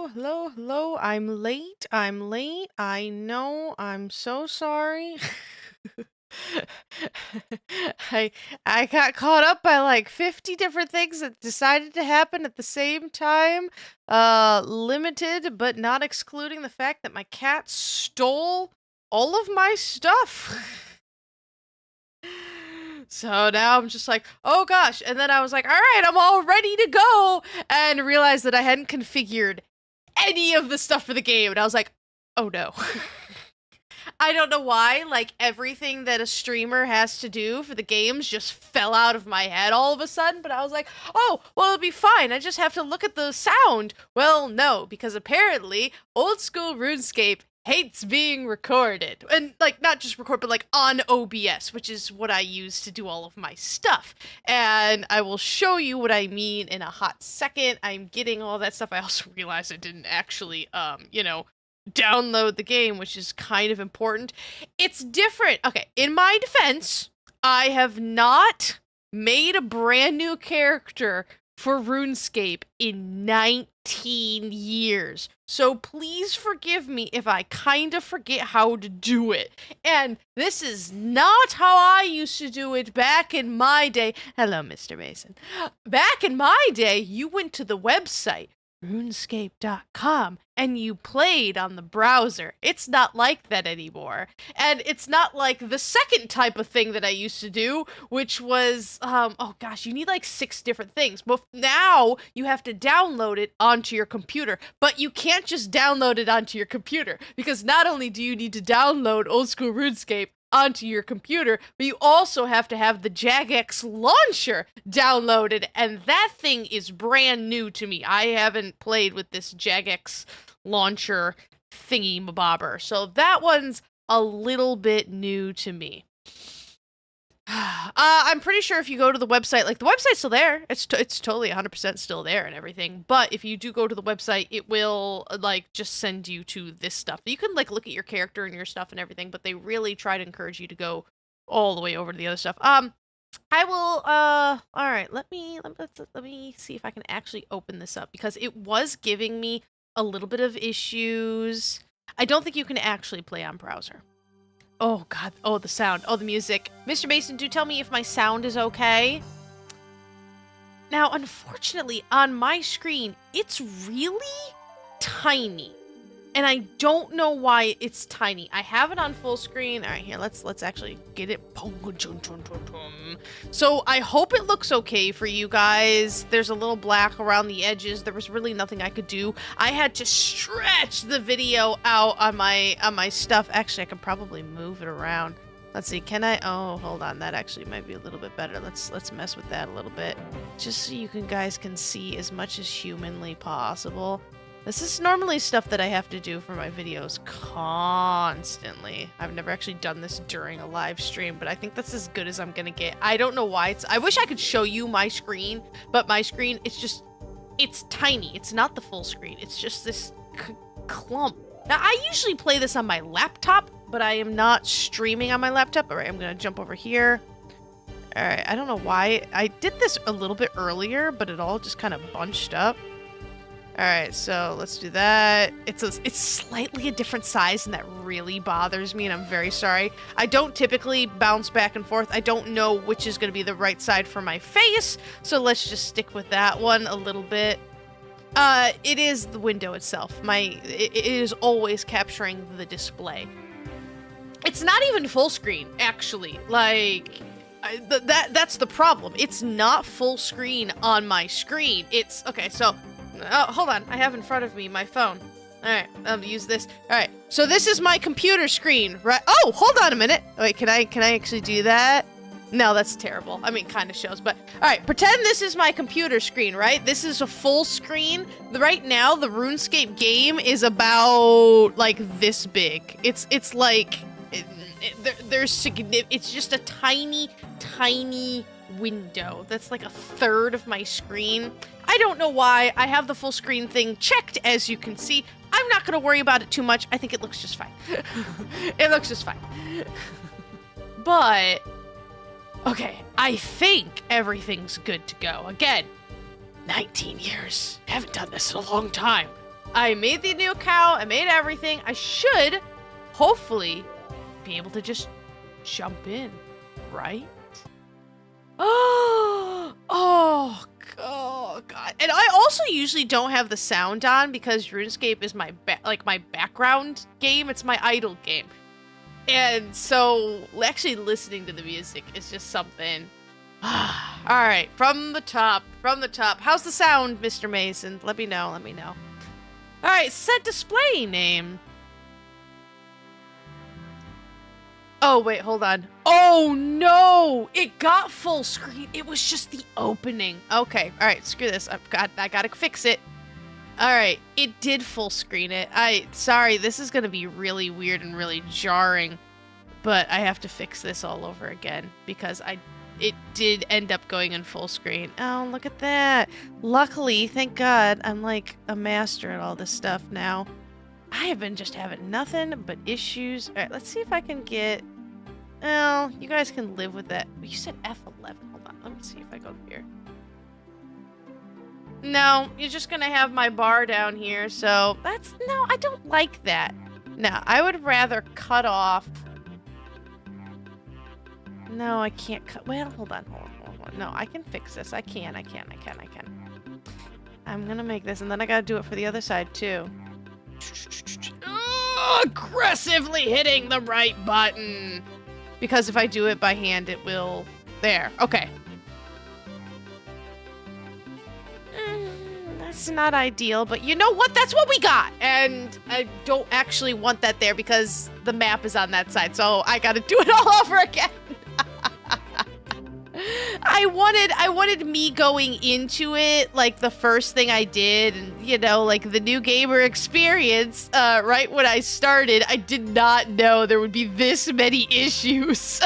hello. I'm late. I know. I'm so sorry. I I got caught up by like 50 different things that decided to happen at the same time. Limited but not excluding the fact that my cat stole all of my stuff. So now I'm just like, oh gosh. And then I was like, all right, I'm all ready to go. And realized that I hadn't configured any of the stuff for the game. And I was like, oh no. I don't know why, like, everything that a streamer has to do for the games just fell out of my head all of a sudden, but I was like, oh, well, it'll be fine, I just have to look at the sound. Well, no, because apparently, Old School RuneScape hates being recorded. And, like, not just record, but, like, on OBS, which is what I use to do all of my stuff. And I will show you what I mean in a hot second. I'm getting all that stuff. I also realized I didn't actually, download the game, which is kind of important. It's different. Okay, in my defense, I have not made a brand new character for RuneScape in 19 years. So please forgive me if I kind of forget how to do it. And this is not how I used to do it back in my day. Hello, Mr. Mason. Back in my day, you went to the website RuneScape.com and you played on the browser. It's not like that anymore. And it's not like the second type of thing that I used to do, which was, oh gosh, you need like 6 different things. But now you have to download it onto your computer. But you can't just download it onto your computer, because not only do you need to download Old School RuneScape onto your computer, but you also have to have the Jagex launcher downloaded, and that thing is brand new to me. I haven't played with this Jagex launcher thingy mabobber, so that one's a little bit new to me. I'm pretty sure if you go to the website, like, the website's still there. It's totally 100% still there and everything. But if you do go to the website, it will, like, just send you to this stuff. You can, like, look at your character and your stuff and everything, but they really try to encourage you to go all the way over to the other stuff. I will, all right, let me see if I can actually open this up, because it was giving me a little bit of issues. I don't think you can actually play on browser. Oh, God. Oh, the sound. Oh, the music. Mr. Mason, do tell me if my sound is okay. Now, unfortunately, on my screen, it's really tiny. And I don't know why it's tiny. I have it on full screen. All right, here, let's actually get it. So I hope it looks okay for you guys. There's a little black around the edges. There was really nothing I could do. I had to stretch the video out on my stuff. Actually, I can probably move it around. Let's see, can I? Oh, hold on. That actually might be a little bit better. Let's mess with that a little bit, just so you guys can see as much as humanly possible. This is normally stuff that I have to do for my videos constantly. I've never actually done this during a live stream, but I think that's as good as I'm gonna get. I don't know why I wish I could show you my screen, but my screen, it's tiny. It's not the full screen. It's just this clump. Now, I usually play this on my laptop, but I am not streaming on my laptop. All right, I'm gonna jump over here. All right, I don't know why. I did this a little bit earlier, but it all just kind of bunched up. Alright, so let's do that. It's slightly a different size, and that really bothers me, and I'm very sorry. I don't typically bounce back and forth. I don't know which is going to be the right side for my face, so let's just stick with that one a little bit. It is the window itself. It is always capturing the display. It's not even full screen, actually. Like, that's the problem. It's not full screen on my screen. It's, okay, so... Oh, hold on. I have in front of me my phone. Alright, I'll use this. Alright, so this is my computer screen, right? Oh, hold on a minute. Wait, can I actually do that? No, that's terrible. I mean, kind of shows, but... Alright, pretend this is my computer screen, right? This is a full screen. Right now, the RuneScape game is about, like, this big. It's like... It's just a tiny, tiny window. That's like a third of my screen. I don't know why. I have the full screen thing checked, as you can see. I'm not going to worry about it too much. I think it looks just fine. It looks just fine. But, okay, I think everything's good to go. Again, 19 years. Haven't done this in a long time. I made the new account. I made everything. I should, hopefully, be able to just jump in, right? Oh, God. And I also usually don't have the sound on because RuneScape is my my background game. It's my idle game. And so actually listening to the music is just something. All right, from the top. How's the sound, Mr. Mason? Let me know. All right, set display name. Oh, wait, hold on. Oh, no! It got full screen. It was just the opening. Okay, all right, screw this. I gotta fix it. All right, it did full screen it. Sorry, this is gonna be really weird and really jarring, but I have to fix this all over again because it did end up going in full screen. Oh, look at that. Luckily, thank God, I'm like a master at all this stuff now. I have been just having nothing but issues. All right, let's see if I can get... Well, you guys can live with that. You said F11. Hold on. Let me see if I go here. No, you're just going to have my bar down here. So that's... No, I don't like that. No, I would rather cut off... No, I can't cut... Well, hold on. No, I can fix this. I can. I'm going to make this, and then I got to do it for the other side, too. Aggressively hitting the right button. Because if I do it by hand, it will... There. Okay. That's not ideal, but you know what? That's what we got. And I don't actually want that there because the map is on that side. So I got to do it all over again. I wanted me going into it like the first thing I did, and you know, like the new gamer experience. Right when I started, I did not know there would be this many issues.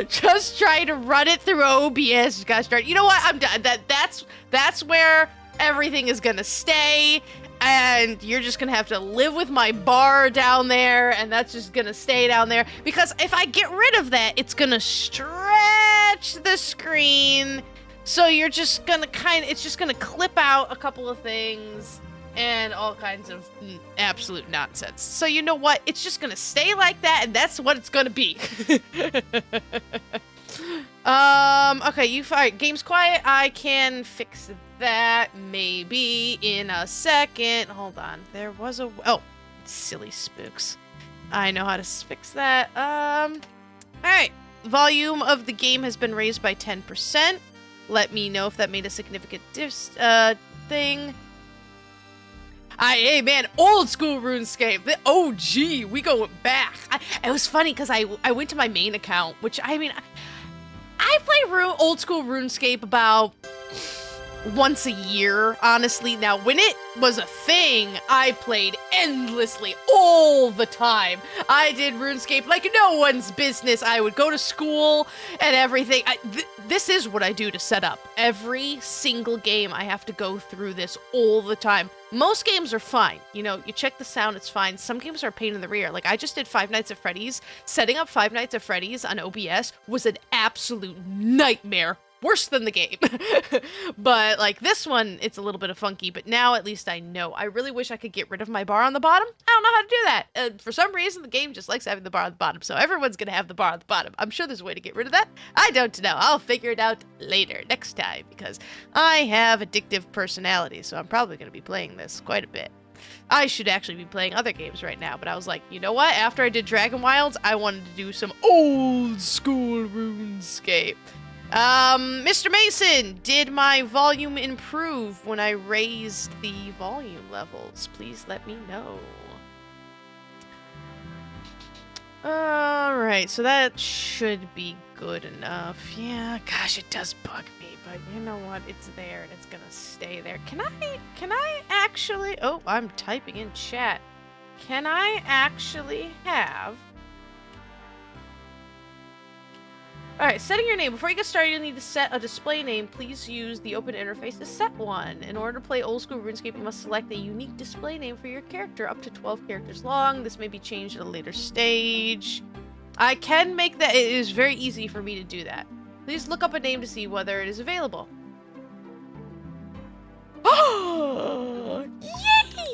Just trying to run it through OBS. Gotta start. You know what? I'm done. That's where everything is gonna stay. And you're just gonna have to live with my bar down there, and that's just gonna stay down there. Because if I get rid of that, it's gonna stretch the screen. So you're just gonna it's just gonna clip out a couple of things and all kinds of absolute nonsense. So you know what? It's just gonna stay like that, and that's what it's gonna be. Okay, alright, game's quiet. I can fix that maybe in a second. Hold on. There was a... Oh, silly spooks. I know how to fix that. Alright. Volume of the game has been raised by 10%. Let me know if that made a significant thing. Hey man, old school RuneScape. The OG. We going back. It was funny because I went to my main account, which I mean... I play old school RuneScape about once a year, honestly. Now, when it was a thing, I played endlessly all the time. I did RuneScape like no one's business. I would go to school and everything. This is what I do to set up. Every single game, I have to go through this all the time. Most games are fine. You know, you check the sound, it's fine. Some games are a pain in the rear. Like, I just did Five Nights at Freddy's. Setting up Five Nights at Freddy's on OBS was an absolute nightmare. Worse than the game. But, like, this one, it's a little bit of funky, but now at least I know. I really wish I could get rid of my bar on the bottom. I don't know how to do that. For some reason, the game just likes having the bar on the bottom, so everyone's gonna have the bar on the bottom. I'm sure there's a way to get rid of that. I don't know. I'll figure it out later, next time, because I have addictive personality, so I'm probably gonna be playing this quite a bit. I should actually be playing other games right now, but I was like, you know what? After I did Dragon Wilds, I wanted to do some old school RuneScape. Mr. Mason, did my volume improve when I raised the volume levels? Please let me know. Alright, so that should be good enough. Yeah, gosh, it does bug me, but you know what? It's there and it's gonna stay there. Can I actually... Oh, I'm typing in chat. Can I actually have... Alright, setting your name. Before you get started, you'll need to set a display name. Please use the open interface to set one. In order to play Old School RuneScape, you must select a unique display name for your character, up to 12 characters long. This may be changed at a later stage. I can make that. It is very easy for me to do that. Please look up a name to see whether it is available. Oh! Yay!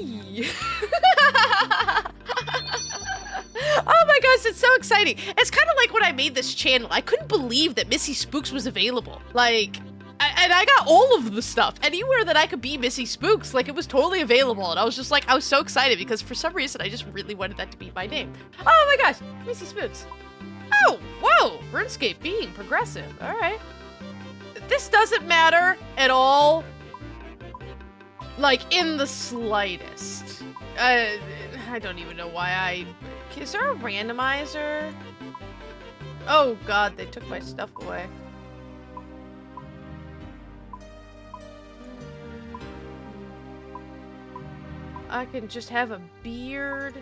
it's so exciting. It's kind of like when I made this channel. I couldn't believe that Missy Spooks was available. Like, and I got all of the stuff. Anywhere that I could be Missy Spooks, like, it was totally available. And I was just like, I was so excited because for some reason, I just really wanted that to be my name. Oh my gosh, Missy Spooks. Oh, whoa, RuneScape being progressive. All right. This doesn't matter at all. Like, in the slightest. I don't even know why is there a randomizer? Oh god, they took my stuff away. I can just have a beard.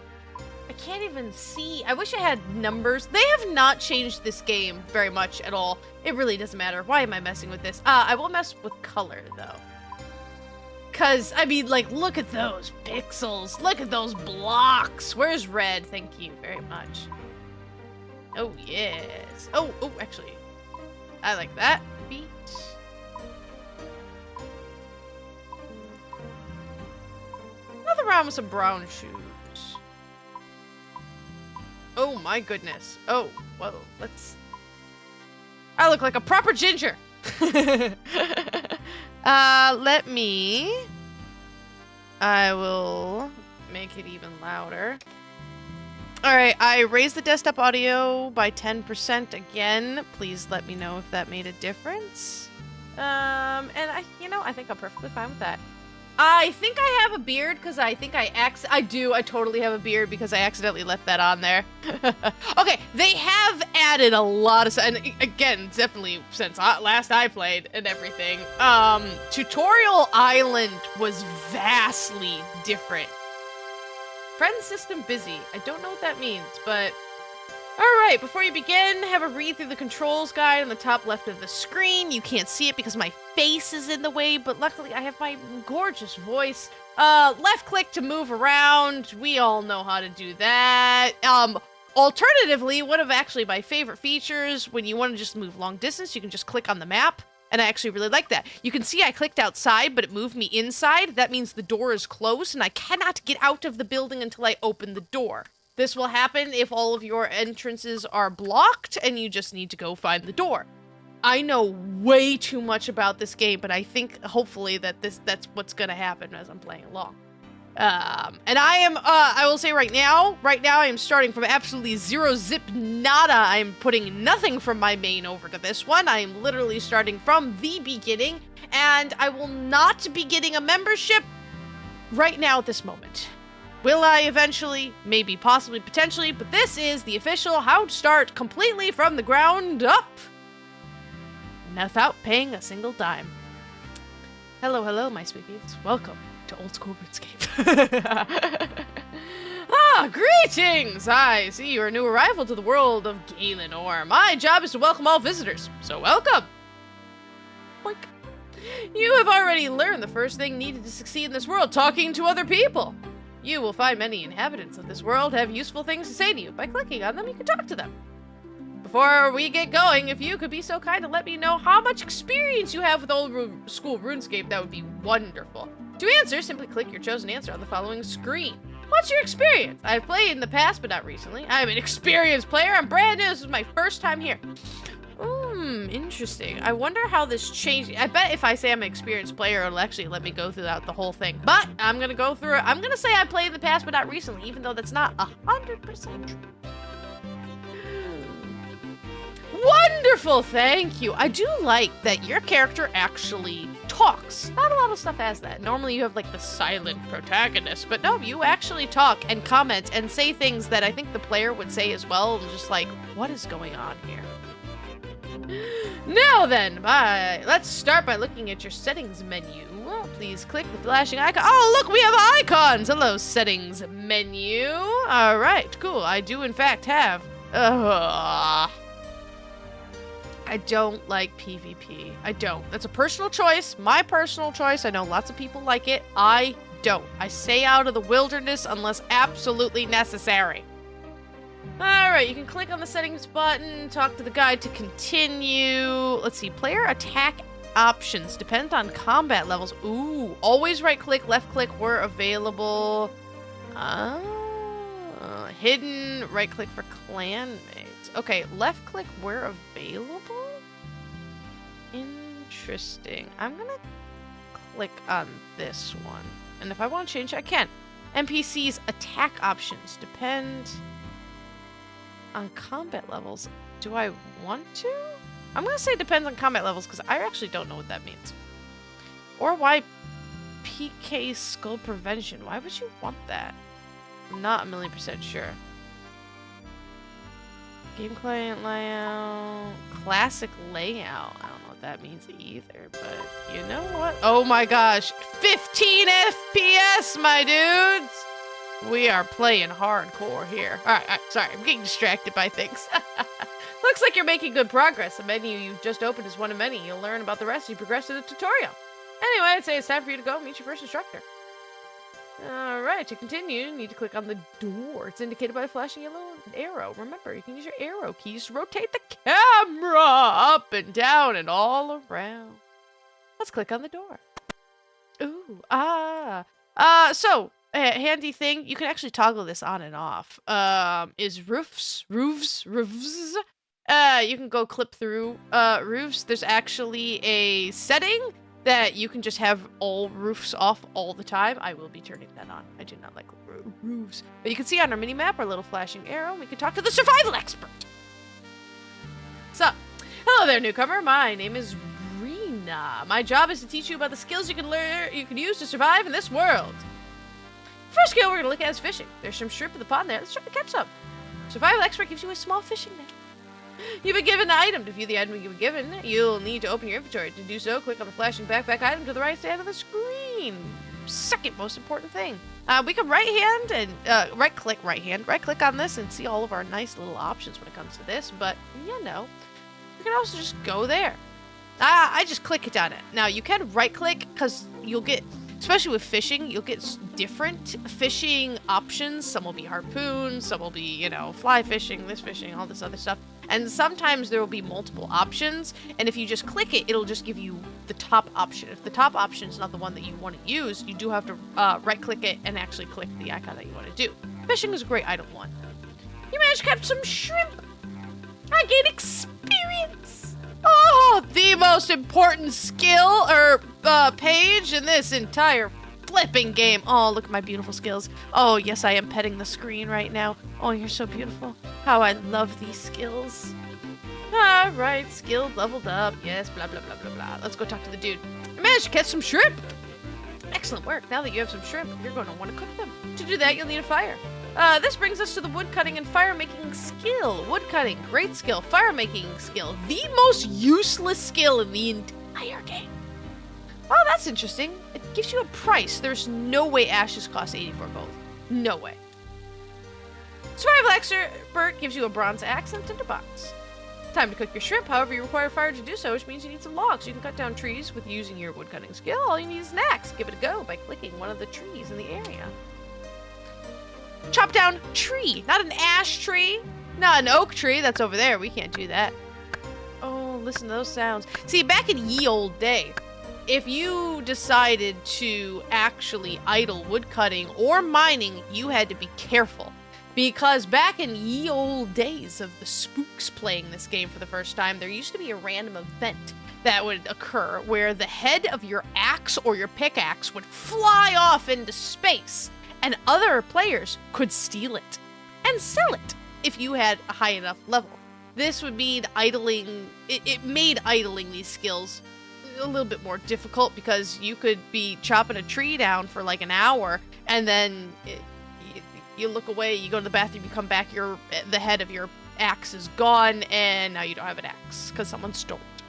I can't even see. I wish I had numbers. They have not changed this game very much at all. It really doesn't matter. Why am I messing with this? I will mess with color, though. Because, I mean, like, look at those pixels. Look at those blocks. Where's red? Thank you very much. Oh, yes. Oh, actually. I like that. Beat. Nothing wrong with some brown shoes. Oh, my goodness. Oh, whoa. I look like a proper ginger. Let me... I will make it even louder. Alright, I raised the desktop audio by 10% again. Please let me know if that made a difference. And I think I'm perfectly fine with that. I think I have a beard because I think I totally have a beard because I accidentally left that on there. Okay, they have added a lot of stuff, and again, definitely since last I played and everything. Tutorial Island was vastly different. Friend system busy. I don't know what that means, but... Alright, before you begin, have a read through the controls guide on the top left of the screen. You can't see it because my face is in the way, but luckily I have my gorgeous voice. Left click to move around. We all know how to do that. Alternatively, one of actually my favorite features, when you want to just move long distance, you can just click on the map. And I actually really like that. You can see I clicked outside, but it moved me inside. That means the door is closed, and I cannot get out of the building until I open the door. This will happen if all of your entrances are blocked, and you just need to go find the door. I know way too much about this game, but I think, hopefully, that's what's gonna happen as I'm playing along. And I will say right now I am starting from absolutely zero zip nada. I'm putting nothing from my main over to this one. I am literally starting from the beginning, and I will not be getting a membership right now at this moment. Will I eventually? Maybe, possibly, potentially, but this is the official how to start completely from the ground up without paying a single dime. Hello, my sweeties. Welcome to Old School RuneScape. Greetings! I see you're a new arrival to the world of Gielinor. My job is to welcome all visitors, so welcome! Boink. You have already learned the first thing needed to succeed in this world, talking to other people. You will find many inhabitants of this world have useful things to say to you. By clicking on them, you can talk to them. Before we get going, if you could be so kind to let me know how much experience you have with Old School RuneScape, that would be wonderful. To answer, simply click your chosen answer on the following screen. What's your experience? I've played in the past, but not recently. I'm an experienced player. I'm brand new. This is my first time here. Interesting. I wonder how this changed. I bet if I say I'm an experienced player, it'll actually let me go throughout the whole thing. But I'm gonna go through it. I'm gonna say I played in the past, but not recently, even though that's not 100% true. Wonderful, thank you. I do like that your character actually talks. Not a lot of stuff has that. Normally you have like the silent protagonist, but no, you actually talk and comment and say things that I think the player would say as well. Just like, what is going on here? Now then, let's start by looking at your settings menu. Please click the flashing icon. Oh, look, we have icons. Hello, settings menu. All right, cool. I do, in fact, have... I don't like PvP. I don't. That's a personal choice. My personal choice. I know lots of people like it. I don't. I stay out of the wilderness unless absolutely necessary. Alright, you can click on the settings button, talk to the guide to continue. Let's see, player attack options depend on combat levels. Ooh, always right click, left click were available. Hidden, right click for clanmates. Okay, left click where available? Interesting. I'm gonna click on this one. And if I want to change, I can. NPC's attack options depend on combat levels. Do I want to? I'm gonna say depends on combat levels because I actually don't know what that means. Or why PK skull prevention? Why would you want that? I'm not 1,000,000% sure. Game client layout. Classic layout. I don't know what that means either, but you know what? Oh my gosh. 15 FPS, my dudes! We are playing hardcore here. Alright, sorry. I'm getting distracted by things. Looks like you're making good progress. The menu you've just opened is one of many. You'll learn about the rest as you progress through the tutorial. Anyway, I'd say it's time for you to go meet your first instructor. Alright, to continue, you need to click on the door. It's indicated by a flashing yellow arrow. Remember, you can use your arrow keys to rotate the camera up and down and all around. Let's click on the door. Ooh, so, a handy thing, you can actually toggle this on and off. Is roofs. You can go clip through roofs. There's actually a setting that you can just have all roofs off all the time. I will be turning that on. I do not like roofs. But you can see on our mini-map our little flashing arrow, and we can talk to the survival expert. So, hello there, newcomer. My name is Rena. My job is to teach you about the skills you can use to survive in this world. First skill we're going to look at is fishing. There's some shrimp in the pond there. Let's try to catch some. Survival expert gives you a small fishing net. You've been given the item. To view the item you've been given, you'll need to open your inventory. To do so, click on the flashing backpack item to the right side of the screen. Second most important thing. We can right click on this and see all of our nice little options when it comes to this, but you know, you can also just go there. I just click it on it. Now you can right click because you'll get, especially with fishing, you'll get different fishing options. Some will be harpoons, some will be, you know, fly fishing, this fishing, all this other stuff. And sometimes there will be multiple options, and if you just click it, it'll just give you the top option. If the top option is not the one that you want to use, you do have to right-click it and actually click the icon that you want to do. Fishing is a great item one. You managed to catch some shrimp! I gained experience! Oh, the most important skill, or page in this entire flipping game. Oh, look at my beautiful skills. Oh, yes, I am petting the screen right now. Oh, you're so beautiful. How I love these skills. Alright, skilled, leveled up. Yes, blah, blah, blah, blah, blah. Let's go talk to the dude. I managed to catch some shrimp. Excellent work. Now that you have some shrimp, you're going to want to cook them. To do that, you'll need a fire. This brings us to the woodcutting and fire making skill. Woodcutting, great skill. Fire making skill, the most useless skill in the entire game. Oh, that's interesting. It gives you a price. There's no way ashes cost 84 gold. No way. Survival expert gives you a bronze axe and tinderbox. Time to cook your shrimp. However, you require fire to do so, which means you need some logs. You can cut down trees with using your woodcutting skill. All you need is an axe. Give it a go by clicking one of the trees in the area. Chop down tree, not an ash tree, not an oak tree. That's over there. We can't do that. Oh, listen to those sounds. See, back in ye old day, if you decided to actually idle woodcutting or mining, you had to be careful. Because back in ye old days of the spooks playing this game for the first time, there used to be a random event that would occur where the head of your axe or your pickaxe would fly off into space, and other players could steal it and sell it if you had a high enough level. This would mean idling, it made idling these skills a little bit more difficult because you could be chopping a tree down for like an hour and then you look away, you go to the bathroom, you come back, the head of your axe is gone, and now you don't have an axe because someone stole it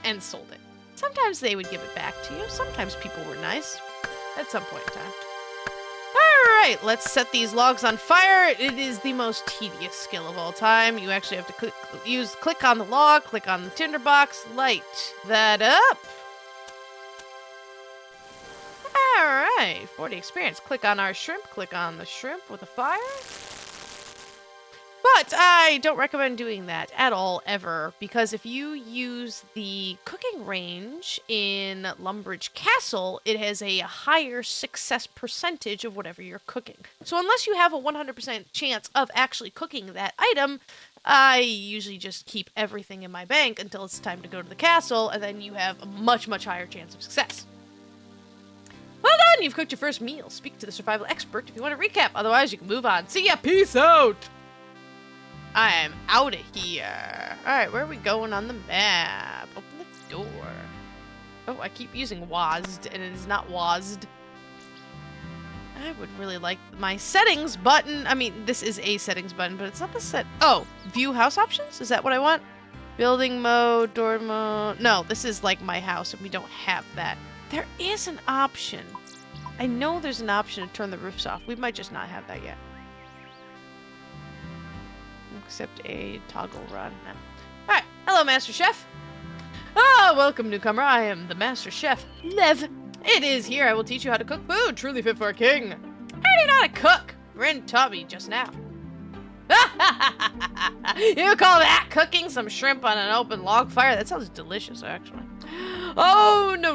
and sold it. Sometimes they would give it back to you. Sometimes people were nice at some point in time. Alright, let's set these logs on fire. It is the most tedious skill of all time. You actually have to click on the log, click on the tinderbox, light that up. Alright, 40 experience. Click on our shrimp, click on the shrimp with a fire. But I don't recommend doing that at all, ever, because if you use the cooking range in Lumbridge Castle, it has a higher success percentage of whatever you're cooking. So unless you have a 100% chance of actually cooking that item, I usually just keep everything in my bank until it's time to go to the castle, and then you have a much, much higher chance of success. Well done! You've cooked your first meal. Speak to the survival expert if you want to recap. Otherwise, you can move on. See ya! Peace out! I am out of here. Alright, where are we going on the map? Open the door. Oh, I keep using WASD, and it is not WASD. I would really like my settings button. I mean, this is a settings button, but it's not the set. Oh, view house options? Is that what I want? Building mode, door mode. No, this is like my house, and we don't have that. There is an option. I know there's an option to turn the roofs off. We might just not have that yet. Except a toggle run. No. Alright, hello Master Chef. Ah, welcome newcomer. I am the Master Chef, Lev. It is here. I will teach you how to cook food, truly fit for a king. I already know how to cook. Rin taught me just now. You call that cooking? Some shrimp on an open log fire? That sounds delicious, actually. Oh, no.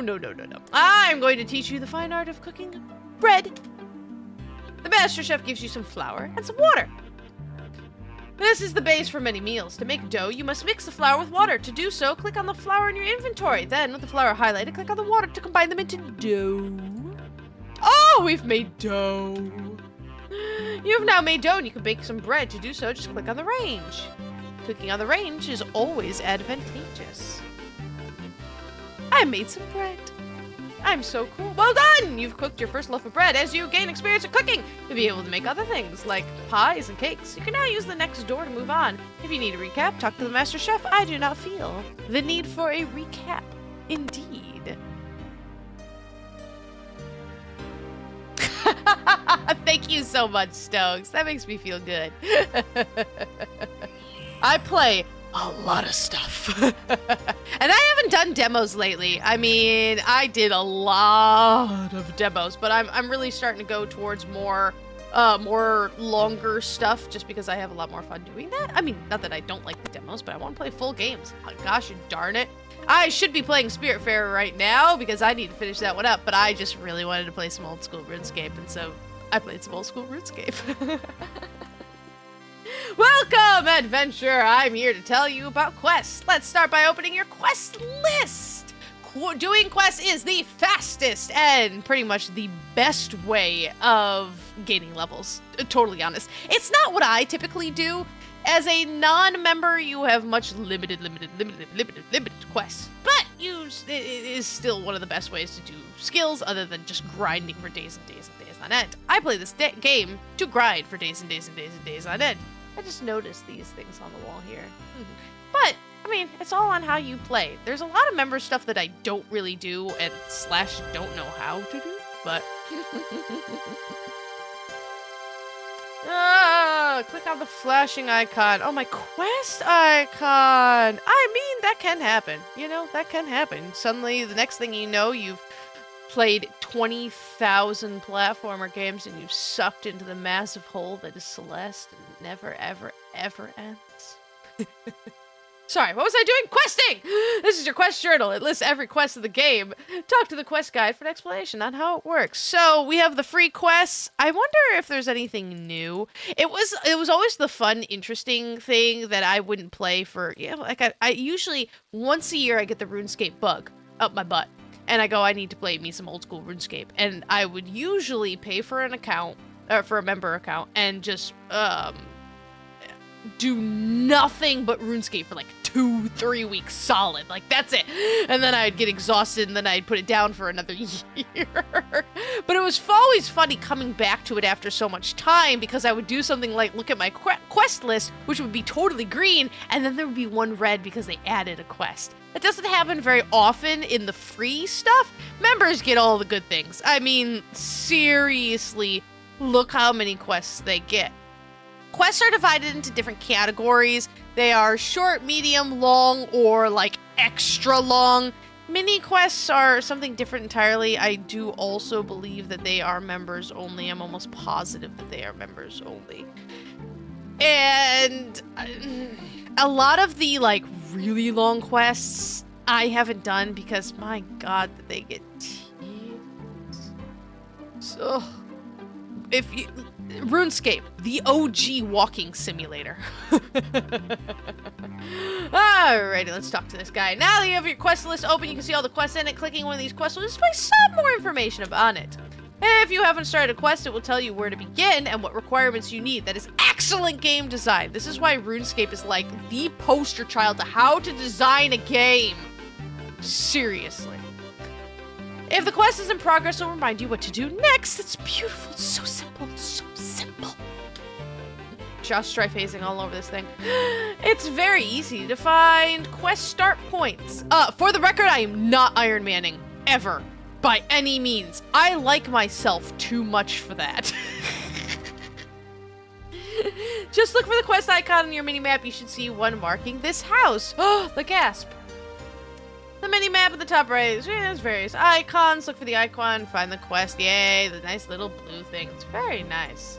I'm going to teach you the fine art of cooking bread. The Master Chef gives you some flour and some water. This is the base for many meals. To make dough, you must mix the flour with water. To do so, click on the flour in your inventory. Then, with the flour highlighted, click on the water to combine them into dough. Oh, we've made dough. You've now made dough and you can bake some bread. To do so, just click on the range. Clicking on the range is always advantageous. I made some bread. I'm so cool. Well done! You've cooked your first loaf of bread. As you gain experience at cooking, you'll be able to make other things, like pies and cakes. You can now use the next door to move on. If you need a recap, talk to the Master Chef. I do not feel the need for a recap. Indeed. Thank you so much, Stokes. That makes me feel good. I play a lot of stuff. And I haven't done demos lately. I mean, I did a lot of demos, but I'm really starting to go towards more longer stuff just because I have a lot more fun doing that. I mean, not that I don't like the demos, but I want to play full games. Oh, gosh darn it. I should be playing Spiritfarer right now because I need to finish that one up, but I just really wanted to play some Old School RuneScape, and so I played some Old School RuneScape. Welcome, adventurer! I'm here to tell you about quests. Let's start by opening your quest list. Doing quests is the fastest and pretty much the best way of gaining levels. Totally honest. It's not what I typically do. As a non-member, you have much limited quests. But it is still one of the best ways to do skills other than just grinding for days and days and days on end. I play this game to grind for days and days and days and days on end. I just noticed these things on the wall here. But, I mean, it's all on how you play. There's a lot of member stuff that I don't really do and / don't know how to do, but... click on the flashing icon. Oh, my quest icon! I mean, that can happen. You know, that can happen. Suddenly, the next thing you know, you've played 20,000 platformer games and you've sucked into the massive hole that is Celeste and never, ever, ever ends. Sorry, what was I doing? Questing! This is your quest journal. It lists every quest of the game. Talk to the quest guide for an explanation on how it works. So, we have the free quests. I wonder if there's anything new. It was always the fun, interesting thing that I wouldn't play for, you know, like I usually, once a year, I get the RuneScape bug up my butt. And I go, I need to play me some Old School RuneScape. And I would usually pay for an account, or for a member account, and just, do nothing but RuneScape for like 2-3 weeks solid. Like, that's it. And then I'd get exhausted, and then I'd put it down for another year. But it was always funny coming back to it after so much time, because I would do something like look at my quest list, which would be totally green, and then there would be one red because they added a quest. It doesn't happen very often in the free stuff. Members get all the good things. I mean, seriously, look how many quests they get. Quests are divided into different categories. They are short, medium, long, or like extra long. Mini quests are something different entirely. I do also believe that they are members only. I'm almost positive that they are members only. And a lot of the, like, really long quests I haven't done because, my god, did they get tedious. So, if you... RuneScape, the OG walking simulator. Alrighty, let's talk to this guy. Now that you have your quest list open, you can see all the quests in it. Clicking one of these quests will display some more information on it. If you haven't started a quest, it will tell you where to begin and what requirements you need. That is excellent game design. This is why RuneScape is like the poster child to how to design a game. Seriously. If the quest is in progress, it'll remind you what to do next. It's beautiful. It's so simple. It's so simple. Just try phasing all over this thing. It's very easy to find quest start points. For the record, I am not Iron Manning. Ever. By any means. I like myself too much for that. Just look for the quest icon on your minimap. You should see one marking this house. Oh, the gasp. The mini-map at the top right, there's various icons. Look for the icon, find the quest. Yay, the nice little blue thing. It's very nice.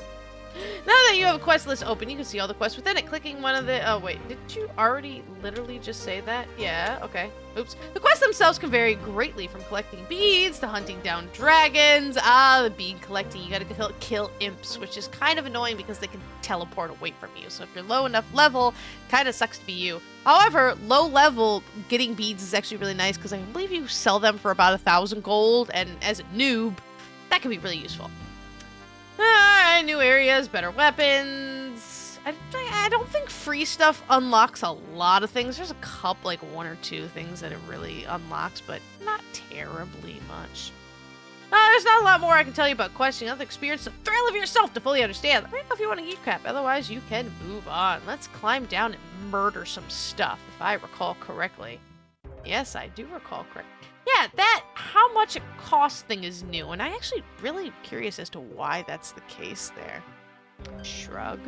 Now that you have a quest list open, you can see all the quests within it. Clicking one of the... Oh, wait. Didn't you already literally just say that? Yeah, okay. Oops. The quests themselves can vary greatly from collecting beads to hunting down dragons. The bead collecting. You gotta kill imps, which is kind of annoying because they can teleport away from you. So if you're low enough level, kind of sucks to be you. However, low level, getting beads is actually really nice because I believe you sell them for about 1,000 gold, and as a noob, that can be really useful. New areas, better weapons. I don't think free stuff unlocks a lot of things. There's a couple, like 1 or 2 things that it really unlocks, but not terribly much. There's not a lot more I can tell you about questing. You have to experience the thrill of yourself to fully understand. Let me know if you want to geek cap. Otherwise, you can move on. Let's climb down and murder some stuff, if I recall correctly. Yes, I do recall correctly. Yeah, that how much it costs thing is new, and I actually really curious as to why that's the case there. Shrug.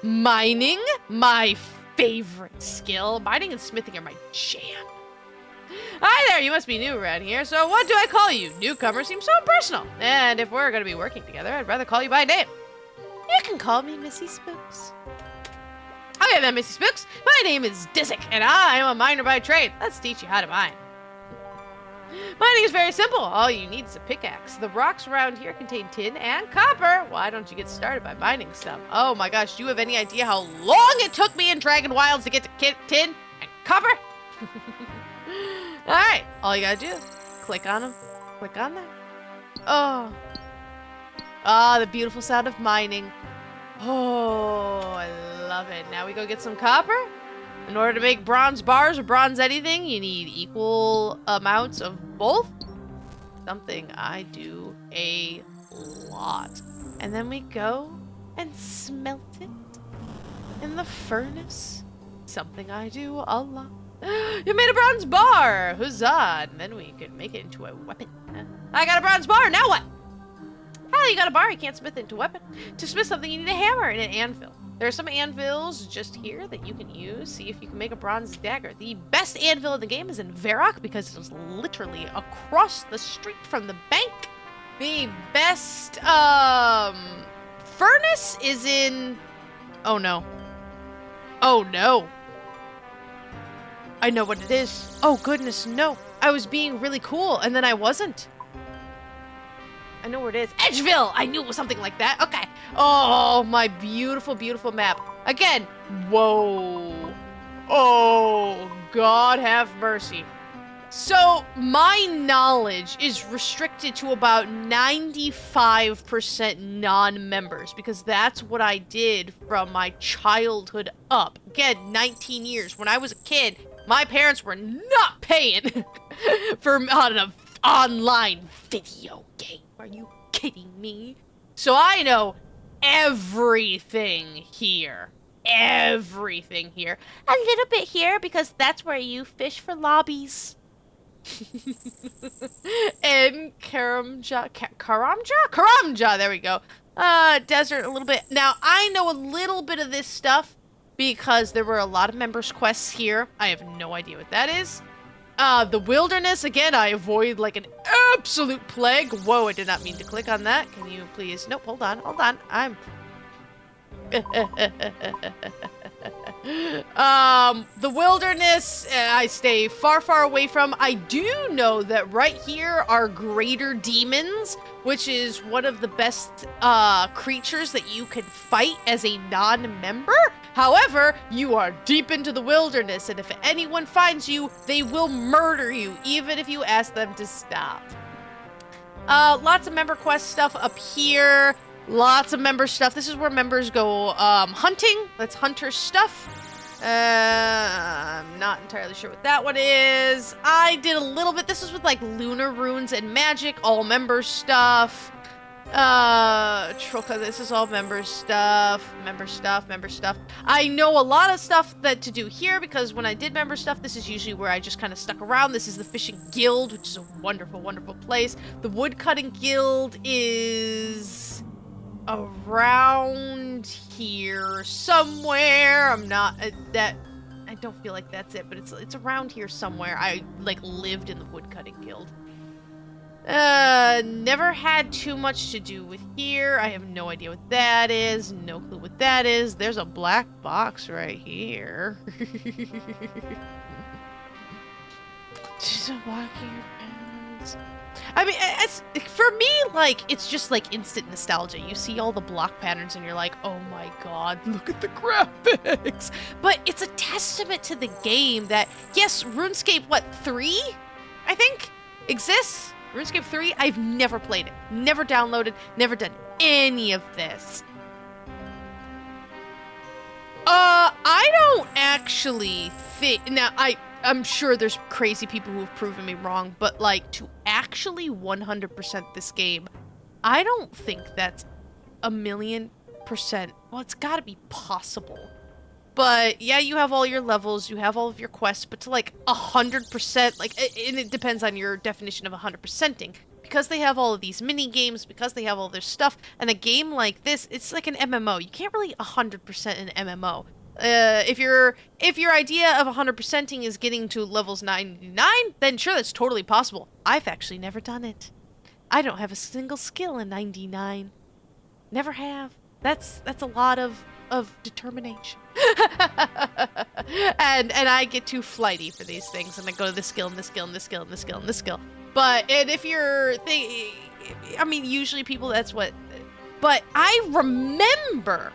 Mining? My favorite skill. Mining and smithing are my jam. Hi there, you must be new around here, so what do I call you? Newcomer seems so impersonal. And if we're going to be working together, I'd rather call you by name. You can call me Missy Spooks. Okay then, Missy Spooks. My name is Disick, and I'm a miner by trade. Let's teach you how to mine. Mining is very simple. All you need is a pickaxe. The rocks around here contain tin and copper. Why don't you get started by mining some? Oh my gosh, do you have any idea how long it took me in Dragon Wilds to get to tin and copper? Alright, all you gotta do, click on them. Click on that. Oh. Ah, the beautiful sound of mining. Oh, I love it. Now we go get some copper. In order to make bronze bars or bronze anything, you need equal amounts of both. Something I do a lot. And then we go and smelt it in the furnace. Something I do a lot. You made a bronze bar! Huzzah! And then we can make it into a weapon. I got a bronze bar, now what? Hell, you got a bar, you can't smith it into a weapon. To smith something, you need a hammer and an anvil. There are some anvils just here that you can use. See if you can make a bronze dagger. The best anvil in the game is in Varrock because it is literally across the street from the bank. The best, furnace is in... Oh, no. Oh, no. I know what it is. Oh, goodness, no. I was being really cool, and then I wasn't. I know where it is. Edgeville! I knew it was something like that. Okay. Oh, my beautiful, beautiful map. Again. Whoa. Oh, God have mercy. So, my knowledge is restricted to about 95% non-members, because that's what I did from my childhood up. Again, 19 years. When I was a kid, my parents were not paying for an online video game. Are you kidding me? So I know everything here. Everything here. A little bit here because that's where you fish for lobbies. And Karamja, there we go. Desert a little bit. Now, I know a little bit of this stuff because there were a lot of members' quests here. I have no idea what that is. The wilderness, again, I avoid like an absolute plague. Whoa, I did not mean to click on that. Can you please... Nope, hold on. The wilderness, I stay far, far away from. I do know that right here are greater demons, which is one of the best creatures that you can fight as a non-member. However, you are deep into the wilderness, and if anyone finds you, they will murder you, even if you ask them to stop. Lots of member quest stuff up here. Lots of member stuff. This is where members go hunting. That's hunter stuff. I'm not entirely sure what that one is. I did a little bit. This is with like lunar runes and magic. All member stuff. Trilka, this is all member stuff. Member stuff. Member stuff. I know a lot of stuff that to do here because when I did member stuff, this is usually where I just kind of stuck around. This is the Fishing Guild, which is a wonderful, wonderful place. The Woodcutting Guild is around here somewhere. I'm not that I don't feel like that's it, but it's around here somewhere. I like lived in the Woodcutting Guild. Never had too much to do with here. I have no idea what that is. No clue what that is. There's a black box right here. Just walking your pants. I mean, it's, for me, like, it's just, like, instant nostalgia. You see all the block patterns and you're like, oh my god, look at the graphics. But it's a testament to the game that, yes, RuneScape, what, 3? I think? Exists? RuneScape 3? I've never played it. Never downloaded. Never done any of this. I don't actually think... Now, I'm sure there's crazy people who have proven me wrong, but, like, to actually 100% this game, I don't think that's 1,000,000%. Well, it's gotta be possible. But, yeah, you have all your levels, you have all of your quests, but to, like, 100%, like, and it depends on your definition of 100%ing. Because they have all of these mini-games, because they have all their stuff, and a game like this, it's like an MMO. You can't really 100% an MMO. If your idea of 100%ing is getting to levels 99, then sure, that's totally possible. I've actually never done it. I don't have a single skill in 99. Never have. That's a lot of determination. and I get too flighty for these things, and I go to this skill and this skill and this skill and this skill and this skill. And if you're I mean, usually people, that's what. But I remember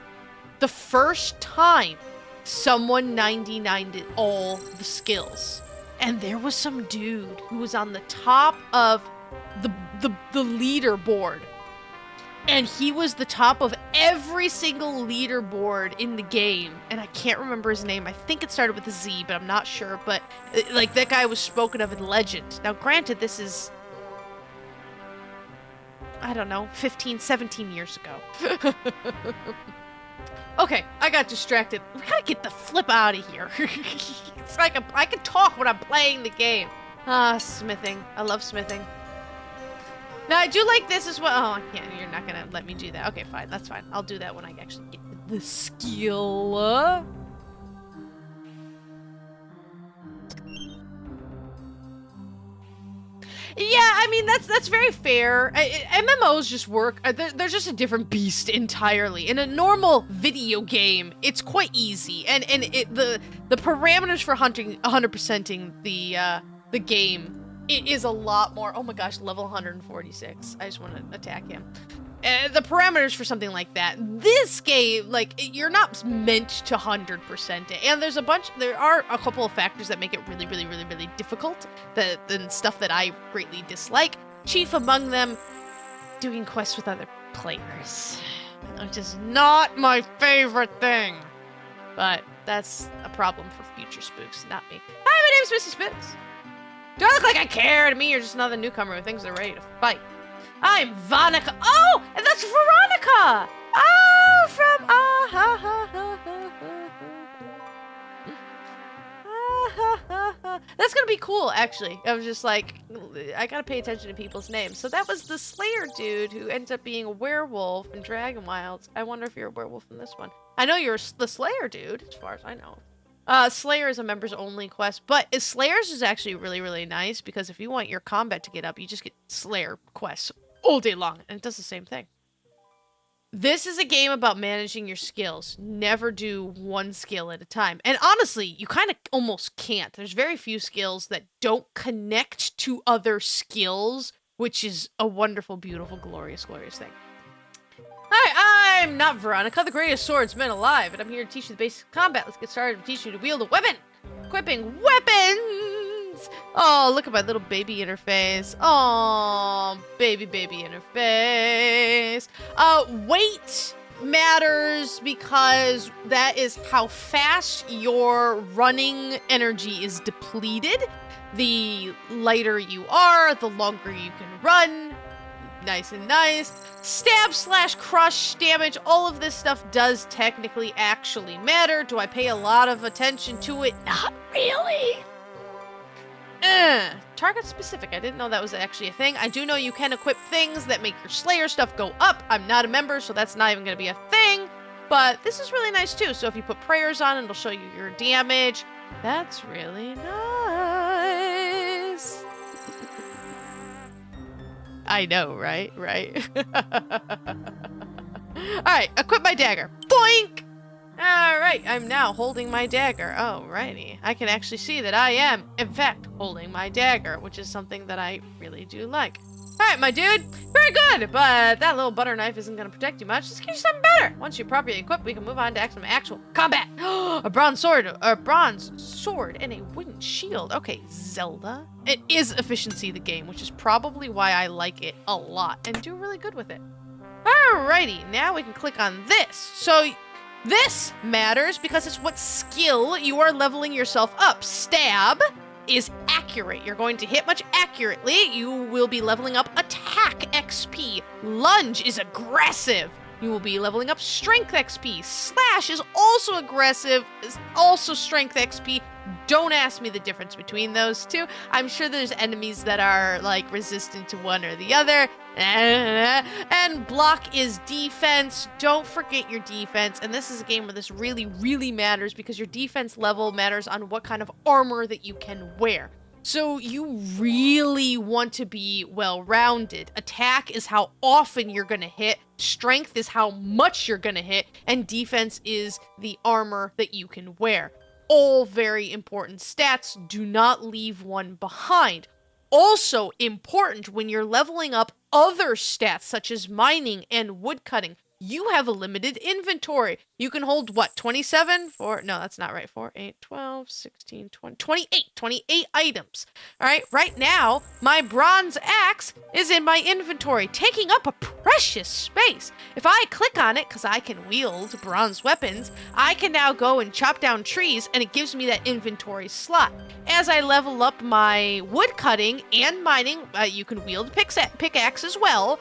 the first time someone 99'd all the skills. And there was some dude who was on the top of the leaderboard. And he was the top of every single leaderboard in the game. And I can't remember his name. I think it started with a Z, but I'm not sure. But, like, that guy was spoken of in legend. Now, granted, this is... I don't know, 15, 17 years ago. Okay, I got distracted. We gotta get the flip out of here. It's like I can talk when I'm playing the game. Smithing. I love smithing. Now, I do like this as well. Oh, I can't. You're not gonna let me do that. Okay, fine. That's fine. I'll do that when I actually get the skill. Yeah, I mean, that's very fair. MMOs just work. They're just a different beast entirely. In a normal video game, it's quite easy. And the parameters for 100%ing the game, it is a lot more. Oh my gosh, level 146. I just want to attack him. The parameters for something like that. This game, like, you're not meant to 100% it. And there are a couple of factors that make it really, really, really, really difficult. The stuff that I greatly dislike. Chief among them, doing quests with other players. Which is not my favorite thing. But that's a problem for future spooks, not me. Hi, my name's Mrs. Spooks. Do I look like I care? To me, you're just another newcomer who thinks they're ready to fight. I'm Vonica. Oh, and that's Veronica. Oh, from That's gonna be cool, actually. I was just like, I gotta pay attention to people's names. So that was the Slayer dude who ends up being a werewolf in Dragon Wilds. I wonder if you're a werewolf in this one. I know you're the Slayer dude, as far as I know. Slayer is a members only quest, but Slayer's is actually really, really nice because if you want your combat to get up, you just get Slayer quests all day long, and it does the same thing. This is a game about managing your skills. Never do one skill at a time. And honestly, you kind of almost can't. There's very few skills that don't connect to other skills, which is a wonderful, beautiful, glorious, glorious thing. Hi, I'm not Veronica, the greatest swordsman alive, and I'm here to teach you the basics of combat. Let's get started and teach you to wield a weapon. Equipping weapons! Oh, look at my little baby interface. Oh, baby interface. Weight matters because that is how fast your running energy is depleted. The lighter you are, the longer you can run. Nice and nice. Stab / crush damage, all of this stuff does technically actually matter. Do I pay a lot of attention to it? Not really. Target specific. I didn't know that was actually a thing. I do know you can equip things that make your Slayer stuff go up. I'm not a member, so that's not even going to be a thing. But this is really nice too. So if you put prayers on, it'll show you your damage. That's really nice. I know, right? Alright, equip my dagger. Boink! Alright, I'm now holding my dagger. Alrighty. I can actually see that I am, in fact, holding my dagger, which is something that I really do like. Alright, my dude. Very good, but that little butter knife isn't going to protect you much. Let's give you something better. Once you're properly equipped, we can move on to some actual combat. A bronze sword, and a wooden shield. Okay, Zelda. It is efficiency the game, which is probably why I like it a lot and do really good with it. Alrighty, now we can click on this. So this matters because it's what skill you are leveling yourself up. Stab is accurate. You're going to hit much accurately. You will be leveling up attack XP. Lunge is aggressive. You will be leveling up strength XP. Slash is also aggressive, is also strength XP. Don't ask me the difference between those two. I'm sure there's enemies that are like resistant to one or the other. And block is defense. Don't forget your defense. And this is a game where this really, really matters because your defense level matters on what kind of armor that you can wear. So you really want to be well-rounded. Attack is how often you're going to hit. Strength is how much you're going to hit. And defense is the armor that you can wear. All very important stats. Do not leave one behind. Also important when you're leveling up other stats such as mining and woodcutting. You have a limited inventory. You can hold, what, 27? No, that's not right. 4, 8, 12, 16, 20, 28 items. All right, right now, my bronze axe is in my inventory, taking up a precious space. If I click on it, because I can wield bronze weapons, I can now go and chop down trees, and it gives me that inventory slot. As I level up my woodcutting and mining, you can wield pickaxe as well.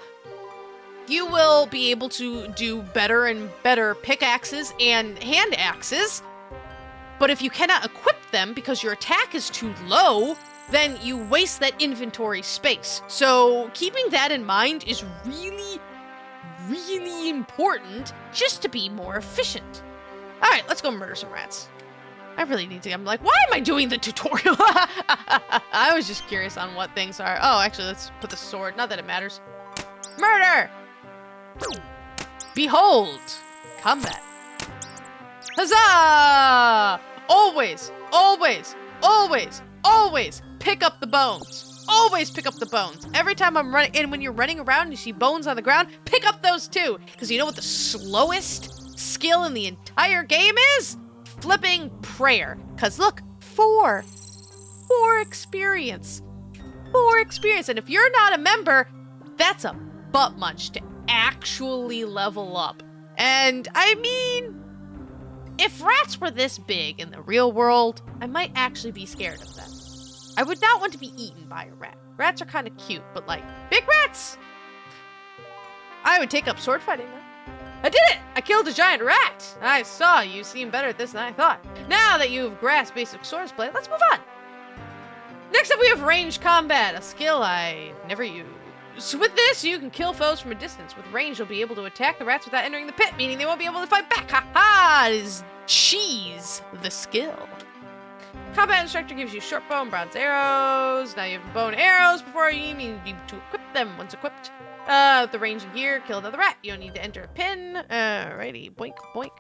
You will be able to do better and better pickaxes and hand axes. But if you cannot equip them because your attack is too low, then you waste that inventory space. So keeping that in mind is really, really important just to be more efficient. All right, let's go murder some rats. I really need to. I'm like, why am I doing the tutorial? I was just curious on what things are. Oh, actually, let's put the sword. Not that it matters. Murder! Behold! Combat. Huzzah! Always, always, always, always pick up the bones. Always pick up the bones. Every time I'm running, and when you're running around and you see bones on the ground, pick up those too. Because you know what the slowest skill in the entire game is? Flipping prayer. Because look, 4 experience. 4 experience. And if you're not a member, that's a butt munch to actually level up. And I mean, if rats were this big in the real world, I might actually be scared of them. I would not want to be eaten by a rat. Rats are kind of cute, but like, big rats! I would take up sword fighting though. I did it! I killed a giant rat! I saw you seem better at this than I thought. Now that you've grasped basic swordplay, let's move on. Next up we have ranged combat, a skill I never use. So with this, you can kill foes from a distance. With range, you'll be able to attack the rats without entering the pit, meaning they won't be able to fight back. Ha-ha! It is cheese, the skill. Combat instructor gives you short bow and bronze arrows. Now you have bow and arrows before you need to equip them. Once equipped, The range and gear, kill another rat. You don't need to enter a pin. Alrighty, boink, boink.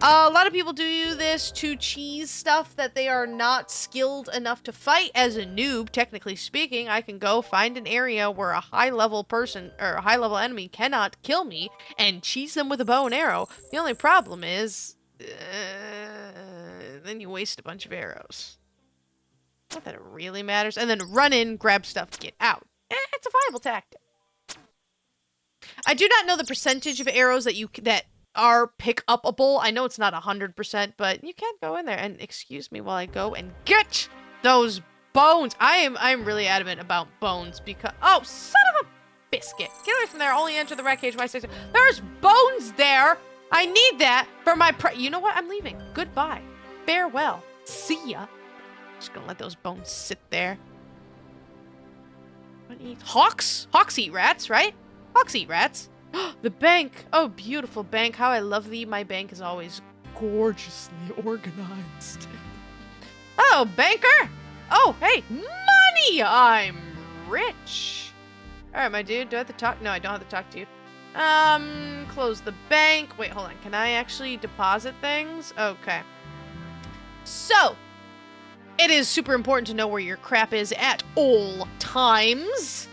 A lot of people do this to cheese stuff that they are not skilled enough to fight. As a noob, technically speaking, I can go find an area where a high-level person or a high-level enemy cannot kill me and cheese them with a bow and arrow. The only problem is, then you waste a bunch of arrows. Not that it really matters. And then run in, grab stuff, get out. It's a viable tactic. I do not know the percentage of arrows that are pick-upable. I know it's not 100%, but you can go in there. And excuse me while I go and get those bones. I'm really adamant about bones because... Oh, son of a biscuit. Get away from there. Only enter the rat cage by 6. There's bones there. I need that for my... You know what? I'm leaving. Goodbye. Farewell. See ya. Just gonna let those bones sit there. What eats? Hawks? Hawks eat rats, right? Hawks eat rats. The bank. Oh, beautiful bank. How I love thee. My bank is always gorgeously organized. Oh, banker. Oh, hey, money. I'm rich. All right, my dude. Do I have to talk? No, I don't have to talk to you. Close the bank. Wait, hold on. Can I actually deposit things? Okay. So, it is super important to know where your crap is at all times.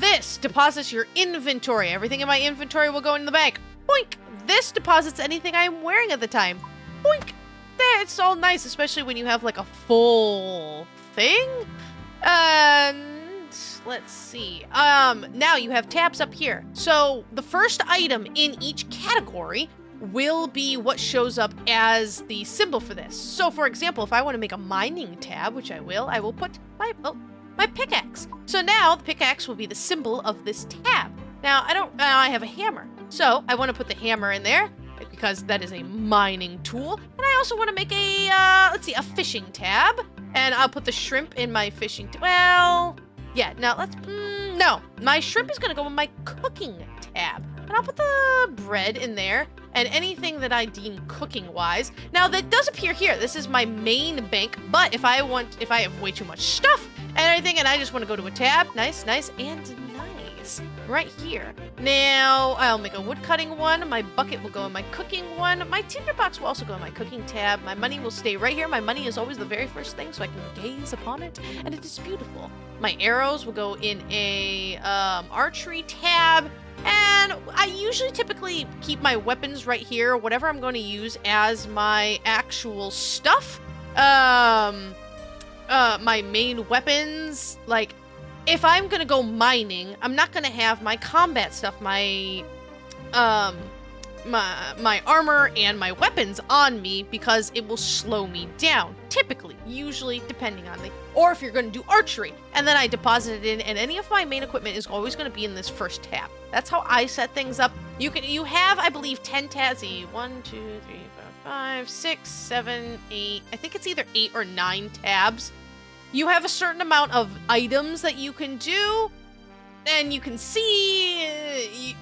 This deposits your inventory. Everything in my inventory will go in the bank. Boink! This deposits anything I'm wearing at the time. Boink! There, it's all nice, especially when you have, like, a full thing. And let's see. Now you have tabs up here. So, the first item in each category will be what shows up as the symbol for this. So, for example, if I want to make a mining tab, which I will put my pickaxe. So now the pickaxe will be the symbol of this tab. Now I have a hammer. So I want to put the hammer in there because that is a mining tool. And I also want to make a, a fishing tab. And I'll put the shrimp in my fishing tab. Well, yeah, now no, my shrimp is going to go in my cooking tab. And I'll put the bread in there and anything that I deem cooking-wise. Now, that does appear here. This is my main bank, but if I have way too much stuff and everything, and I just want to go to a tab, nice, and nice, right here. Now, I'll make a wood-cutting one. My bucket will go in my cooking one. My tinderbox will also go in my cooking tab. My money will stay right here. My money is always the very first thing, so I can gaze upon it, and it is beautiful. My arrows will go in a archery tab. And I usually typically keep my weapons right here, whatever I'm going to use as my actual stuff. My main weapons, like, if I'm going to go mining, I'm not going to have my combat stuff, my armor and my weapons on me because it will slow me down. Typically, usually, depending on or if you're going to do archery. And then I deposit it in, and any of my main equipment is always going to be in this first tab. That's how I set things up. You have, I believe, 10 tabs. 1, 2, 3, 4, 5, 6, 7, 8. I think it's either 8 or 9 tabs. You have a certain amount of items that you can do. And you can see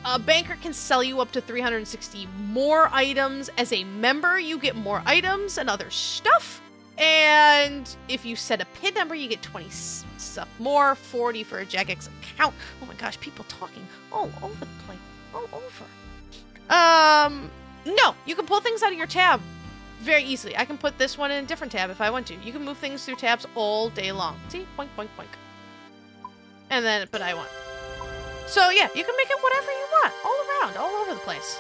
a banker can sell you up to 360 more items. As a member, you get more items and other stuff. And if you set a pin number, you get 20 stuff more, 40 for a Jagex account. Oh my gosh, people talking all over the place, all over. No, you can pull things out of your tab very easily. I can put this one in a different tab if I want to. You can move things through tabs all day long. See, boink, boink, boink. And then, but I want. So yeah, you can make it whatever you want, all around, all over the place.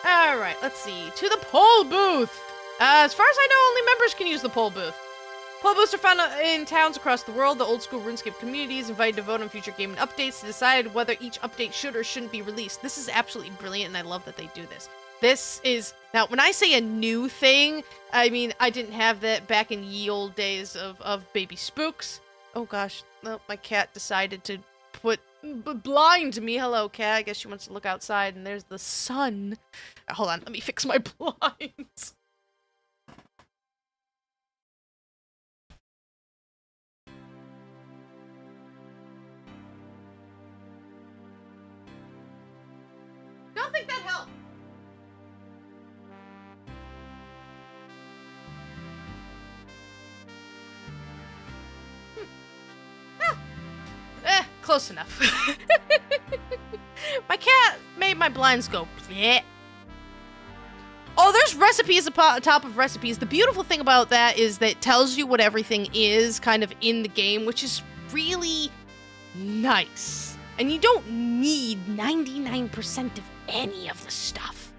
All right, let's see. To the poll booth. As far as I know, only members can use the poll booth. Poll booths are found in towns across the world. The Old School RuneScape community is invited to vote on future gaming updates to decide whether each update should or shouldn't be released. This is absolutely brilliant, and I love that they do this. This is... Now, when I say a new thing, I mean, I didn't have that back in ye old days of baby spooks. Oh gosh, well, my cat decided to blind me. Hello, cat. I guess she wants to look outside, and there's the sun. Hold on, let me fix my blinds. Don't think that helped. Close enough. My cat made my blinds go bleh. Oh, there's recipes on top of recipes. The beautiful thing about that is that it tells you what everything is kind of in the game, which is really nice. And you don't need 99% of any of the stuff.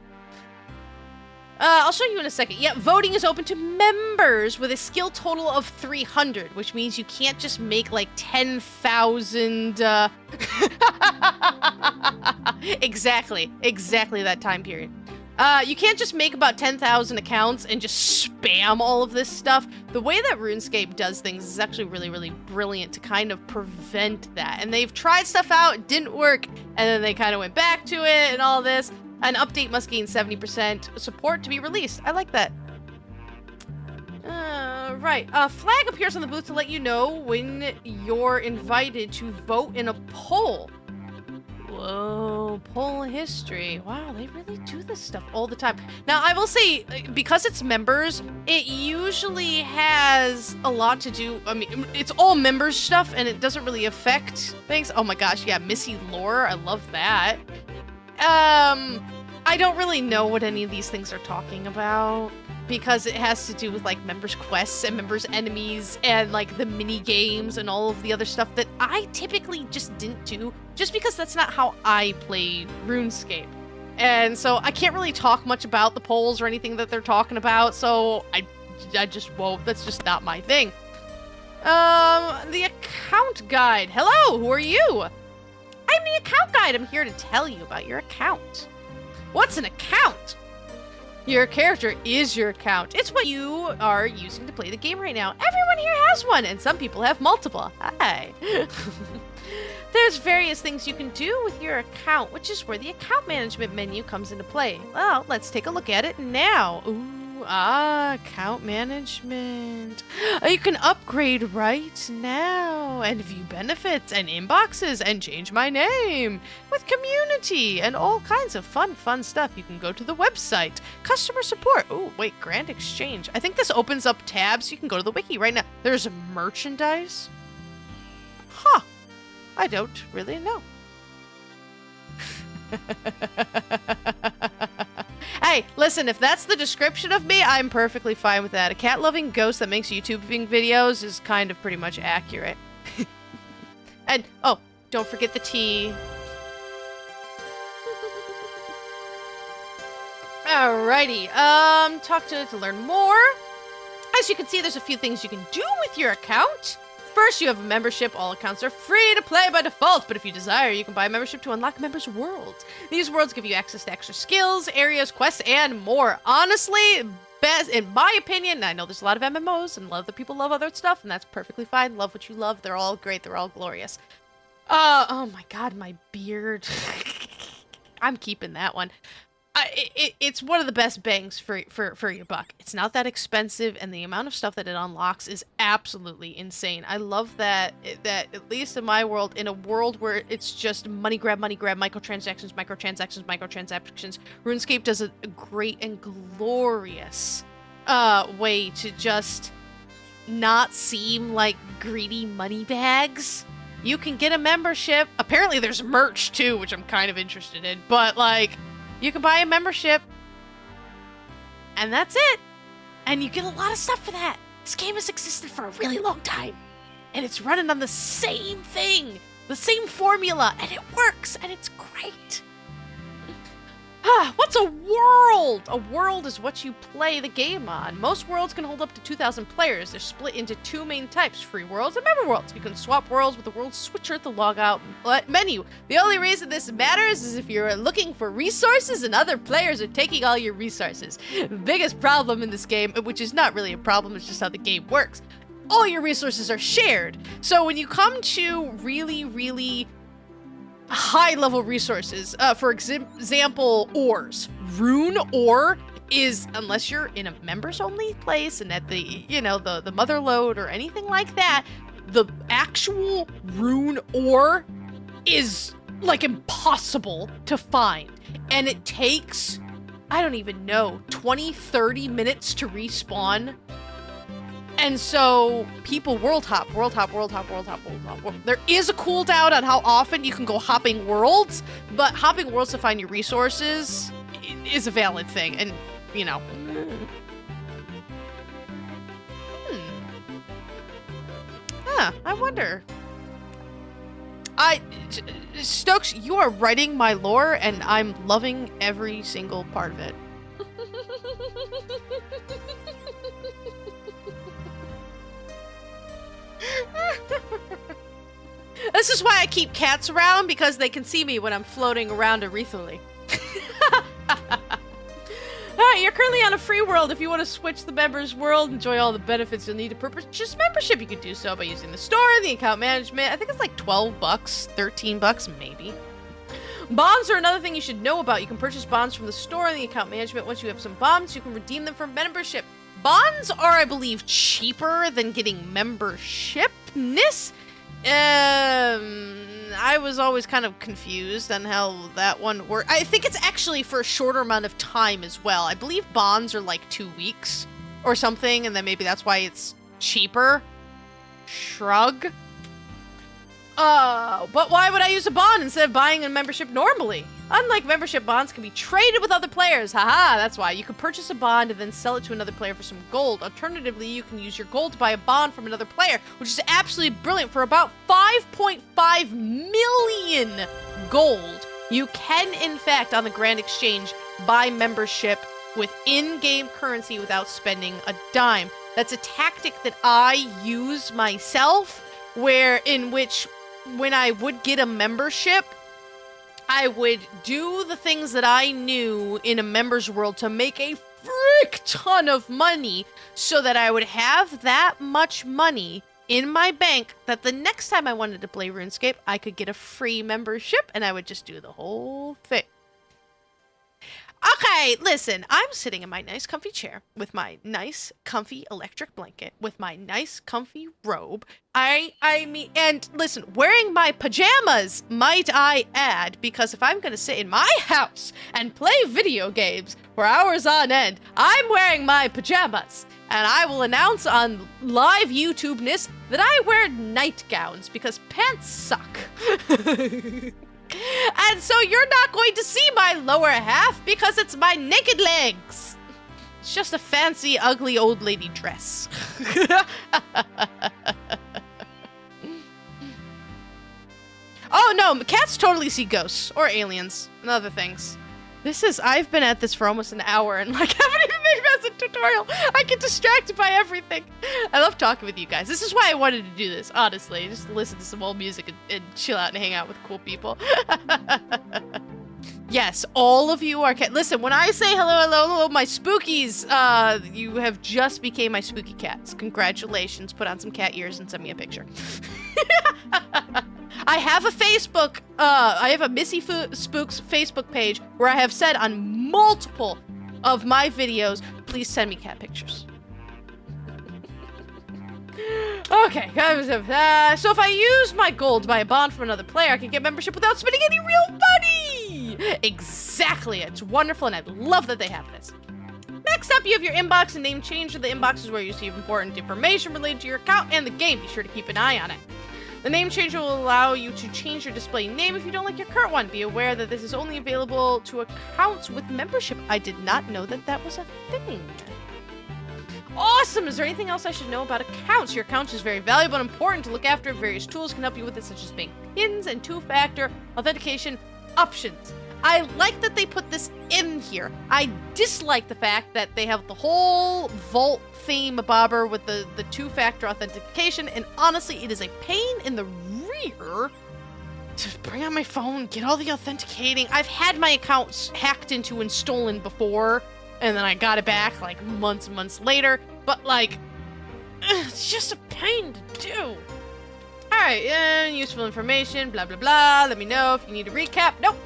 I'll show you in a second. Yeah, voting is open to members with a skill total of 300, which means you can't just make like 10,000. Exactly that time period. You can't just make about 10,000 accounts and just spam all of this stuff. The way that RuneScape does things is actually really, really brilliant to kind of prevent that. And they've tried stuff out, it didn't work, and then they kind of went back to it and all this. An update must gain 70% support to be released. I like that. Right. A flag appears on the booth to let you know when you're invited to vote in a poll. Whoa, poll history. Wow, they really do this stuff all the time. Now, I will say, because it's members, it usually has a lot to do. I mean, it's all members stuff, and it doesn't really affect things. Oh my gosh, yeah, Missy Lore. I love that. I don't really know what any of these things are talking about because it has to do with like members' quests and members' enemies and like the mini games and all of the other stuff that I typically just didn't do just because that's not how I play RuneScape. And so I can't really talk much about the polls or anything that they're talking about, so I just won't. That's just not my thing. The account guide. Hello, who are you? I'm the account guide. I'm here to tell you about your account. What's an account? Your character is your account. It's what you are using to play the game right now. Everyone here has one, and some people have multiple. Hi. There's various things you can do with your account, which is where the account management menu comes into play. Well, let's take a look at it now. Ooh, account management. You can upgrade right now and view benefits and inboxes and change my name with community and all kinds of fun stuff. You can go to the website, customer support. Oh, wait, grand exchange. I think this opens up tabs. You can go to the wiki right now. There's merchandise. Huh. I don't really know. Hey, listen, if that's the description of me, I'm perfectly fine with that. A cat-loving ghost that makes YouTubing videos is kind of pretty much accurate. And, oh, don't forget the tea. Alrighty, talk to learn more. As you can see, there's a few things you can do with your account. First, you have a membership. All accounts are free to play by default, but if you desire, you can buy a membership to unlock members' worlds. These worlds give you access to extra skills, areas, quests, and more. Honestly, best, in my opinion, I know there's a lot of MMOs, and a lot of the people love other stuff, and that's perfectly fine. Love what you love. They're all great. They're all glorious. Oh my god, my beard. I'm keeping that one. It's one of the best bangs for your buck. It's not that expensive, and the amount of stuff that it unlocks is absolutely insane. I love that at least in my world, in a world where it's just money grab, microtransactions, RuneScape does a great and glorious way to just not seem like greedy money bags. You can get a membership. Apparently there's merch too, which I'm kind of interested in, but like, you can buy a membership, and that's it. And you get a lot of stuff for that. This game has existed for a really long time, and it's running on the same thing, the same formula, and it works, and it's great. What's a world? A world is what you play the game on. Most worlds can hold up to 2,000 players. They're split into two main types, free worlds and member worlds. You can swap worlds with the world switcher at the logout menu. The only reason this matters is if you're looking for resources and other players are taking all your resources. The biggest problem in this game, which is not really a problem, it's just how the game works, all your resources are shared. So when you come to really high-level resources, for example, ores. Rune ore is, unless you're in a members-only place and at the, the mother lode or anything like that, the actual rune ore is, like, impossible to find. And it takes, I don't even know, 20, 30 minutes to respawn And so people world hop. There is a cooldown on how often you can go hopping worlds, but hopping worlds to find your resources is a valid thing. And, you know. Huh, I wonder. Stokes, you are writing my lore, and I'm loving every single part of it. This is why I keep cats around, because they can see me when I'm floating around Arethally. Alright, you're currently on a free world. If you want to switch the members world, enjoy all the benefits you'll need to purchase membership, you can do so by using the store, the account management. I think it's like 12 bucks, 13 bucks maybe. Bonds are another thing you should know about. You can purchase bonds from the store and the account management. Once you have some bonds, you can redeem them for membership. Bonds are, I believe, cheaper than getting membershipness. I was always kind of confused on how that one worked. I think it's actually for a shorter amount of time as well. I believe bonds are like 2 weeks or something, and then maybe that's why it's cheaper. Shrug. But why would I use a bond instead of buying a membership normally? Unlike membership, bonds can be traded with other players. Haha, that's why. You can purchase a bond and then sell it to another player for some gold. Alternatively, you can use your gold to buy a bond from another player, which is absolutely brilliant. For about 5.5 million gold, you can, in fact, on the Grand Exchange, buy membership with in-game currency without spending a dime. That's a tactic that I use myself, in which when I would get a membership, I would do the things that I knew in a member's world to make a frick ton of money, so that I would have that much money in my bank that the next time I wanted to play RuneScape, I could get a free membership, and I would just do the whole thing. Okay, listen, I'm sitting in my nice comfy chair with my nice comfy electric blanket, with my nice comfy robe. I mean, and listen, wearing my pajamas, might I add, because if I'm gonna sit in my house and play video games for hours on end, I'm wearing my pajamas. And I will announce on live YouTube-ness that I wear nightgowns because pants suck. And so you're not going to see my lower half because it's my naked legs. It's just a fancy, ugly old lady dress. Oh no, cats totally see ghosts or aliens and other things. I've been at this for almost an hour and like haven't even made it as a tutorial. I get distracted by everything. I love talking with you guys. This is why I wanted to do this, honestly. Just listen to some old music and chill out and hang out with cool people. Yes, all of you are listen, when I say hello, my spookies, you have just became my spooky cats. Congratulations. Put on some cat ears and send me a picture. I have a Facebook, I have a Missy Spooks Facebook page where I have said on multiple of my videos, please send me cat pictures. Okay, so if I use my gold to buy a bond from another player, I can get membership without spending any real money! Exactly, it's wonderful and I love that they have this. Next up, you have your inbox and name change. The inbox is where you receive important information related to your account and the game. Be sure to keep an eye on it. The name changer will allow you to change your display name if you don't like your current one. Be aware that this is only available to accounts with membership. I did not know that that was a thing. Awesome! Is there anything else I should know about accounts? Your account is very valuable and important to look after. Various tools can help you with it, such as bank pins and two-factor authentication options. I like that they put this in here. I dislike the fact that they have the whole vault theme bobber with the two-factor authentication, and honestly, it is a pain in the rear to bring out my phone, get all the authenticating. I've had my accounts hacked into and stolen before, and then I got it back like months and months later, but like, it's just a pain to do. Alright, useful information, blah blah blah. Let me know if you need a recap. Nope.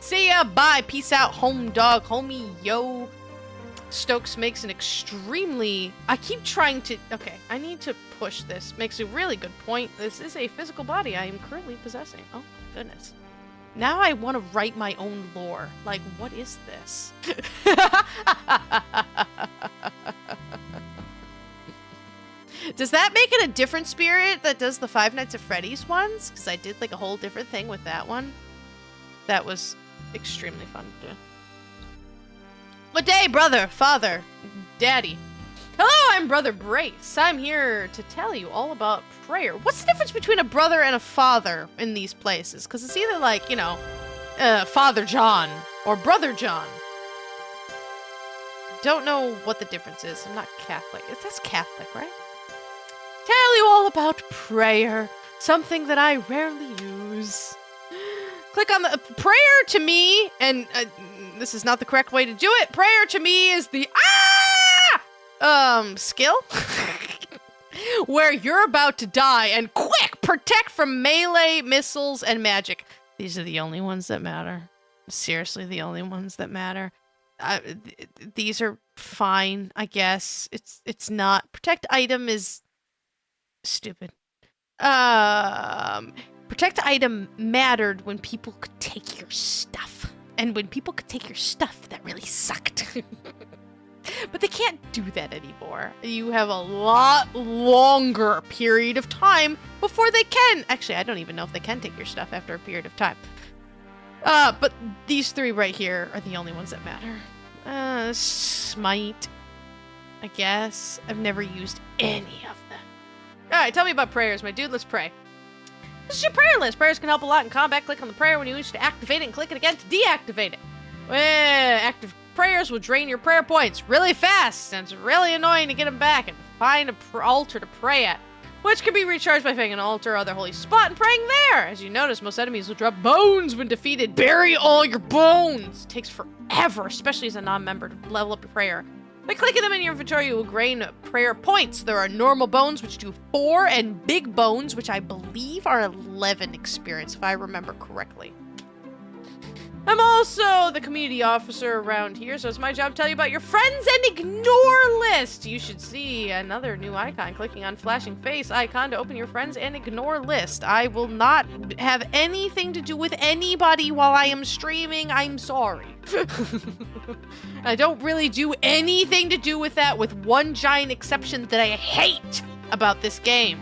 See ya, bye, peace out, home dog, homie, yo. Stokes makes an extremely... I keep trying to... Okay, I need to push this. Makes a really good point. This is a physical body I am currently possessing. Oh, goodness. Now I want to write my own lore. Like, what is this? Does that make it a different spirit that does the Five Nights at Freddy's ones? Because I did like a whole different thing with that one. That was extremely fun to do. Good day, brother, father, daddy. Hello, I'm Brother Brace. I'm here to tell you all about prayer. What's the difference between a brother and a father in these places? Because it's either like, you know, Father John or Brother John. Don't know what the difference is. I'm not Catholic. That's Catholic, right? Tell you all about prayer. Something that I rarely use. Click on the prayer to me, and this is not the correct way to do it. Prayer to me is the skill where you're about to die, and quick, protect from melee, missiles, and magic. These are the only ones that matter. Seriously, the only ones that matter. These are fine, I guess. It's not. Protect item is stupid. Protect item mattered when people could take your stuff. And when people could take your stuff, that really sucked. But they can't do that anymore. You have a lot longer period of time before they can. Actually, I don't even know if they can take your stuff after a period of time. But these three right here are the only ones that matter. Smite, I guess. I've never used any of them. Alright, tell me about prayers, my dude. Let's pray. This is your prayer list. Prayers can help a lot in combat. Click on the prayer when you wish to activate it and click it again to deactivate it. Active prayers will drain your prayer points really fast, and it's really annoying to get them back and find an altar to pray at, which can be recharged by finding an altar or other holy spot and praying there. As you notice, most enemies will drop bones when defeated. Bury all your bones. It takes forever, especially as a non-member, to level up your prayer. By clicking them in your inventory, you will gain prayer points. There are normal bones, which do 4, and big bones, which I believe are 11 experience, if I remember correctly. I'm also the community officer around here, so it's my job to tell you about your friends and ignore list. You should see another new icon. Clicking on flashing face icon to open your friends and ignore list. I will not have anything to do with anybody while I am streaming. I'm sorry. I don't really do anything to do with that, with one giant exception that I hate about this game.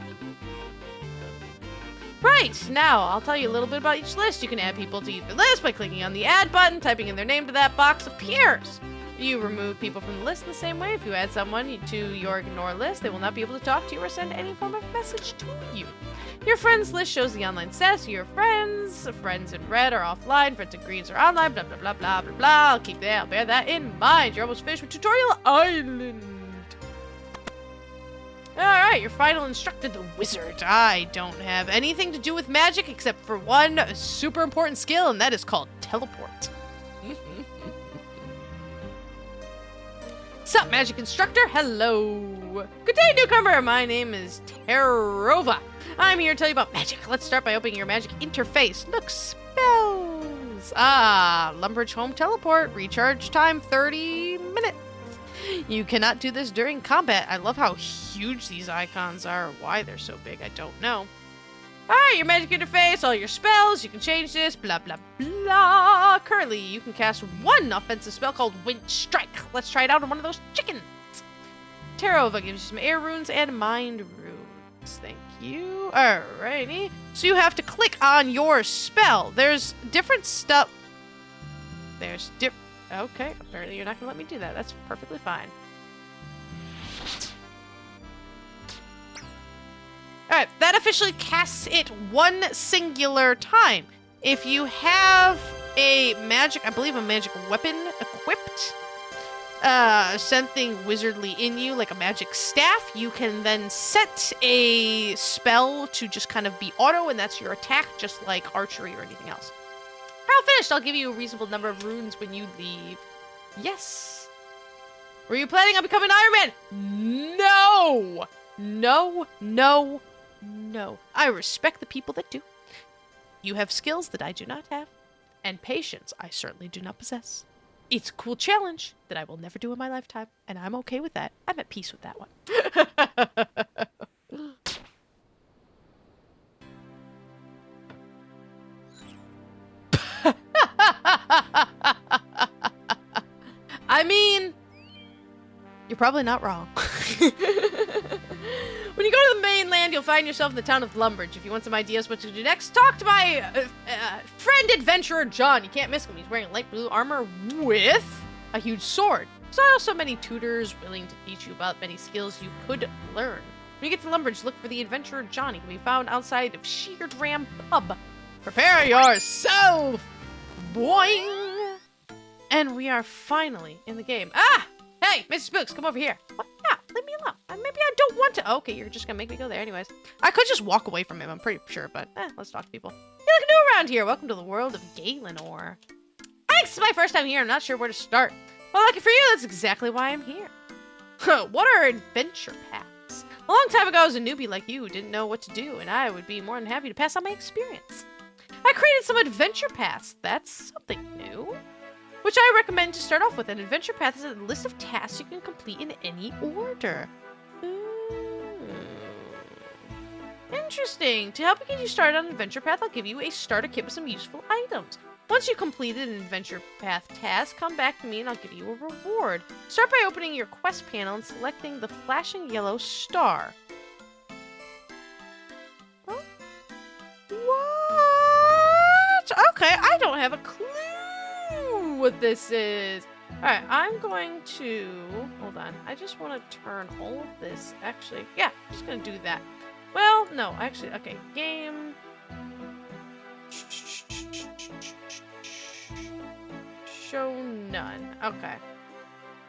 Right, now I'll tell you a little bit about each list. You can add people to either list by clicking on the add button, typing in their name to that box appears. You remove people from the list in the same way. If you add someone to your ignore list, they will not be able to talk to you or send any form of message to you. Your friends list shows the online status of your friends. Friends in red are offline, friends in greens are online, blah, blah, blah, blah, blah, blah. I'll bear that in mind. You're almost finished with Tutorial Island. Alright, your final instructor, the wizard. I don't have anything to do with magic except for one super important skill, and that is called teleport. Sup, magic instructor? Hello. Good day, newcomer. My name is Terova. I'm here to tell you about magic. Let's start by opening your magic interface. Look, spells. Lumbridge home teleport. Recharge time 30 minutes. You cannot do this during combat. I love how huge these icons are. Why they're so big, I don't know. Alright, your magic interface, all your spells. You can change this, blah, blah, blah. Currently, you can cast one offensive spell called Wind Strike. Let's try it out on one of those chickens. Terova gives you some air runes and mind runes. Thank you. Alrighty. So you have to click on your spell. There's different stuff. Okay, apparently you're not going to let me do that. That's perfectly fine. Alright, that officially casts it one singular time. If you have a magic, I believe a magic weapon equipped, something wizardly in you, like a magic staff, you can then set a spell to just kind of be auto, and that's your attack, just like archery or anything else. All finished. I'll give you a reasonable number of runes when you leave. Yes. Were you planning on becoming Iron Man? No. No, no, no. I respect the people that do. You have skills that I do not have, and patience I certainly do not possess. It's a cool challenge that I will never do in my lifetime, and I'm okay with that. I'm at peace with that one. I mean, you're probably not wrong. When you mainland, you'll find yourself in the town of Lumbridge. If you want some ideas what to do next, talk to my friend adventurer John. You can't miss him. He's wearing light blue armor with a huge sword. So also many tutors willing to teach you about many skills you could learn. When you get to Lumbridge, look for the adventurer John. He can be found outside of Sheared Ram Pub. Prepare yourself! Boing! And we are finally in the game. Ah! Hey, Mr. Spooks, come over here. What? Yeah, leave me alone. Maybe I don't want to. Okay, you're just gonna make me go there anyways. I could just walk away from him, I'm pretty sure, but let's talk to people. You look new around here. Welcome to the world of Gielinor. Thanks, it's my first time here. I'm not sure where to start. Well, lucky for you, that's exactly why I'm here. What are adventure paths? A long time ago, I was a newbie like you who didn't know what to do, and I would be more than happy to pass on my experience. I created some adventure paths. That's something new. Which I recommend to start off with. An adventure path is a list of tasks you can complete in any order. Interesting. To help you get you started on an adventure path, I'll give you a starter kit with some useful items. Once you completed an adventure path task, come back to me and I'll give you a reward. Start by opening your quest panel and selecting the flashing yellow star. Huh? What? Okay, I don't have a clue what this is. Alright, I'm going to... Hold on. I just want to turn all of this... Actually, yeah, I'm just going to do that. Well, no, actually, okay. Game... Show none. Okay.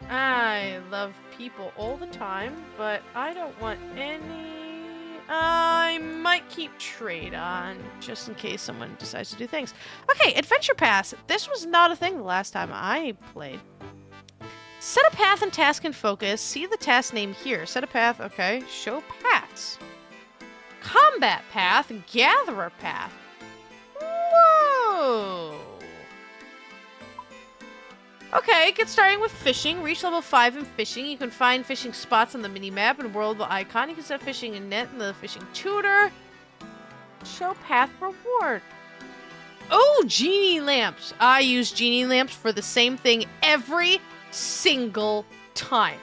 I love people all the time, but I don't want any... I might keep trade on, just in case someone decides to do things. Okay, adventure paths. This was not a thing the last time I played. Set a path and task in focus. See the task name here. Set a path, okay. Show paths. Combat path, gatherer path. Whoa. Okay, get starting with fishing. Reach level 5 in fishing. You can find fishing spots on the mini-map and world icon. You can set fishing in net in the fishing tutor. Show path reward. Oh, genie lamps. I use genie lamps for the same thing every single time.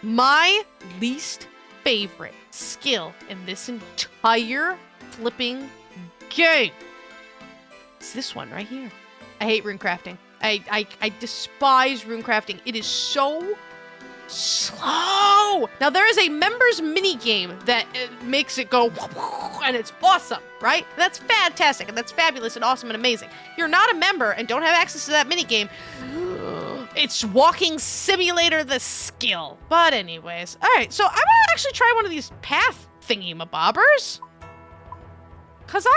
My least favorite skill in this entire flipping game is this one right here. I hate rune crafting. I despise rune crafting. It is so slow. Now, there is a members mini game that makes it go, and it's awesome, right? That's fantastic, and that's fabulous and awesome and amazing. If you're not a member and don't have access to that mini game, it's Walking Simulator the skill. But anyways, all right, so I'm gonna actually try one of these path thingy-mabobbers. Because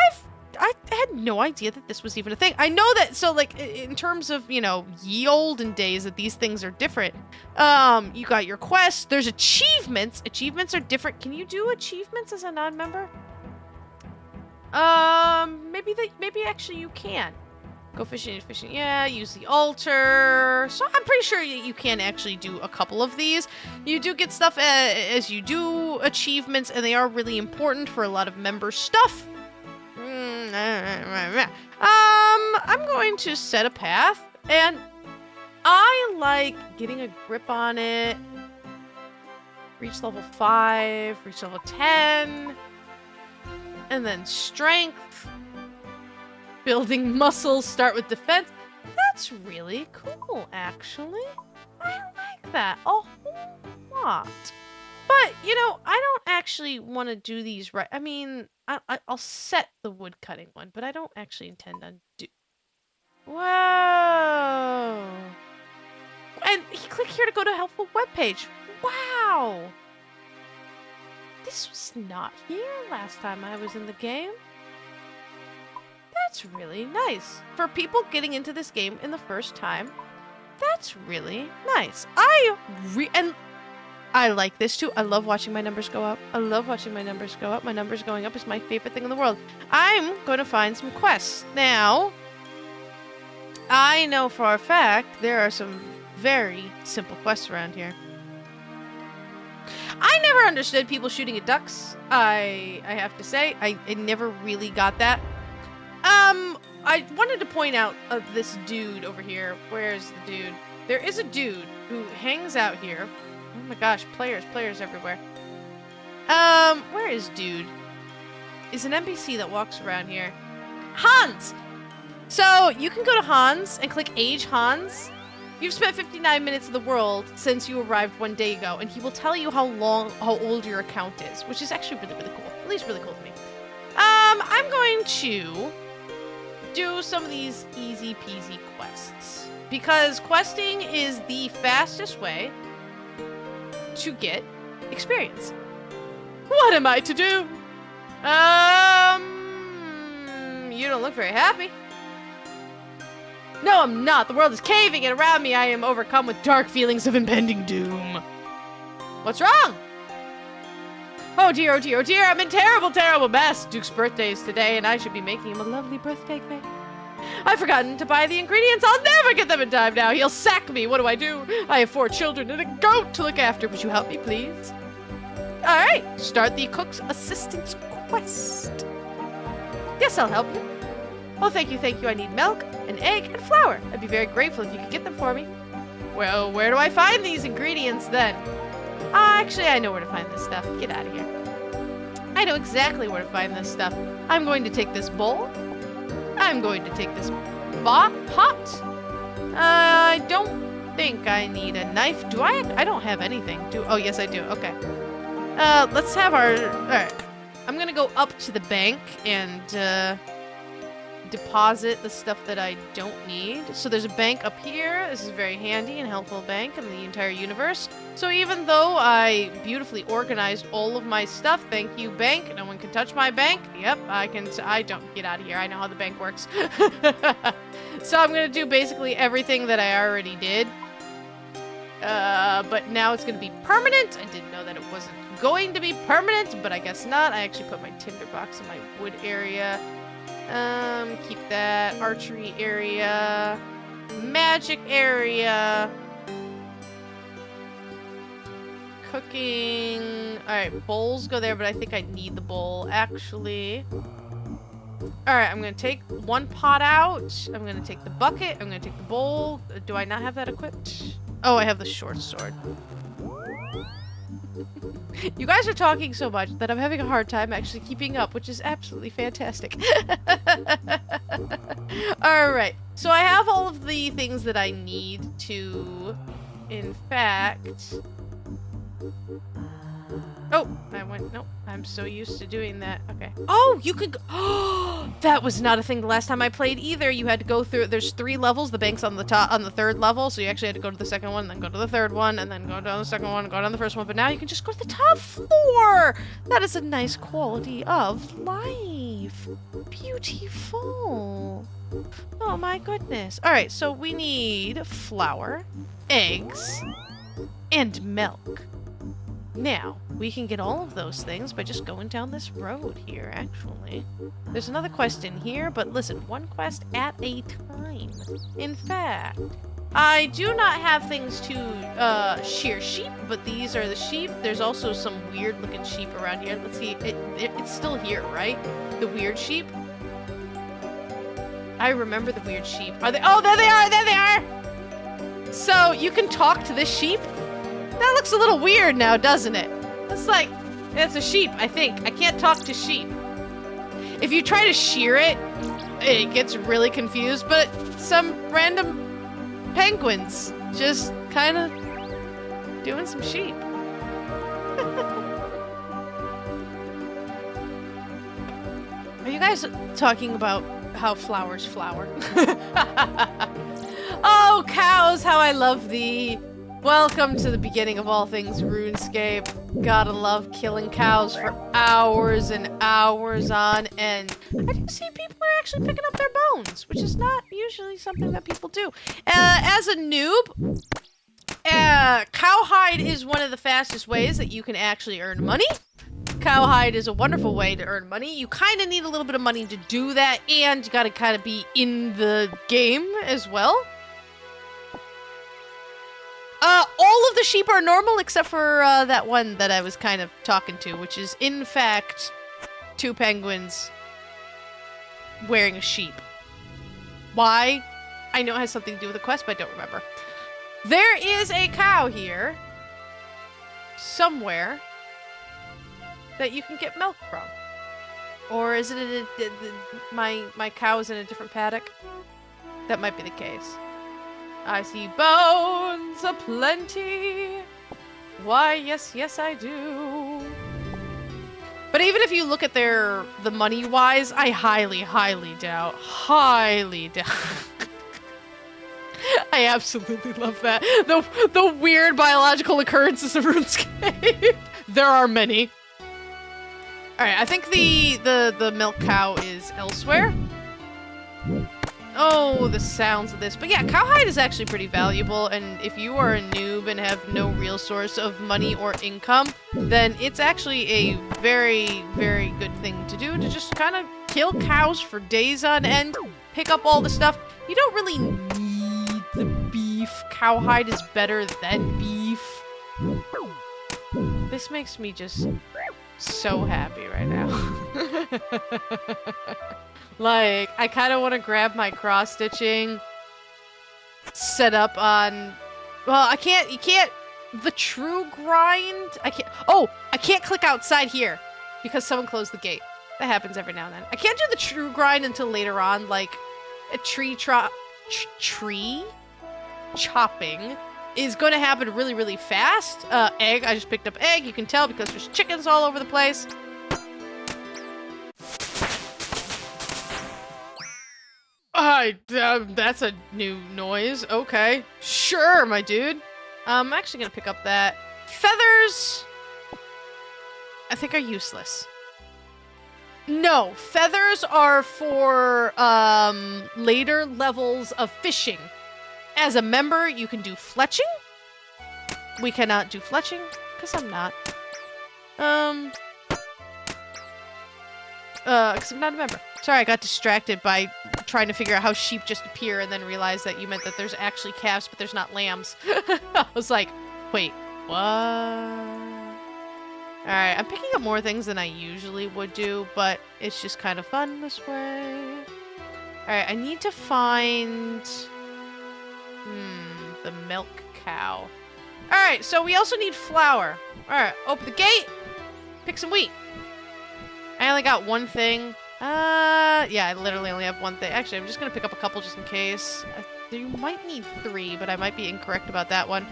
I had no idea that this was even a thing. I know that, so, like, in terms of, you know, ye olden days, that these things are different. You got your quests. There's achievements. Achievements are different. Can you do achievements as a non-member? Maybe actually you can. Go fishing. Yeah, use the altar. So I'm pretty sure you can actually do a couple of these. You do get stuff as you do achievements, and they are really important for a lot of member stuff. I'm going to set a path, and I like getting a grip on it. Reach level 5, reach level 10, and then strength. Building muscles, start with defense. That's really cool, actually. I like that a whole lot. But, you know, I don't actually want to do these right. I mean, I'll set the wood cutting one, but I don't actually intend on do. Whoa! And click here to go to a helpful webpage. Wow! This was not here last time I was in the game. That's really nice. For people getting into this game in the first time, that's really nice. And I like this too. I love watching my numbers go up. I love watching my numbers go up. My numbers going up is my favorite thing in the world. I'm going to find some quests. Now, I know for a fact there are some very simple quests around here. I never understood people shooting at ducks. I have to say, I never really got that. I wanted to point out this dude over here. Where's the dude? There is a dude who hangs out here. Oh my gosh, players everywhere. Where is dude? Is an NPC that walks around here. Hans! So, you can go to Hans and click Age Hans. You've spent 59 minutes in the world since you arrived 1 day ago, and he will tell you how old your account is, which is actually really, really cool. At least really cool to me. I'm going to do some of these easy peasy quests, because questing is the fastest way to get experience. What am I to do? You don't look very happy. No, I'm not. The world is caving, and around me I am overcome with dark feelings of impending doom. What's wrong? Oh dear, oh dear, oh dear, I'm in terrible, terrible mess. Duke's birthday is today, and I should be making him a lovely birthday cake. I've forgotten to buy the ingredients. I'll never get them in time now. He'll sack me. What do I do? I have 4 children and a goat to look after. Would you help me, please? All right, start the cook's assistance quest. Yes, I'll help you. Oh, thank you, thank you. I need milk, an egg, and flour. I'd be very grateful if you could get them for me. Well, where do I find these ingredients then? Actually, I know where to find this stuff. Get out of here. I know exactly where to find this stuff. I'm going to take this bowl. I'm going to take this pot. I don't think I need a knife. Do I? I don't have anything. Oh, yes, I do. Okay. Let's have our... Alright. I'm gonna go up to the bank and, deposit the stuff that I don't need. So there's a bank up here. This is a very handy and helpful bank in the entire universe. So even though I beautifully organized all of my stuff, thank you, bank. No one can touch my bank. Yep, I don't get out of here. I know how the bank works. So I'm gonna do basically everything that I already did. But now it's gonna be permanent. I didn't know that it wasn't going to be permanent, but I guess not. I actually put my tinder box in my wood area. Keep that. Archery area. Magic area. Cooking. Alright, bowls go there, but I think I need the bowl, actually. Alright, I'm gonna take one pot out. I'm gonna take the bucket. I'm gonna take the bowl. Do I not have that equipped? Oh, I have the short sword. You guys are talking so much that I'm having a hard time actually keeping up, which is absolutely fantastic. Alright, so I have all of the things that I need to, in fact... Oh, I went, nope, I'm so used to doing that. Okay. Oh, you could go, oh, that was not a thing the last time I played either. You had to go through, there's 3 levels, the bank's on the top, on the 3rd level, so you actually had to go to the 2nd one, then go to the 3rd one, and then go down the 2nd one, go down the 1st one, but now you can just go to the top floor! That is a nice quality of life. Beautiful. Oh my goodness. Alright, so we need flour, eggs, and milk. Now, we can get all of those things by just going down this road here, actually. There's another quest in here, but listen, one quest at a time. In fact, I do not have things to shear sheep, but these are the sheep. There's also some weird-looking sheep around here. Let's see, it's still here, right? The weird sheep? I remember the weird sheep. Are they? Oh, there they are! There they are! So, you can talk to this sheep? That looks a little weird now, doesn't it? It's like, it's a sheep, I think. I can't talk to sheep. If you try to shear it, it gets really confused, but some random penguins just kind of doing some sheep. Are you guys talking about how flowers flower? Oh, cows, how I love thee. Welcome to the beginning of all things RuneScape. Gotta love killing cows for hours and hours on end. I do see people are actually picking up their bones, which is not usually something that people do. As a noob, cowhide is one of the fastest ways that you can actually earn money. Cowhide is a wonderful way to earn money. You kind of need a little bit of money to do that, and you gotta kind of be in the game as well. All of the sheep are normal except for that one that I was kind of talking to, which is, in fact, 2 penguins wearing a sheep. Why? I know it has something to do with the quest, but I don't remember. There is a cow here. Somewhere. that you can get milk from. Or is it my cow is in a different paddock? That might be the case. I see bones aplenty. Why, yes, yes, I do. But even if you look at the money-wise, I highly doubt. I absolutely love that. The weird biological occurrences of RuneScape. There are many. Alright, I think the milk cow is elsewhere. Oh, the sounds of this. But yeah, cowhide is actually pretty valuable, and if you are a noob and have no real source of money or income, then it's actually a very, very good thing to do, to just kind of kill cows for days on end, pick up all the stuff. You don't really need the beef. Cowhide is better than beef. This makes me just so happy right now. Like, I kind of want to grab my cross-stitching, set up on... Well, I can't... You can't... The true grind... I can't... Oh! I can't click outside here because someone closed the gate. That happens every now and then. I can't do the true grind until later on, like, a tree chopping is going to happen really, really fast. Egg. I just picked up egg. You can tell because there's chickens all over the place. That's a new noise. Okay. Sure, my dude. I'm actually gonna pick up that. Feathers, I think, are useless. No, feathers are for, later levels of fishing. As a member, you can do fletching. We cannot do fletching, because I'm not. Because I'm not a member. Sorry, I got distracted by trying to figure out how sheep just appear and then realized that you meant that there's actually calves, but there's not lambs. I was like, wait, what? Alright, I'm picking up more things than I usually would do, but it's just kind of fun this way. Alright, I need to find... the milk cow. Alright, so we also need flour. Alright, open the gate, pick some wheat. I only got one thing. Yeah, I literally only have one thing. Actually, I'm just gonna pick up a couple just in case. You might need 3, but I might be incorrect about that one.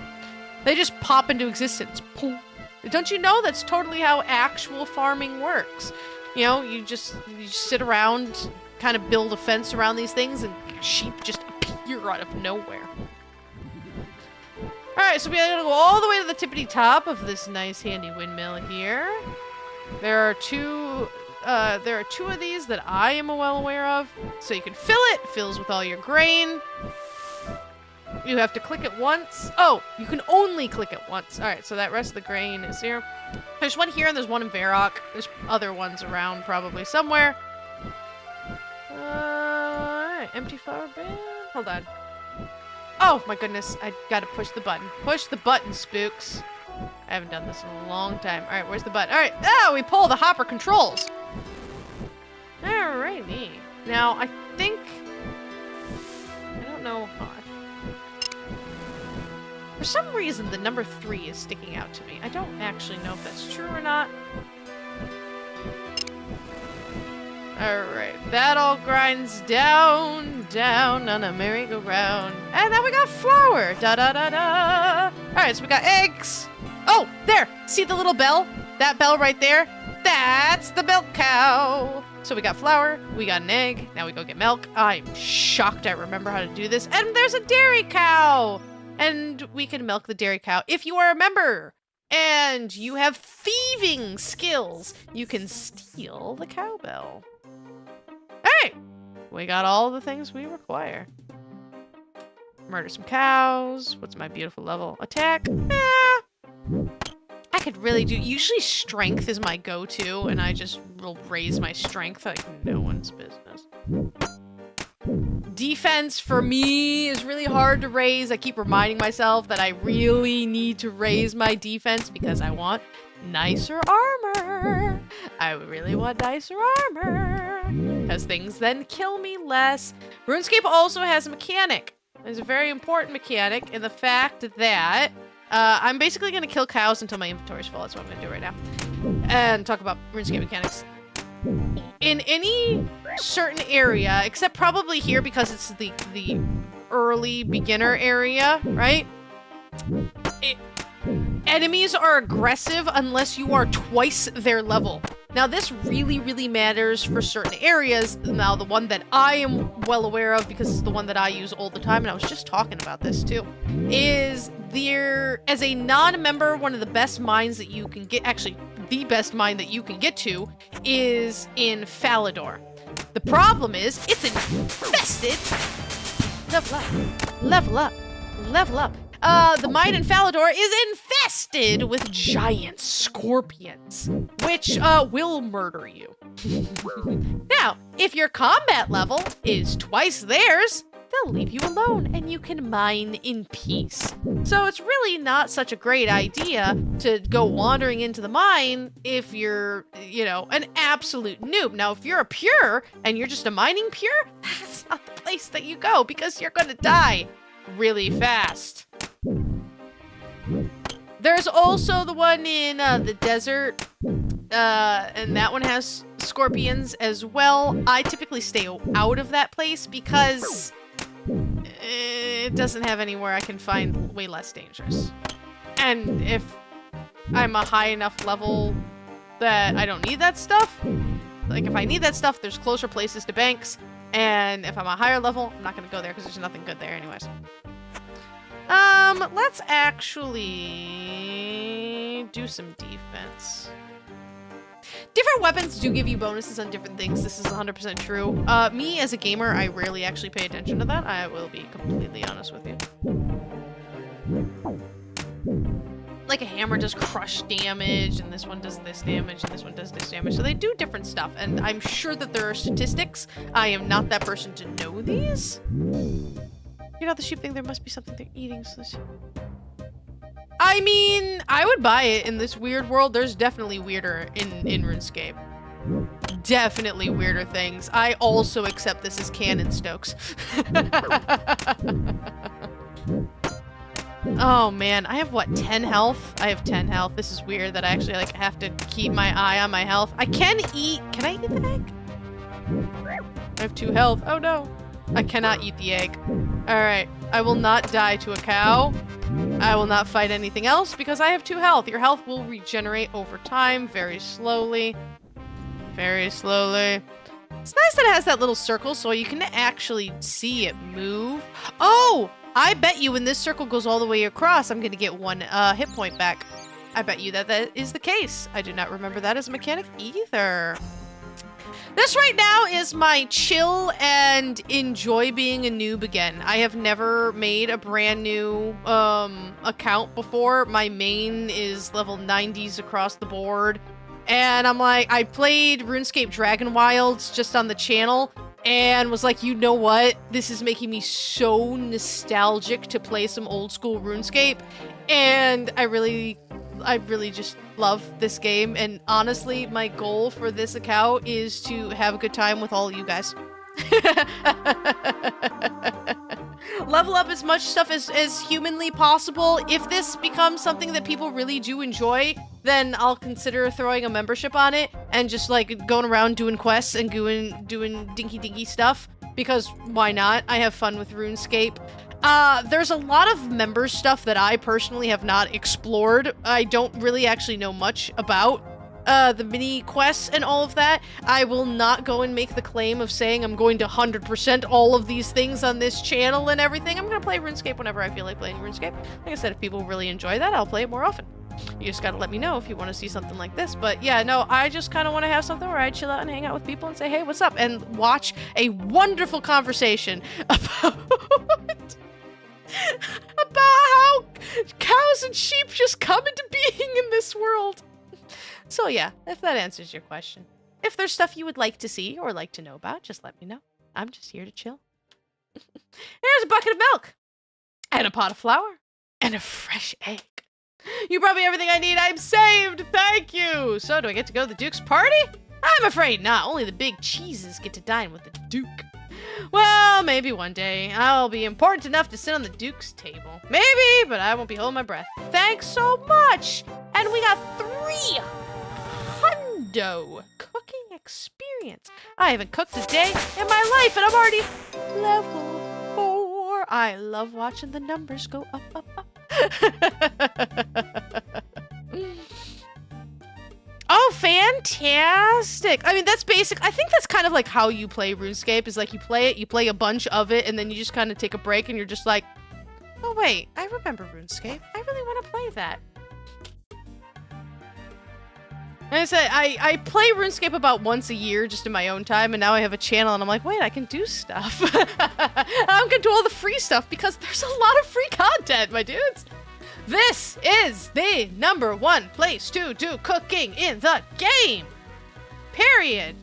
They just pop into existence. Boom. Don't you know that's totally how actual farming works? You know, you just sit around, kind of build a fence around these things, and sheep just appear out of nowhere. Alright, so we gotta go all the way to the tippity top of this nice handy windmill here. There are two of these that I am well aware of. So you can fill it. It fills with all your grain. You have to click it once. Oh, you can only click it once. Alright, so that rest of the grain is here. There's one here and there's one in Varrock. There's other ones around probably somewhere. Alright, empty flour bin. Hold on. Oh my goodness, I gotta push the button. Push the button, spooks. I haven't done this in a long time. Alright, where's the button? Alright, we pull the hopper controls. Alrighty. Now, I think... I don't know. For some reason, the number 3 is sticking out to me. I don't actually know if that's true or not. Alright, that all grinds down on a merry-go-round. And now we got flour! Da-da-da-da! Alright, so we got eggs! Oh, there! See the little bell? That bell right there? That's the milk cow! So we got flour, we got an egg, now we go get milk. I'm shocked I remember how to do this. And there's a dairy cow! And we can milk the dairy cow if you are a member! And you have thieving skills! You can steal the cowbell. Alright! We got all the things we require. Murder some cows. What's my beautiful level? Attack? I could really do... Usually strength is my go-to, and I just will raise my strength like no one's business. Defense, for me, is really hard to raise. I keep reminding myself that I really need to raise my defense because I want nicer armor. I really want nicer armor. Because things then kill me less. RuneScape also has a mechanic. There's a very important mechanic in the fact that I'm basically going to kill cows until my inventory's full. That's what I'm going to do right now. and talk about RuneScape mechanics. In any certain area, except probably here because it's the early beginner area, right? Enemies are aggressive unless you are twice their level. Now, this really, really matters for certain areas. Now, the one that I am well aware of, because it's the one that I use all the time, and I was just talking about this too, is there, as a non-member, one of the best mines that you can get, actually, the best mine that you can get to, is in Falador. The problem is, it's infested. Level up. Level up. Level up. The mine in Falador is infested with giant scorpions, which will murder you. Now, if your combat level is twice theirs, they'll leave you alone and you can mine in peace. So it's really not such a great idea to go wandering into the mine if you're, you know, an absolute noob. Now, if you're a pure and you're just a mining pure, that's not the place that you go because you're gonna die really fast. There's also the one in the desert, and that one has scorpions as well. I typically stay out of that place because it doesn't have anywhere I can find way less dangerous. And if I'm a high enough level that I don't need that stuff, like if I need that stuff, there's closer places to banks, and if I'm a higher level, I'm not gonna go there because there's nothing good there anyways. Let's actually do some defense. Different weapons do give you bonuses on different things. This is 100% true. Me as a gamer, I rarely actually pay attention to that. I will be completely honest with you. Like a hammer does crush damage, and this one does this damage, and this one does this damage. So they do different stuff, and I'm sure that there are statistics. I am not that person to know these. You know, the sheep thing, there must be something they're eating. So I mean, I would buy it in this weird world. There's definitely weirder in RuneScape. Definitely weirder things. I also accept this as canon, Stokes. Oh man, I have what, 10 health? I have 10 health. This is weird that I actually like have to keep my eye on my health. I can I eat the egg? I have 2 health. Oh no. I cannot eat the egg. Alright, I will not die to a cow. I will not fight anything else because I have 2 health. Your health will regenerate over time, very slowly. Very slowly. It's nice that it has that little circle so you can actually see it move. Oh! I bet you when this circle goes all the way across, I'm gonna get 1 hit point back. I bet you that is the case. I do not remember that as a mechanic either. This right now is my chill and enjoy being a noob again. I have never made a brand new account before. My main is level 90s across the board. And I'm like, I played RuneScape Dragon Wilds just on the channel and was like, you know what? This is making me so nostalgic to play some old school RuneScape. And I really just love this game, and honestly, my goal for this account is to have a good time with all of you guys. Level up as much stuff as humanly possible. If this becomes something that people really do enjoy, then I'll consider throwing a membership on it and just like going around doing quests and doing dinky stuff, because why not? I have fun with RuneScape. There's a lot of member stuff that I personally have not explored. I don't really actually know much about the mini quests and all of that. I will not go and make the claim of saying I'm going to 100% all of these things on this channel and everything. I'm gonna play RuneScape whenever I feel like playing RuneScape. Like I said, if people really enjoy that, I'll play it more often. You just gotta let me know if you want to see something like this. But yeah, no, I just kind of want to have something where I chill out and hang out with people and say, hey, what's up? And watch a wonderful conversation about how cows and sheep just come into being in this world. So yeah, if that answers your question. If there's stuff you would like to see or like to know about, just let me know. I'm just here to chill. Here's a bucket of milk, and a pot of flour, and a fresh egg. You brought me everything I need. I'm saved. Thank you. So do I get to go to the Duke's party? I'm afraid not. Only the big cheeses get to dine with the Duke. Well, maybe one day I'll be important enough to sit on the Duke's table. Maybe, but I won't be holding my breath. Thanks so much. And we got 3 dough. Cooking experience. I haven't cooked a day in my life and I'm already level 4. I love watching the numbers go up, up, up. Oh, fantastic. I mean, that's basic. I think that's kind of like how you play RuneScape, is like you play a bunch of it, and then you just kind of take a break and you're just like, oh wait, I remember RuneScape. I really want to play that. And I said, I play RuneScape about once a year just in my own time, and now I have a channel, and I'm like, wait, I can do stuff. I'm gonna do all the free stuff because there's a lot of free content, my dudes. This is the #1 place to do cooking in the game. Period.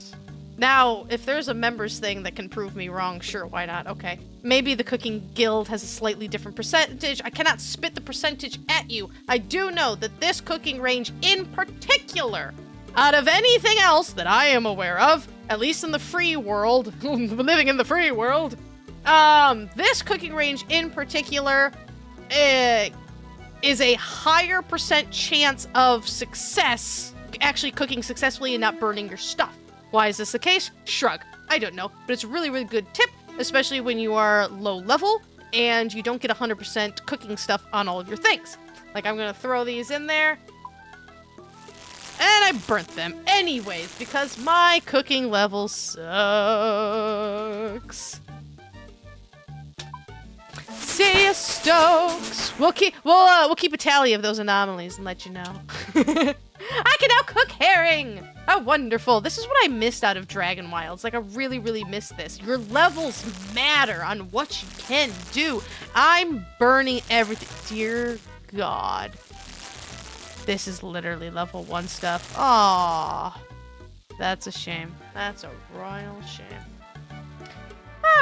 Now, if there's a members thing that can prove me wrong, sure, why not? Okay. Maybe the cooking guild has a slightly different percentage. I cannot spit the percentage at you. I do know that this cooking range in particular, out of anything else that I am aware of, at least in the free world, living in the free world, this cooking range in particular, is a higher % chance of success, actually cooking successfully and not burning your stuff. Why is this the case? Shrug. I don't know, but it's a really, really good tip, especially when you are low level and you don't get 100% cooking stuff on all of your things. Like, I'm gonna throw these in there, and I burnt them anyways because my cooking level sucks. See ya, Stokes. We'll keep a tally of those anomalies and let you know. I can now cook herring. How wonderful. This is what I missed out of Dragon Wilds. Like, I really, really missed this. Your levels matter on what you can do. I'm burning everything. Dear God. This is literally level 1 stuff. Aww. That's a shame. That's a royal shame.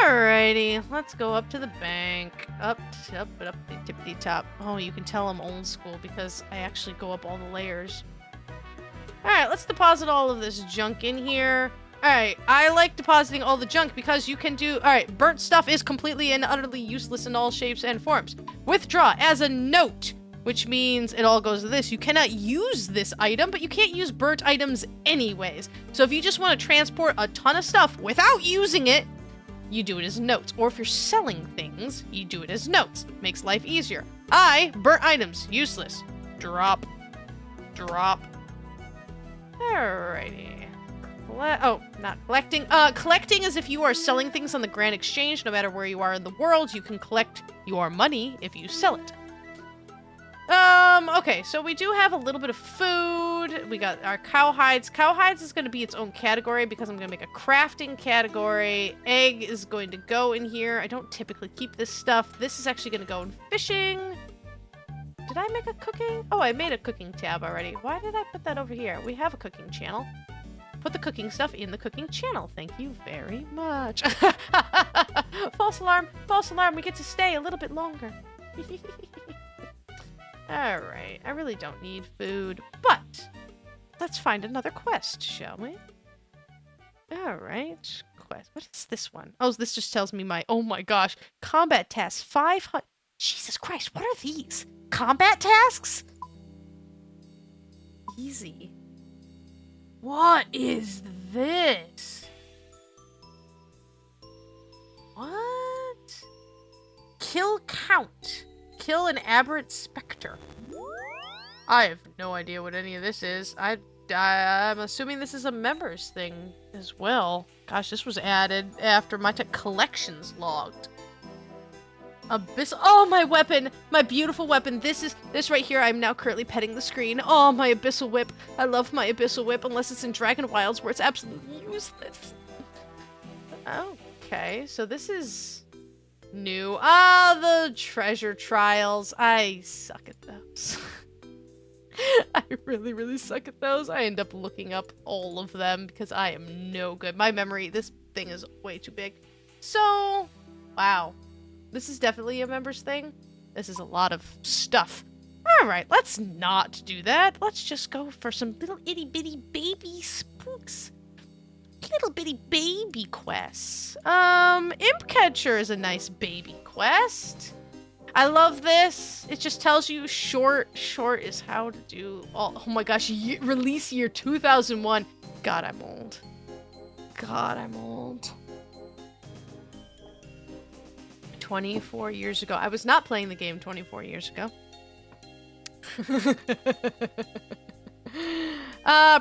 Alrighty, let's go up to the bank. Up, the tippity top. Oh, you can tell I'm old school because I actually go up all the layers. Alright, let's deposit all of this junk in here. Alright, I like depositing all the junk because you can do... Alright, burnt stuff is completely and utterly useless in all shapes and forms. Withdraw as a note, which means it all goes to this. You cannot use this item, but you can't use burnt items anyways. So if you just want to transport a ton of stuff without using it, you do it as notes. Or if you're selling things, you do it as notes. Makes life easier. Burnt items, useless. Drop. Drop. Alrighty. Not collecting. Collecting is if you are selling things on the Grand Exchange. No matter where you are in the world, you can collect your money if you sell it. Okay, so we do have a little bit of food. We got our cowhides. Cowhides is going to be its own category because I'm going to make a crafting category. Egg is going to go in here. I don't typically keep this stuff. This is actually going to go in fishing. Did I make a cooking? Oh, I made a cooking tab already. Why did I put that over here? We have a cooking channel. Put the cooking stuff in the cooking channel. Thank you very much. False alarm. False alarm. We get to stay a little bit longer. Alright, I really don't need food, but let's find another quest, shall we? Alright, quest. What is this one? Oh, this just tells me oh my gosh, combat tasks, 500. Jesus Christ, what are these? Combat tasks? Easy. What is this? What? Kill count. Kill an aberrant specter. I have no idea what any of this is. I'm assuming this is a members thing as well. Gosh, this was added after my collections logged. Abyss. Oh, my weapon! My beautiful weapon. This right here. I'm now currently petting the screen. Oh, my abyssal whip. I love my abyssal whip unless it's in Dragon Wilds where it's absolutely useless. Okay, so this is new. The treasure trials. I suck at those. I really, really suck at those. I end up looking up all of them because I am no good. My memory, this thing is way too big. So, wow. This is definitely a members thing. This is a lot of stuff. Alright, let's not do that. Let's just go for some little itty bitty baby spooks. Little bitty baby quests. Imp Catcher is a nice baby quest. I love this. It just tells you short is how to do all. Oh my gosh, release year 2001. God, I'm old. God, I'm old. 24 years ago. I was not playing the game 24 years ago.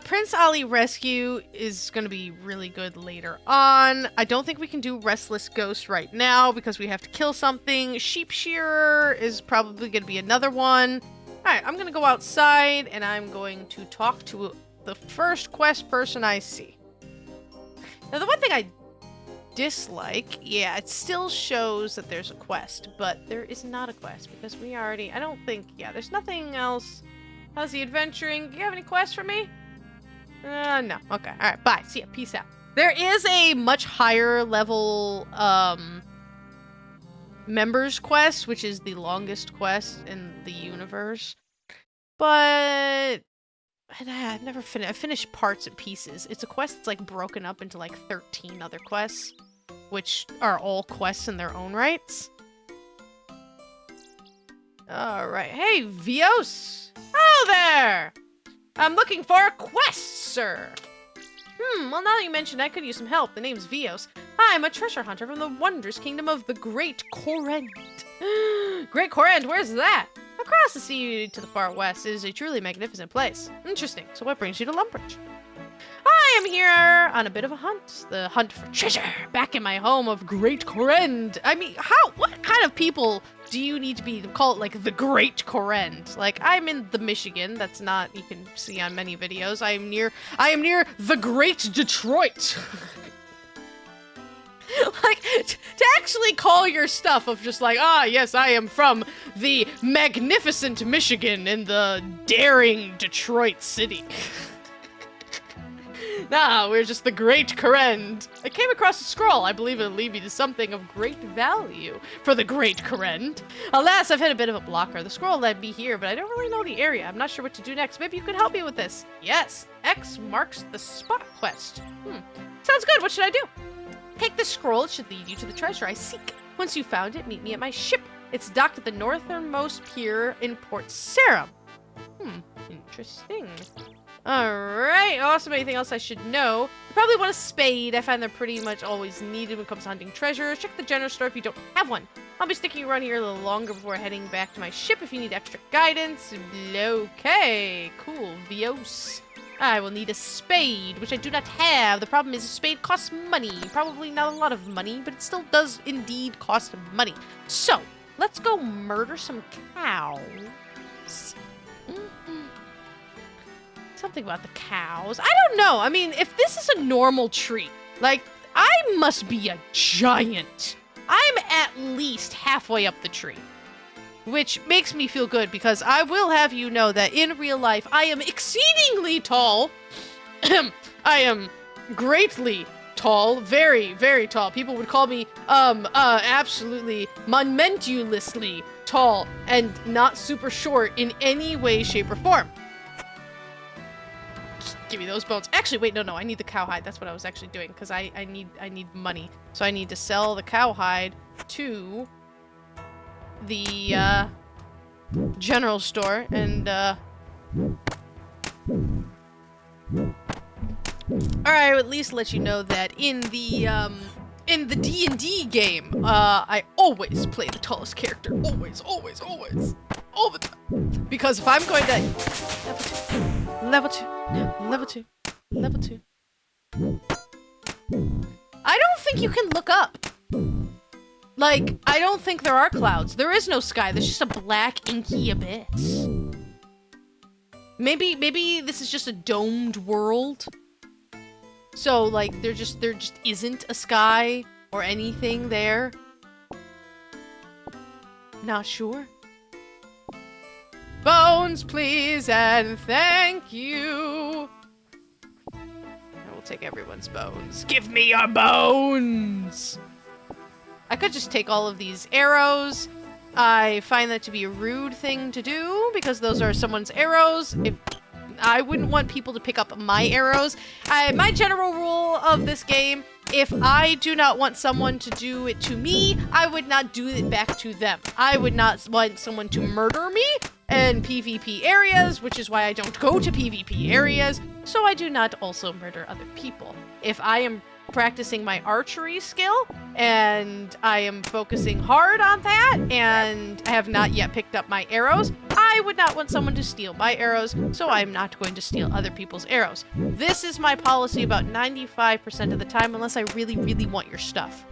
Prince Ali Rescue is going to be really good later on. I don't think we can do Restless Ghost right now because we have to kill something. Sheep Shearer is probably going to be another one. Alright, I'm going to go outside and I'm going to talk to the first quest person I see. Now, the one thing I dislike, yeah, it still shows that there's a quest, but there is not a quest because we already, I don't think, yeah, there's nothing else. How's the adventuring? Do you have any quests for me? No. Okay. All right. Bye. See ya. Peace out. There is a much higher level members quest, which is the longest quest in the universe. But I've never finished. I finished parts and pieces. It's a quest that's like broken up into like 13 other quests, which are all quests in their own rights. All right. Hey, Vios. Hello there. I'm looking for a quest, sir. Well, now that you mentioned, I could use some help. The name's Vios. I'm a treasure hunter from the wondrous kingdom of the Great Corend. Great Corend, where's that? Across the sea to the far west. It is a truly magnificent place. Interesting. So what brings you to Lumbridge? I am here on a bit of a hunt. The hunt for treasure. Back in my home of Great Corend. I mean, what kind of people do you need to be to call it like the Great Corend? Like, I'm in the Michigan. That's not, you can see on many videos. I am near the Great Detroit. Like, to actually call your stuff of just like, ah, yes, I am from the magnificent Michigan in the daring Detroit city. Nah, we're just the Great Corend. I came across a scroll. I believe it'll lead me to something of great value for the Great Corend. Alas, I've hit a bit of a blocker. The scroll led me here, but I don't really know the area. I'm not sure what to do next. Maybe you could help me with this. Yes, X marks the spot quest. Sounds good. What should I do? Take this scroll. It should lead you to the treasure I seek. Once you've found it, meet me at my ship. It's docked at the northernmost pier in Port Sarum. Interesting. Alright, awesome. Anything else I should know? You probably want a spade. I find they're pretty much always needed when it comes to hunting treasures. Check the general store if you don't have one. I'll be sticking around here a little longer before heading back to my ship if you need extra guidance. Okay, cool. Vios. I will need a spade, which I do not have. The problem is a spade costs money. Probably not a lot of money, but it still does indeed cost money. So, let's go murder some cows. Something about the cows. I don't know. I mean, if this is a normal tree, like, I must be a giant. I'm at least halfway up the tree. Which makes me feel good because I will have you know that in real life, I am exceedingly tall. I am greatly tall. Very, very tall. People would call me, absolutely monumentuously tall and not super short in any way, shape, or form. Give me those bones. Actually, wait, no, I need the cowhide. That's what I was actually doing, because I need money. So I need to sell the cowhide to the general store, and alright, at least let you know that in the D&D game, I always play the tallest character. Always. All the time. Because if I'm going to level 2. I don't think you can look up. Like, I don't think there are clouds. There is no sky. There's just a black, inky abyss. Maybe this is just a domed world. So, like, there just isn't a sky or anything there. Not sure. Bones, please, and thank you. I will take everyone's bones. Give me your bones! I could just take all of these arrows. I find that to be a rude thing to do, because those are someone's arrows. I wouldn't want people to pick up my arrows. My general rule of this game, if I do not want someone to do it to me, I would not do it back to them. I would not want someone to murder me and PvP areas, which is why I don't go to PvP areas, so I do not also murder other people. If I am practicing my archery skill, and I am focusing hard on that, and I have not yet picked up my arrows, I would not want someone to steal my arrows, so I'm not going to steal other people's arrows. This is my policy about 95% of the time, unless I really, really want your stuff.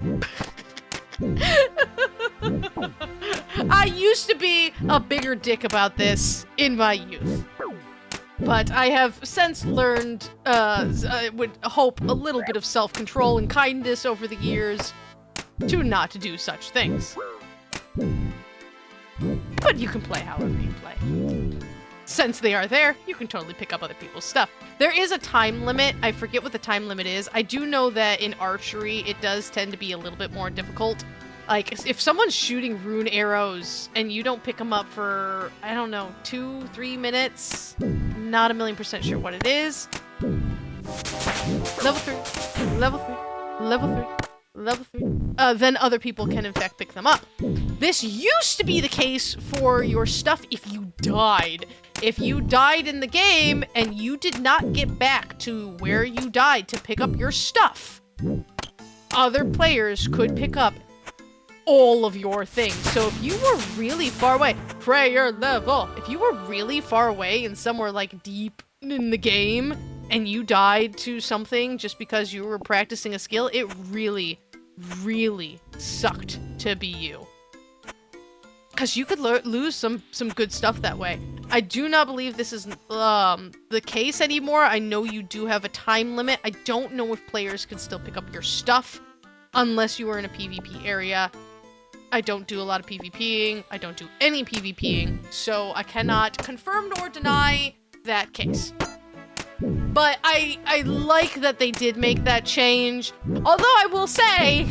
I used to be a bigger dick about this in my youth. But I have since learned, I would hope, a little bit of self-control and kindness over the years to not do such things. But you can play however you play. Since they are there, you can totally pick up other people's stuff. There is a time limit. I forget what the time limit is. I do know that in archery, it does tend to be a little bit more difficult. Like, if someone's shooting rune arrows and you don't pick them up for, I don't know, 2-3 minutes, not 1,000,000% sure what it is. Level 3, level 3, level 3, level 3. Then other people can, in fact, pick them up. This used to be the case for your stuff if you died. If you died in the game and you did not get back to where you died to pick up your stuff, other players could pick up all of your things. So if you were really far away, prayer level, if you were really far away and somewhere like deep in the game and you died to something just because you were practicing a skill, it really, really sucked to be you. Because you could lose some good stuff that way. I do not believe this is the case anymore. I know you do have a time limit. I don't know if players can still pick up your stuff unless you are in a PvP area. I don't do a lot of PvPing. I don't do any PvPing, so I cannot confirm nor deny that case. But I like that they did make that change. Although I will say,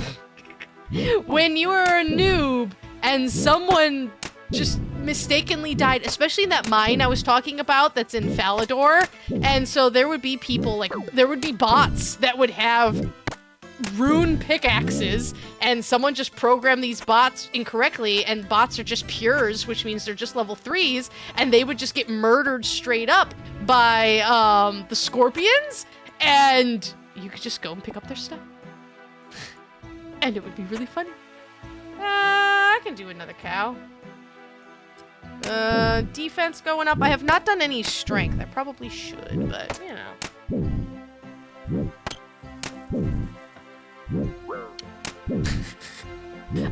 when you are a noob and someone just mistakenly died, especially in that mine I was talking about that's in Falador, and so there would be people, like, there would be bots that would have rune pickaxes, and someone just programmed these bots incorrectly, and bots are just pures, which means they're just level 3s, and they would just get murdered straight up by the scorpions, and you could just go and pick up their stuff. And it would be really funny. I can do another cow. Defense going up. I have not done any strength. I probably should, but, you know.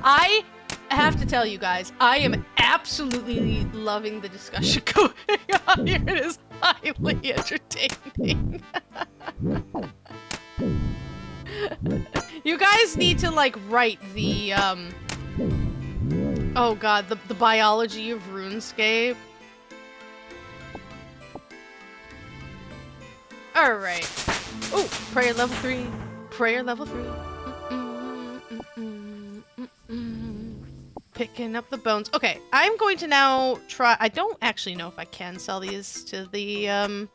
I have to tell you guys, I am absolutely loving the discussion going on here. It is highly entertaining. You guys need to, like, write the, oh god, the biology of RuneScape. Alright. Oh, prayer level 3. Prayer level 3. Picking up the bones. Okay, I'm going to now try... I don't actually know if I can sell these to the,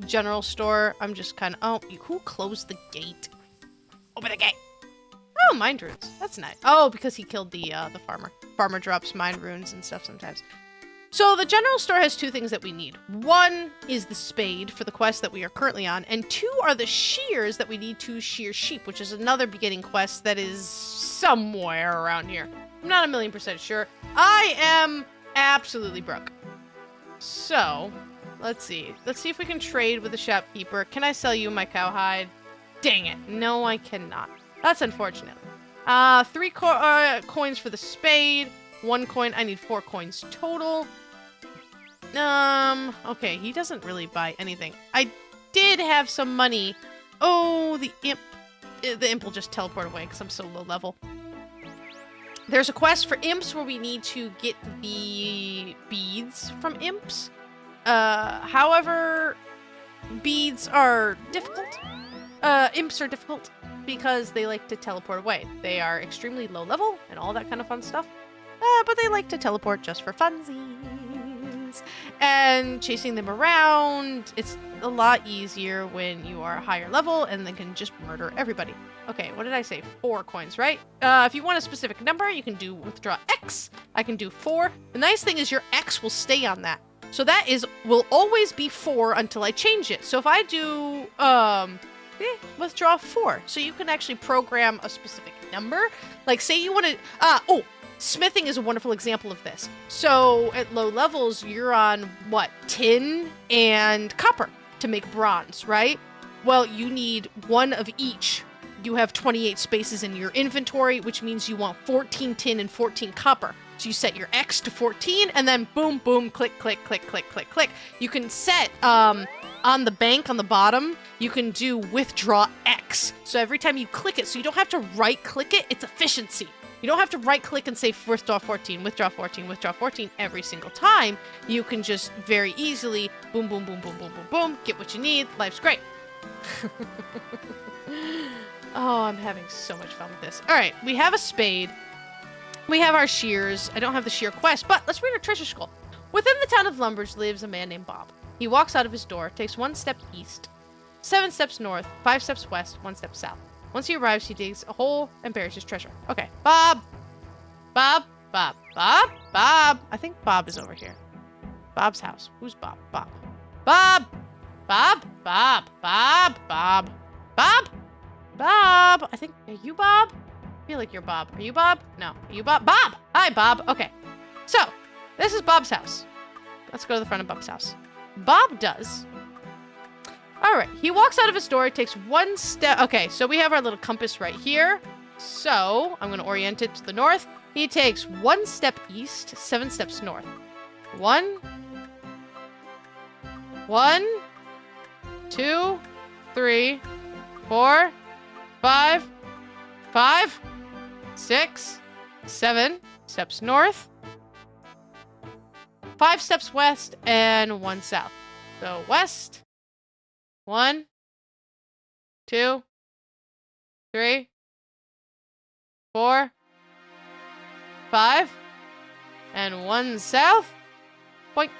general store. I'm just kind of... Oh, who closed the gate? Open the gate! Oh, mind runes. That's nice. Oh, because he killed the farmer. Farmer drops mind runes and stuff sometimes. So the general store has two things that we need. One is the spade for the quest that we are currently on, and two are the shears that we need to shear sheep, which is another beginning quest that is somewhere around here. I'm not 1,000,000% sure. I am absolutely broke. So, let's see. Let's see if we can trade with the shopkeeper. Can I sell you my cowhide? Dang it. No, I cannot. That's unfortunate. 3 coins for the spade. 1 coin. I need 4 coins total. Okay, he doesn't really buy anything. I did have some money. Oh, the imp. The imp will just teleport away because I'm so low level. There's a quest for imps where we need to get the beads from imps. However, beads are difficult. Imps are difficult because they like to teleport away. They are extremely low level and all that kind of fun stuff. but they like to teleport just for funsies. And chasing them around, it's a lot easier when you are a higher level and they can just murder everybody. Okay, what did I say? 4 coins, right? If you want a specific number, you can do withdraw X. I can do 4. The nice thing is your X will stay on that. So that will always be 4 until I change it. So if I do, withdraw 4. So you can actually program a specific number. Like say you want to, smithing is a wonderful example of this. So at low levels, you're on what? Tin and copper to make bronze, right? Well, you need 1 of each. You have 28 spaces in your inventory, which means you want 14 tin and 14 copper. So you set your X to 14 and then boom, boom, click, click, click, click, click, click. You can set, on the bank on the bottom, you can do withdraw X. So every time you click it, so you don't have to right click it, it's efficiency. You don't have to right click and say withdraw 14, withdraw 14, withdraw 14 every single time. You can just very easily boom, boom, boom, boom, boom, boom, boom, get what you need. Life's great. Oh, I'm having so much fun with this. All right, we have a spade. We have our shears. I don't have the shear quest, but let's read our treasure scroll. Within the town of Lumbridge lives a man named Bob. He walks out of his door, takes 1 step east, 7 steps north, 5 steps west, 1 step south. Once he arrives, he digs a hole and buries his treasure. Okay, Bob. Bob. Bob. Bob. Bob. I think Bob is over here. Bob's house. Who's Bob? Bob. Bob. Bob. Bob. Bob. Bob. Bob. Bob. I think, are you Bob? I feel like you're Bob. Are you Bob? No. Are you Bob? Bob! Hi, Bob. Okay. So, this is Bob's house. Let's go to the front of Bob's house. Bob does. Alright, he walks out of his door, takes 1 step. Okay, so we have our little compass right here. So, I'm going to orient it to the north. He takes 1 step east, 7 steps north. 1, 2, 3, 4, 5, 6, 7 steps north, 5 steps west, and 1 south. So west, 1, 2, 3, 4, 5, and 1 south. Boink.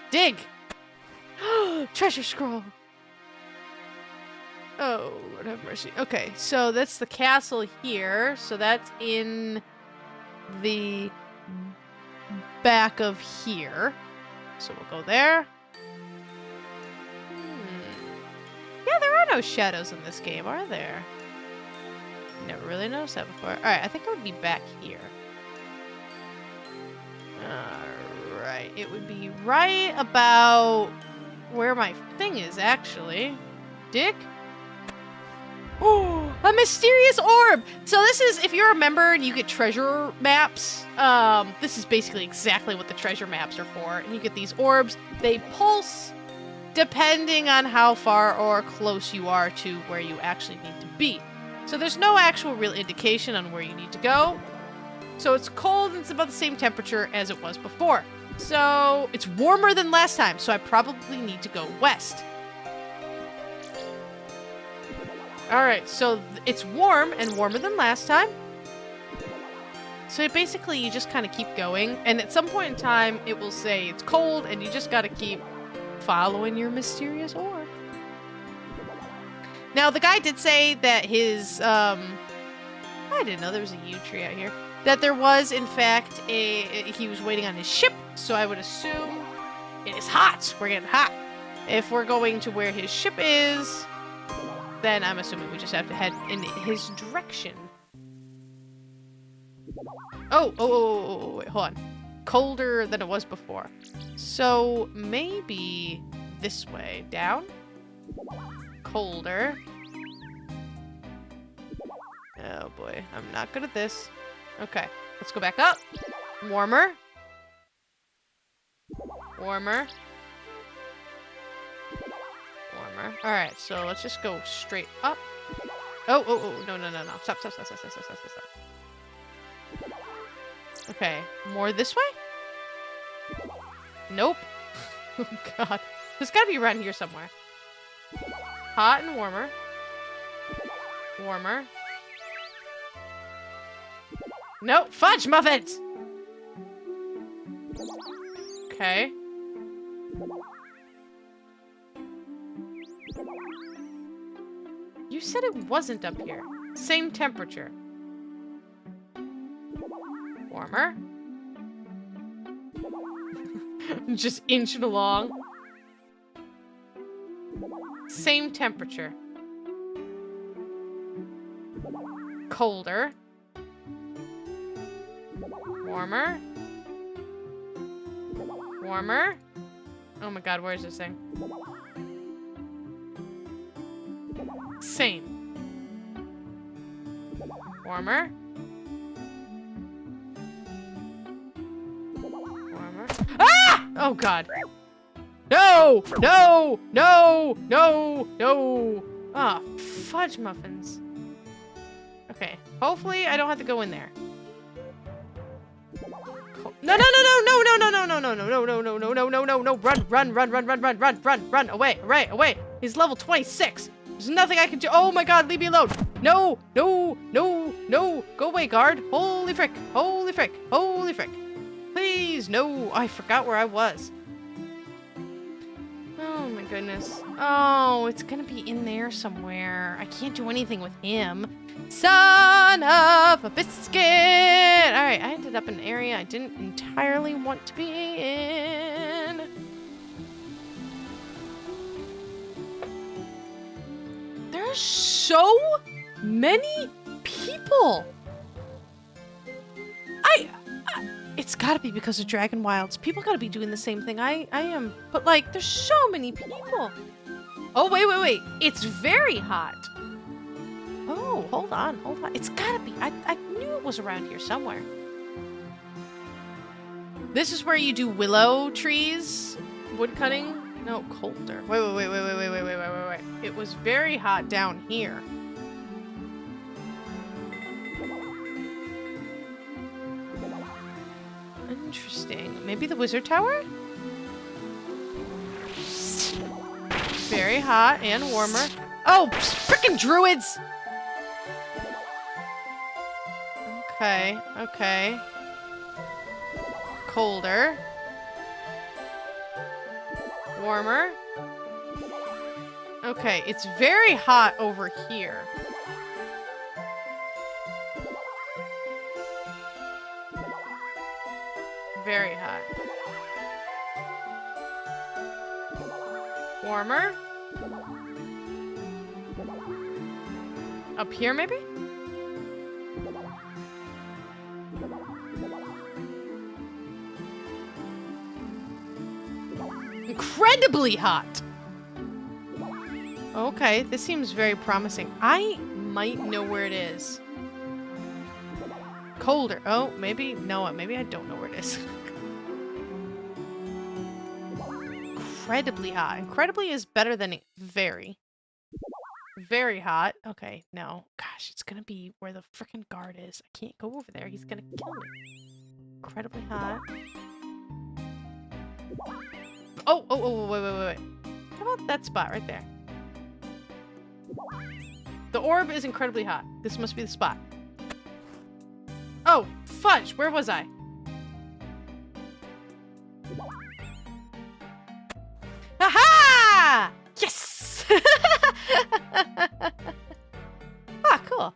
Dig. Treasure scroll. Oh, Lord have mercy. Okay, so that's the castle here. So that's in the back of here. So we'll go there. Yeah, there are no shadows in this game, are there? Never really noticed that before. Alright, I think it would be back here. Alright, it would be right about where my thing is, actually. Dig? Oh, a mysterious orb! So this is, if you're a member and you get treasure maps, this is basically exactly what the treasure maps are for. And you get these orbs. They pulse depending on how far or close you are to where you actually need to be. So there's no actual real indication on where you need to go. So it's cold and it's about the same temperature as it was before. So it's warmer than last time, so I probably need to go west. Alright, so it's warm and warmer than last time. So basically you just kind of keep going, and at some point in time it will say it's cold and you just gotta keep following your mysterious orb. Now the guy did say that his, I didn't know there was a yew tree out here. That there was, in fact, he was waiting on his ship, so I would assume it is hot. We're getting hot. If we're going to where his ship is, then I'm assuming we just have to head in his direction. Oh, wait, hold on. Colder than it was before. So maybe this way. Down. Colder. Oh boy, I'm not good at this. Okay, let's go back up. Warmer. Warmer. Warmer. Alright, so let's just go straight up. Oh, no. Stop. Okay, more this way? Nope. Oh god. There's gotta be around here somewhere. Hot and warmer. Warmer. No, fudge muffins! Okay. You said it wasn't up here. Same temperature. Warmer. Just inching along. Same temperature. Colder. Warmer. Warmer. Oh my god, where is this thing? Same. Warmer. Warmer. Ah! Oh god. No! No! No! No! No! Ah, fudge muffins. Okay. Hopefully I don't have to go in there. No, no, no, no, no, no, no, no, no, no, no, no, no, no, no, no, no, no, run, run, run, run, run, run, run, run, run, away, away, away. He's level 26. There's nothing I can do. Oh my god, leave me alone. No, no, no, no. Go away, guard. Holy frick, holy frick, holy frick. Please, no. I forgot where I was. Oh my goodness. Oh, it's gonna be in there somewhere. I can't do anything with him. Son of a biscuit! Alright, I ended up in an area I didn't entirely want to be in. There's so many people! It's gotta be because of Dragon Wilds. People gotta be doing the same thing I am. But like, there's so many people. Oh, wait, wait, wait. It's very hot. Oh, hold on, hold on. It's gotta be. I knew it was around here somewhere. This is where you do willow trees? Wood cutting? No, colder. Wait, wait, wait, wait, wait, wait, wait, wait, wait, wait. It was very hot down here. Interesting. Maybe the wizard tower? Very hot and warmer. Oh, frickin' druids! Okay, okay. Colder. Warmer. Okay, it's very hot over here. Very hot. Warmer. Up here, maybe? Incredibly hot! Okay, this seems very promising. I might know where it is. Colder. Oh, maybe. No, maybe I don't know where it is. Incredibly hot. Incredibly is better than very. Very hot. Okay, no. Gosh, it's gonna be where the frickin' guard is. I can't go over there. He's gonna kill me. Incredibly hot. Oh, oh, oh, wait, wait, wait, wait. How about that spot right there? The orb is incredibly hot. This must be the spot. Oh, fudge! Where was I? Aha! Yes! Ah, cool.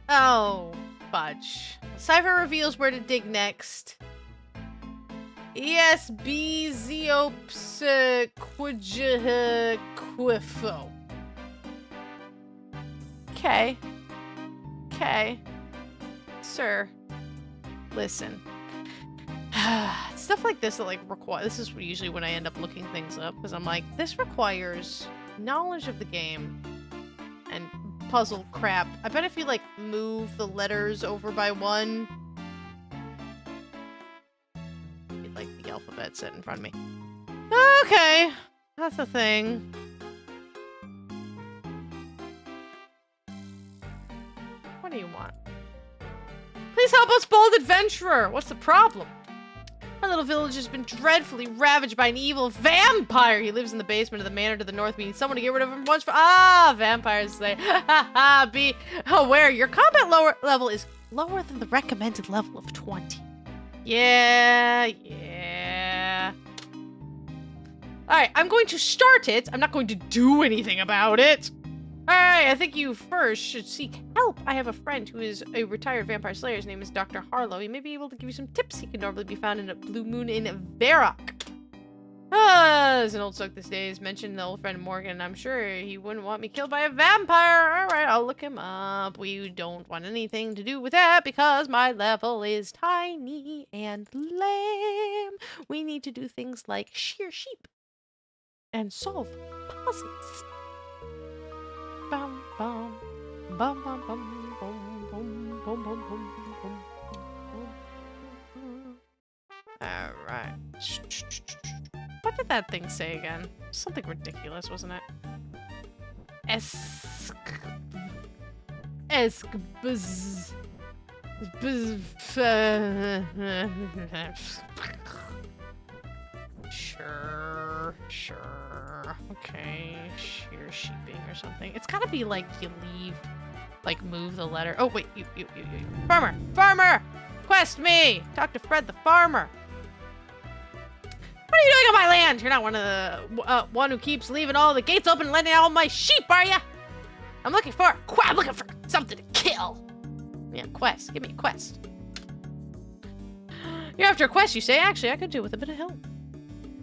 Oh, fudge. Cypher reveals where to dig next. Yes, Beziops Quifo. Okay. Okay. Sir. Listen. Stuff like this that like require. This is usually when I end up looking things up because I'm like, this requires knowledge of the game and puzzle crap. I bet if you like move the letters over by one, you'd like the alphabet set in front of me. Okay, that's a thing. What do you want? Please help us, bold adventurer! What's the problem? Our little village has been dreadfully ravaged by an evil vampire. He lives in the basement of the manor to the north. We need someone to get rid of him once for— Ah, vampires say. Ha ha, be aware. Your combat level is lower than the recommended level of 20. Yeah, yeah. Alright, I'm going to start it. I'm not going to do anything about it. Alright, I think you first should seek help. I have a friend who is a retired vampire slayer. His name is Dr. Harlow. He may be able to give you some tips. He can normally be found in a blue moon in Varrock. There's an old soak these days. Mentioned the old friend Morgan. I'm sure he wouldn't want me killed by a vampire. Alright, I'll look him up. We don't want anything to do with that because my level is tiny and lame. We need to do things like shear sheep and solve puzzles. Bum bum bum bum bum bum bum bum bum bum bum. All right. What did that thing say again? Something ridiculous, wasn't it? Sure. Okay, sheer sheeping or something. It's gotta be like you leave, like move the letter. Oh wait, you. Farmer! Quest me! Talk to Fred the farmer. What are you doing on my land? You're not one of the one who keeps leaving all the gates open and letting out all my sheep, are ya? I'm looking for something to kill. Yeah, quest. Give me a quest. You're after a quest, you say? Actually, I could do with a bit of help.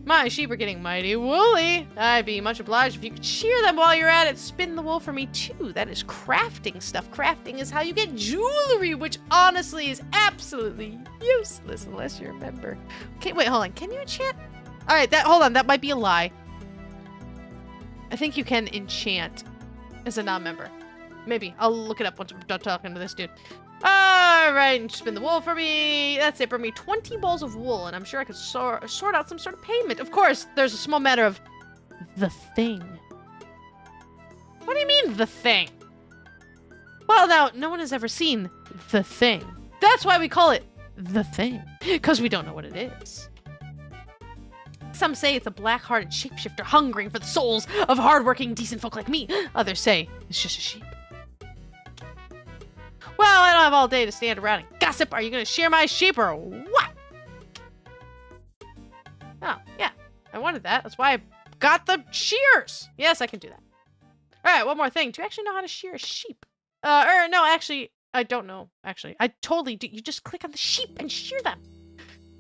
My sheep are getting mighty woolly. I'd be much obliged if you could shear them while you're at it. Spin the wool for me too. That is crafting stuff. Crafting is how you get jewelry, which honestly is absolutely useless unless you're a member. Okay, wait, hold on. Can you enchant? All right, hold on. That might be a lie. I think you can enchant as a non-member. Maybe. I'll look it up once I'm done talking to this dude. Alright, and spin the wool for me. That's it for me. 20 balls of wool, and I'm sure I could sort out some sort of payment. Of course, there's a small matter of the thing. What do you mean, the thing? Well, now, no one has ever seen the thing. That's why we call it the thing, because we don't know what it is. Some say it's a black-hearted shapeshifter hungering for the souls of hardworking, decent folk like me. Others say it's just a sheep. Well, I don't have all day to stand around and gossip. Are you going to shear my sheep or what? Oh, yeah. I wanted that. That's why I got the shears. Yes, I can do that. All right, one more thing. Do you actually know how to shear a sheep? No, actually, I don't know. Actually, I totally do. You just click on the sheep and shear them.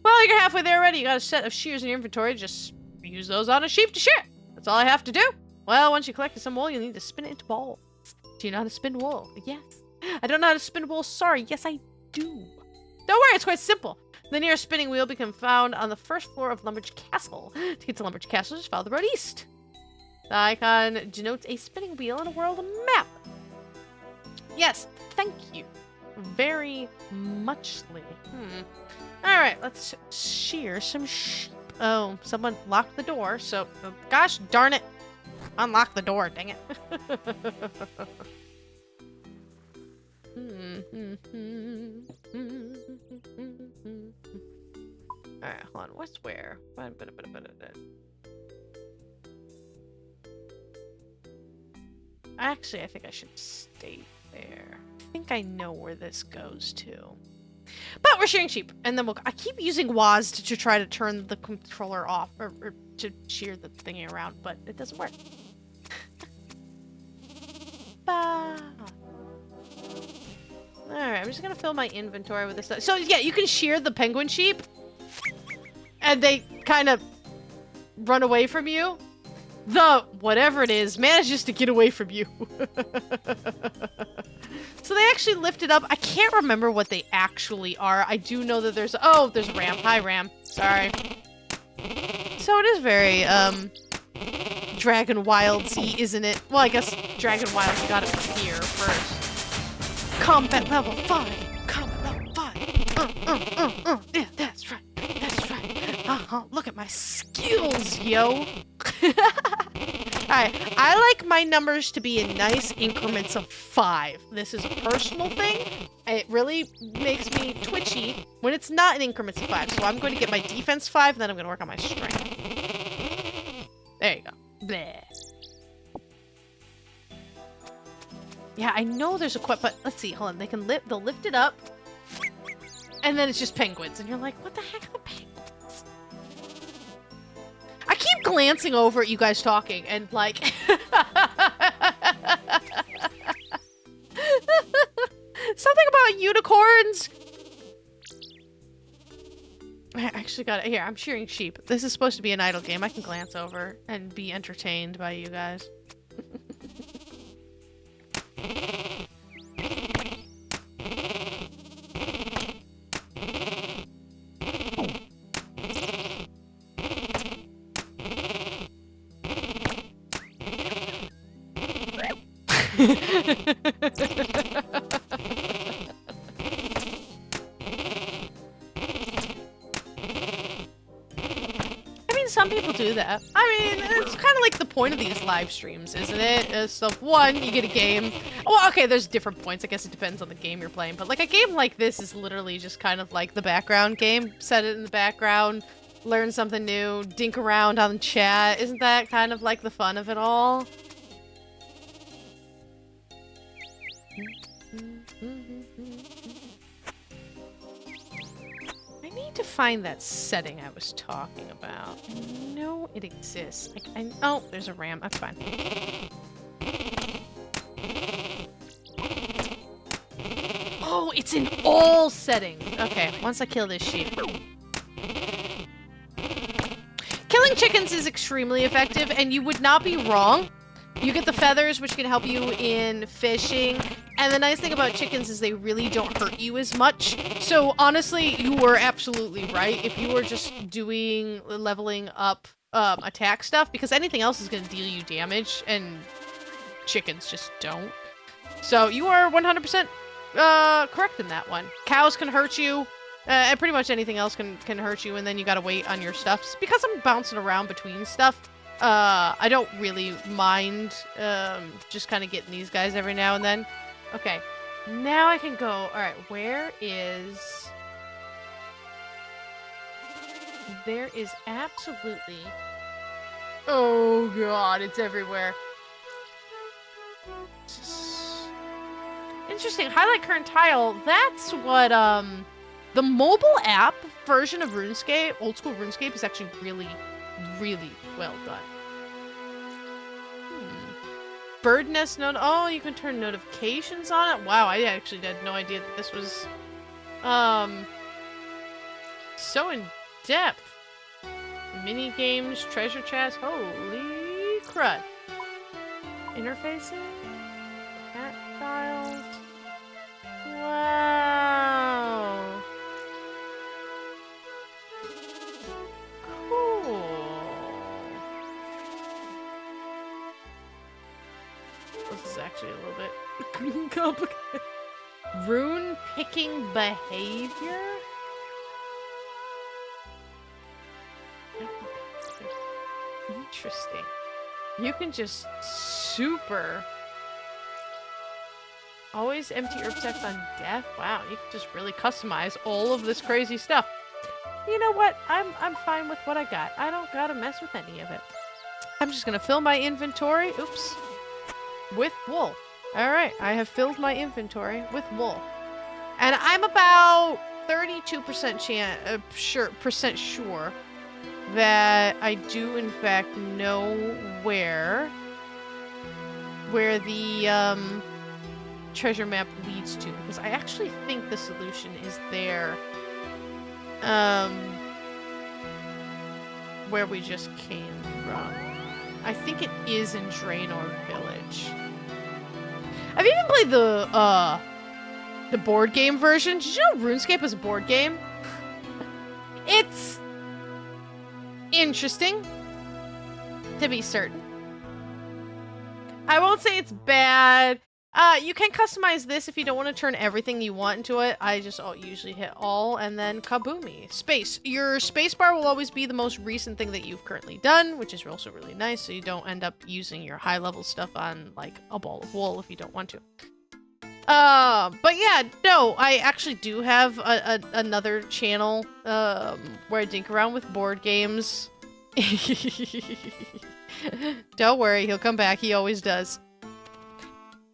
Well, you're halfway there already. You got a set of shears in your inventory. Just use those on a sheep to shear. That's all I have to do. Well, once you collected some wool, you'll need to spin it into balls. Do you know how to spin wool? Yes. I don't know how to spin wool. Sorry. Yes, I do. Don't worry. It's quite simple. The nearest spinning wheel can be found on the first floor of Lumbridge Castle. To get to Lumbridge Castle, just follow the road east. The icon denotes a spinning wheel on a world map. Yes. Thank you. Very muchly. Alright, let's shear some sheep. Oh, someone locked the door, so... Oh, gosh darn it. Unlock the door, dang it. Alright, hold on. What's where? Actually, I think I should stay there. I think I know where this goes to. But we're shearing sheep, and then I keep using WASD to try to turn the controller off, or to shear the thingy around, but it doesn't work. Alright, I'm just gonna fill my inventory with this stuff. So yeah, you can shear the penguin sheep, and they kind of run away from you. The whatever it is manages to get away from you. So they actually lifted up. I can't remember what they actually are. I do know that there's Ram. Hi, Ram. Sorry. So it is very Dragon Wildsy, isn't it? Well, I guess Dragon Wilds got it from here first. Combat level 5. Combat level 5. Yeah, that's right. That's right. Look at my skills, yo. Alright, I like my numbers to be in nice increments of 5. This is a personal thing. It really makes me twitchy when it's not in increments of 5. So I'm going to get my defense 5, and then I'm going to work on my strength. There you go. Bleh. Yeah, I know there's a quest, but let's see. Hold on. They'll lift it up, and then it's just penguins. And you're like, what the heck are the penguins? I keep glancing over at you guys talking and like something about unicorns. I actually got it here. I'm shearing sheep. This is supposed to be an idle game. I can glance over and be entertained by you guys. Some people do that. I mean, it's kind of like the point of these live streams, isn't it? So one, you get a game. Well, okay, there's different points. I guess it depends on the game you're playing. But like a game like this is literally just kind of like the background game. Set it in the background, learn something new, dink around on the chat. Isn't that kind of like the fun of it all? To find that setting I was talking about. I know it exists. Oh, there's a ram. That's fine. Oh, it's in all settings. Okay, once I kill this sheep. Killing chickens is extremely effective, and you would not be wrong. You get the feathers, which can help you in fishing. And the nice thing about chickens is they really don't hurt you as much. So honestly, you were absolutely right. If you were just doing leveling up attack stuff, because anything else is going to deal you damage, and chickens just don't. So you are 100% correct in that one. Cows can hurt you, and pretty much anything else can hurt you, and then you got to wait on your stuff. Because I'm bouncing around between stuff, I don't really mind just kind of getting these guys every now and then. Okay, now I can go. Alright, where is... There is absolutely... Oh god, it's everywhere. Interesting. Highlight current tile. That's what, the mobile app version of RuneScape, Old School RuneScape, is actually really, really well done. Bird nest node. Oh, you can turn notifications on it. Wow, I actually had no idea that this was so in depth. Mini games, treasure chests. Holy crud! Interfacing, tactiles. Wow. This is actually a little bit complicated. Rune picking behavior? Interesting. You can just super... Always empty herb sacks on death? Wow, you can just really customize all of this crazy stuff. You know what? I'm fine with what I got. I don't gotta mess with any of it. I'm just gonna fill my inventory. Oops. With wool. Alright, I have filled my inventory with wool. And I'm about 32% sure that I do in fact know where the treasure map leads to, because I actually think the solution is there. Where we just came from. I think it is in Gielinor Village. I've even played the board game version. Did you know RuneScape is a board game? It's interesting, to be certain. I won't say it's bad. You can customize this if you don't want to turn everything you want into it. I just usually hit all and then kaboomy. Space. Your spacebar will always be the most recent thing that you've currently done, which is also really nice, so you don't end up using your high-level stuff on, like, a ball of wool if you don't want to. But yeah, no, I actually do have another channel, where I dink around with board games. Don't worry, he'll come back. He always does.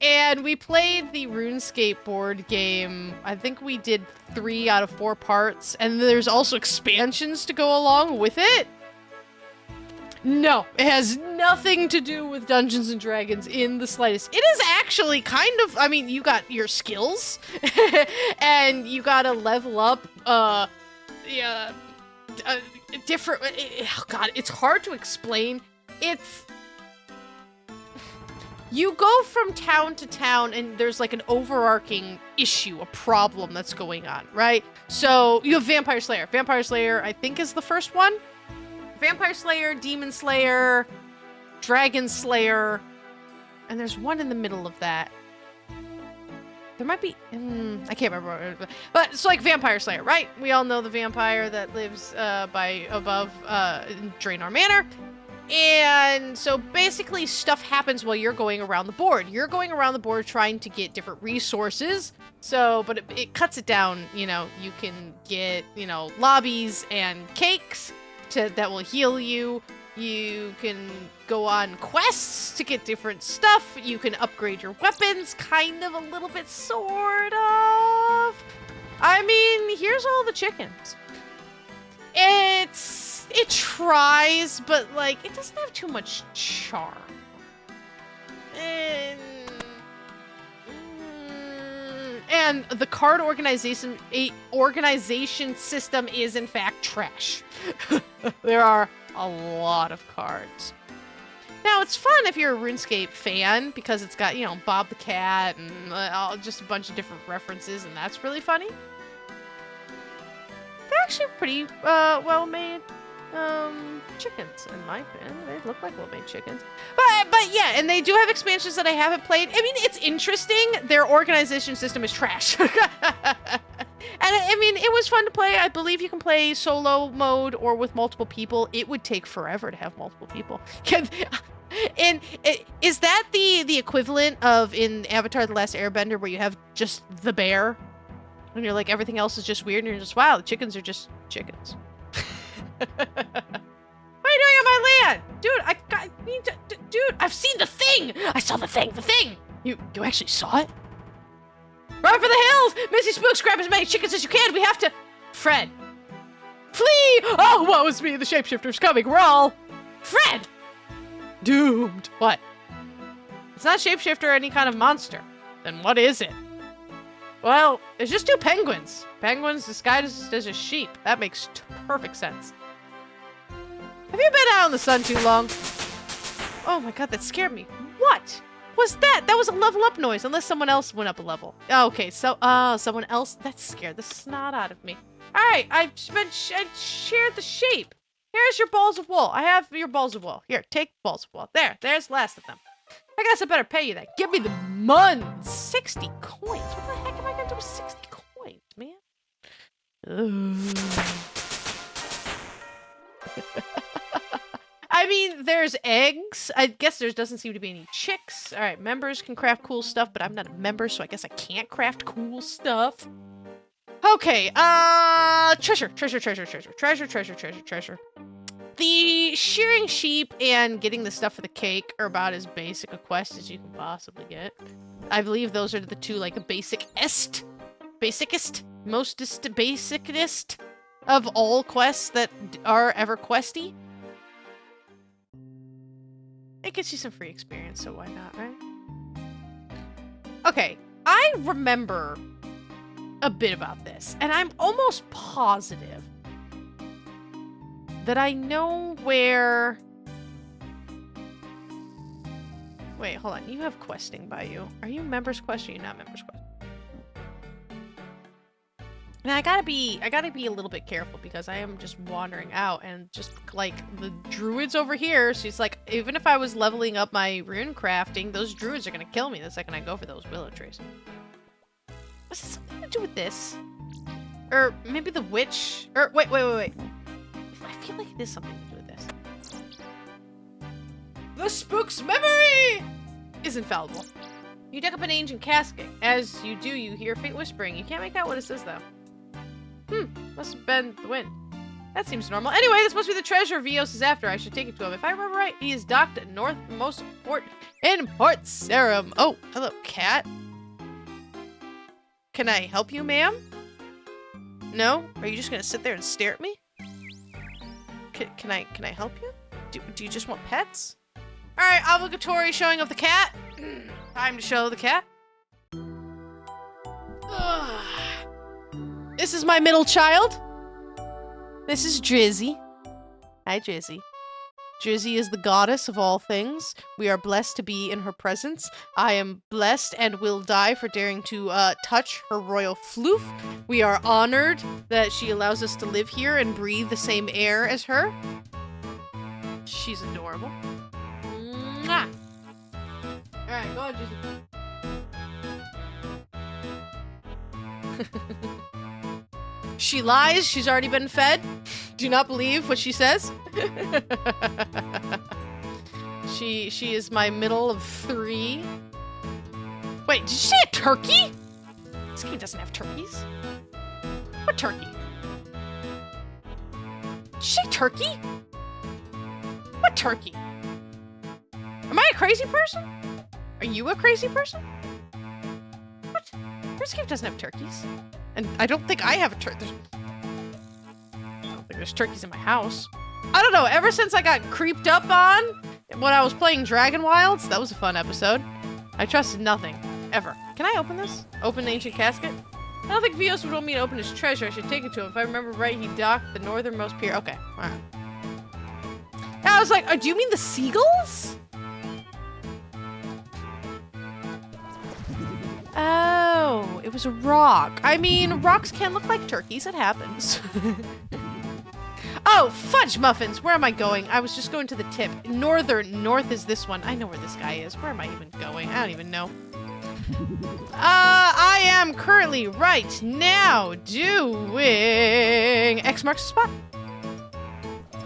And we played the RuneScape board game. I think we did 3 out of 4 parts, and there's also expansions to go along with it. No, it has nothing to do with Dungeons and Dragons in the slightest. It is actually kind of, I mean, you got your skills and you gotta level up, different, oh God, it's hard to explain. You go from town to town and there's like an overarching issue, a problem that's going on, right? So you have Vampire Slayer. Vampire Slayer, I think, is the first one. Vampire Slayer, Demon Slayer, Dragon Slayer, and there's one in the middle of that. There might be, I can't remember, but it's like Vampire Slayer, right? We all know the vampire that lives above Draenor Manor. And so basically stuff happens while you're going around the board. You're going around the board trying to get different resources. So, but it cuts it down, you know, you can get, you know, lobbies and cakes that will heal you. You can go on quests to get different stuff. You can upgrade your weapons, kind of, a little bit, sort of. I mean, here's all the chickens. It tries, but, like, it doesn't have too much charm. And the card organization system is, in fact, trash. There are a lot of cards. Now, it's fun if you're a RuneScape fan, because it's got, you know, Bob the Cat and just a bunch of different references, and that's really funny. They're actually pretty well-made chickens, in my opinion. They look like well-made chickens. But yeah, and they do have expansions that I haven't played. I mean, it's interesting. Their organization system is trash. And I mean, it was fun to play. I believe you can play solo mode or with multiple people. It would take forever to have multiple people. And is that the equivalent of in Avatar: The Last Airbender, where you have just the bear and you're like, everything else is just weird, and you're just, wow, the chickens are just chickens. What are you doing on my land? Dude, dude, I've seen the thing! I saw the thing! You actually saw it? Run for the hills! Missy Spooks, grab as many chickens as you can! We have to... Fred! Flee! Oh, woe is me! The shapeshifter's coming! We're all... Fred! Doomed! What? It's not a shapeshifter or any kind of monster. Then what is it? Well, it's just two penguins. Penguins disguised as a sheep. That makes perfect sense. Have you been out in the sun too long? Oh my god, that scared me. What was that? That was a level up noise, unless someone else went up a level. Oh, okay, so, someone else? That scared the snot out of me. Alright, I shared the shape. Here's your balls of wool. I have your balls of wool. Here, take balls of wool. There's the last of them. I guess I better pay you that. Give me the muns. 60 coins. What the heck am I gonna do with 60 coins, man? I mean, there's eggs. I guess there doesn't seem to be any chicks. All right, members can craft cool stuff, but I'm not a member, so I guess I can't craft cool stuff. Okay, treasure. The shearing sheep and getting the stuff for the cake are about as basic a quest as you can possibly get. I believe those are the two, like, basicest, mostest basicest of all quests that are ever questy. It gets you some free experience, so why not, right? Okay, I remember a bit about this, and I'm almost positive that I know where... Wait, hold on. You have questing by you. Are you members quest or are you not members quest? Now I gotta be a little bit careful because I am just wandering out and just like the druids over here. She's like, even if I was leveling up my rune crafting, those druids are gonna kill me the second I go for those willow trees. Was it something to do with this? Or maybe the witch? Or wait. I feel like it is something to do with this. The spook's memory is infallible. You dig up an ancient casket. As you do, you hear faint whispering. You can't make out what it says, though. Must have been the wind. That seems normal. Anyway, this must be the treasure Vios is after. I should take it to him. If I remember right, he is docked at northmost port in Port Sarum. Oh, hello, cat. Can I help you, ma'am? No? Are you just gonna sit there and stare at me? Can I help you? Do you just want pets? All right, obligatory showing of the cat. Time to show the cat. This is my middle child. This is Drizzy. Hi, Drizzy. Drizzy is the goddess of all things. We are blessed to be in her presence. I am blessed and will die for daring to touch her royal floof. We are honored that she allows us to live here and breathe the same air as her. She's adorable. Mwah! Alright, go on, Drizzy. She lies. She's already been fed. Do not believe what she says. She is my middle of 3. Wait, did you say a turkey? This game doesn't have turkeys. What turkey? Did you say turkey? What turkey? Am I a crazy person? Are you a crazy person? What? This game doesn't have turkeys. And I don't think I have a turkey. I don't think there's turkeys in my house. I don't know, ever since I got creeped up on when I was playing Dragon Wilds, that was a fun episode. I trusted nothing. Ever. Can I open this? Open the ancient casket? I don't think Vios would want me to open his treasure. I should take it to him. If I remember right, he docked the northernmost pier. Okay, alright. I was like, do you mean the seagulls? Oh, it was a rock. I mean, rocks can look like turkeys. It happens. Oh, fudge muffins. Where am I going? I was just going to the tip. North is this one. I know where this guy is. Where am I even going? I don't even know. I am currently right now doing X marks the spot.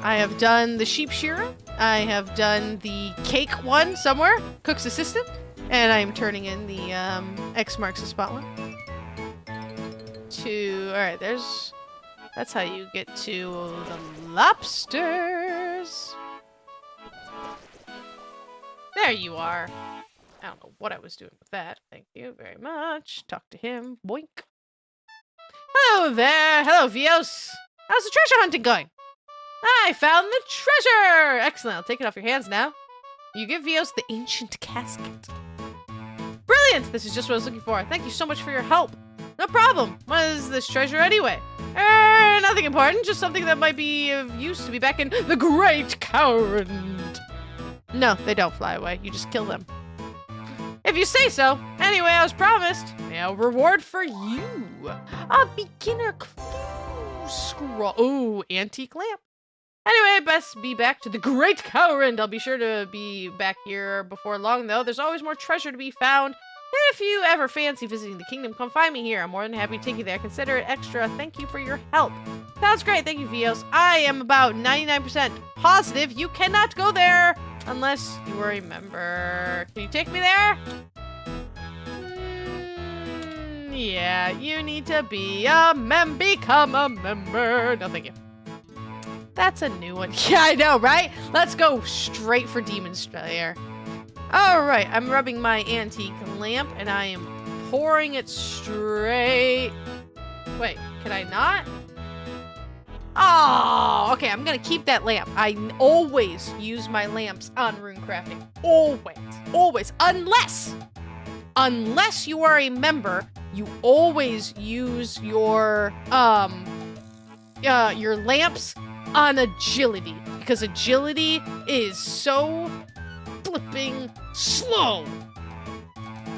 I have done the sheep shearer. I have done the cake one somewhere. Cook's assistant. And I'm turning in the X marks the spot one. Alright, that's how you get to the lobsters. There you are. I don't know what I was doing with that. Thank you very much. Talk to him. Boink. Hello there. Hello, Vios. How's the treasure hunting going? I found the treasure. Excellent. I'll take it off your hands now. You give Vios the ancient casket. Brilliant! This is just what I was looking for. Thank you so much for your help. No problem. What is this treasure anyway? Nothing important. Just something that might be of use to be back in the Great Cowrand. No, they don't fly away. You just kill them. If you say so. Anyway, I was promised a reward for you. A beginner clue scroll. Ooh, antique lamp. Anyway, best be back to the Great Cowrand. I'll be sure to be back here before long, though. There's always more treasure to be found. If you ever fancy visiting the kingdom, come find me here. I'm more than happy to take you there. Consider it extra. Thank you for your help. Sounds great. Thank you, Vios. I am about 99% positive you cannot go there unless you are a member. Can you take me there? Yeah, you need to be a become a member. No, thank you. That's a new one. Yeah, I know, right? Let's go straight for Demon Slayer. Alright, I'm rubbing my antique lamp, and I am pouring it straight... Wait, can I not? Oh, okay, I'm gonna keep that lamp. I always use my lamps on rune crafting. Always. Always. Unless you are a member, you always use your lamps on agility, because agility is so flipping slow.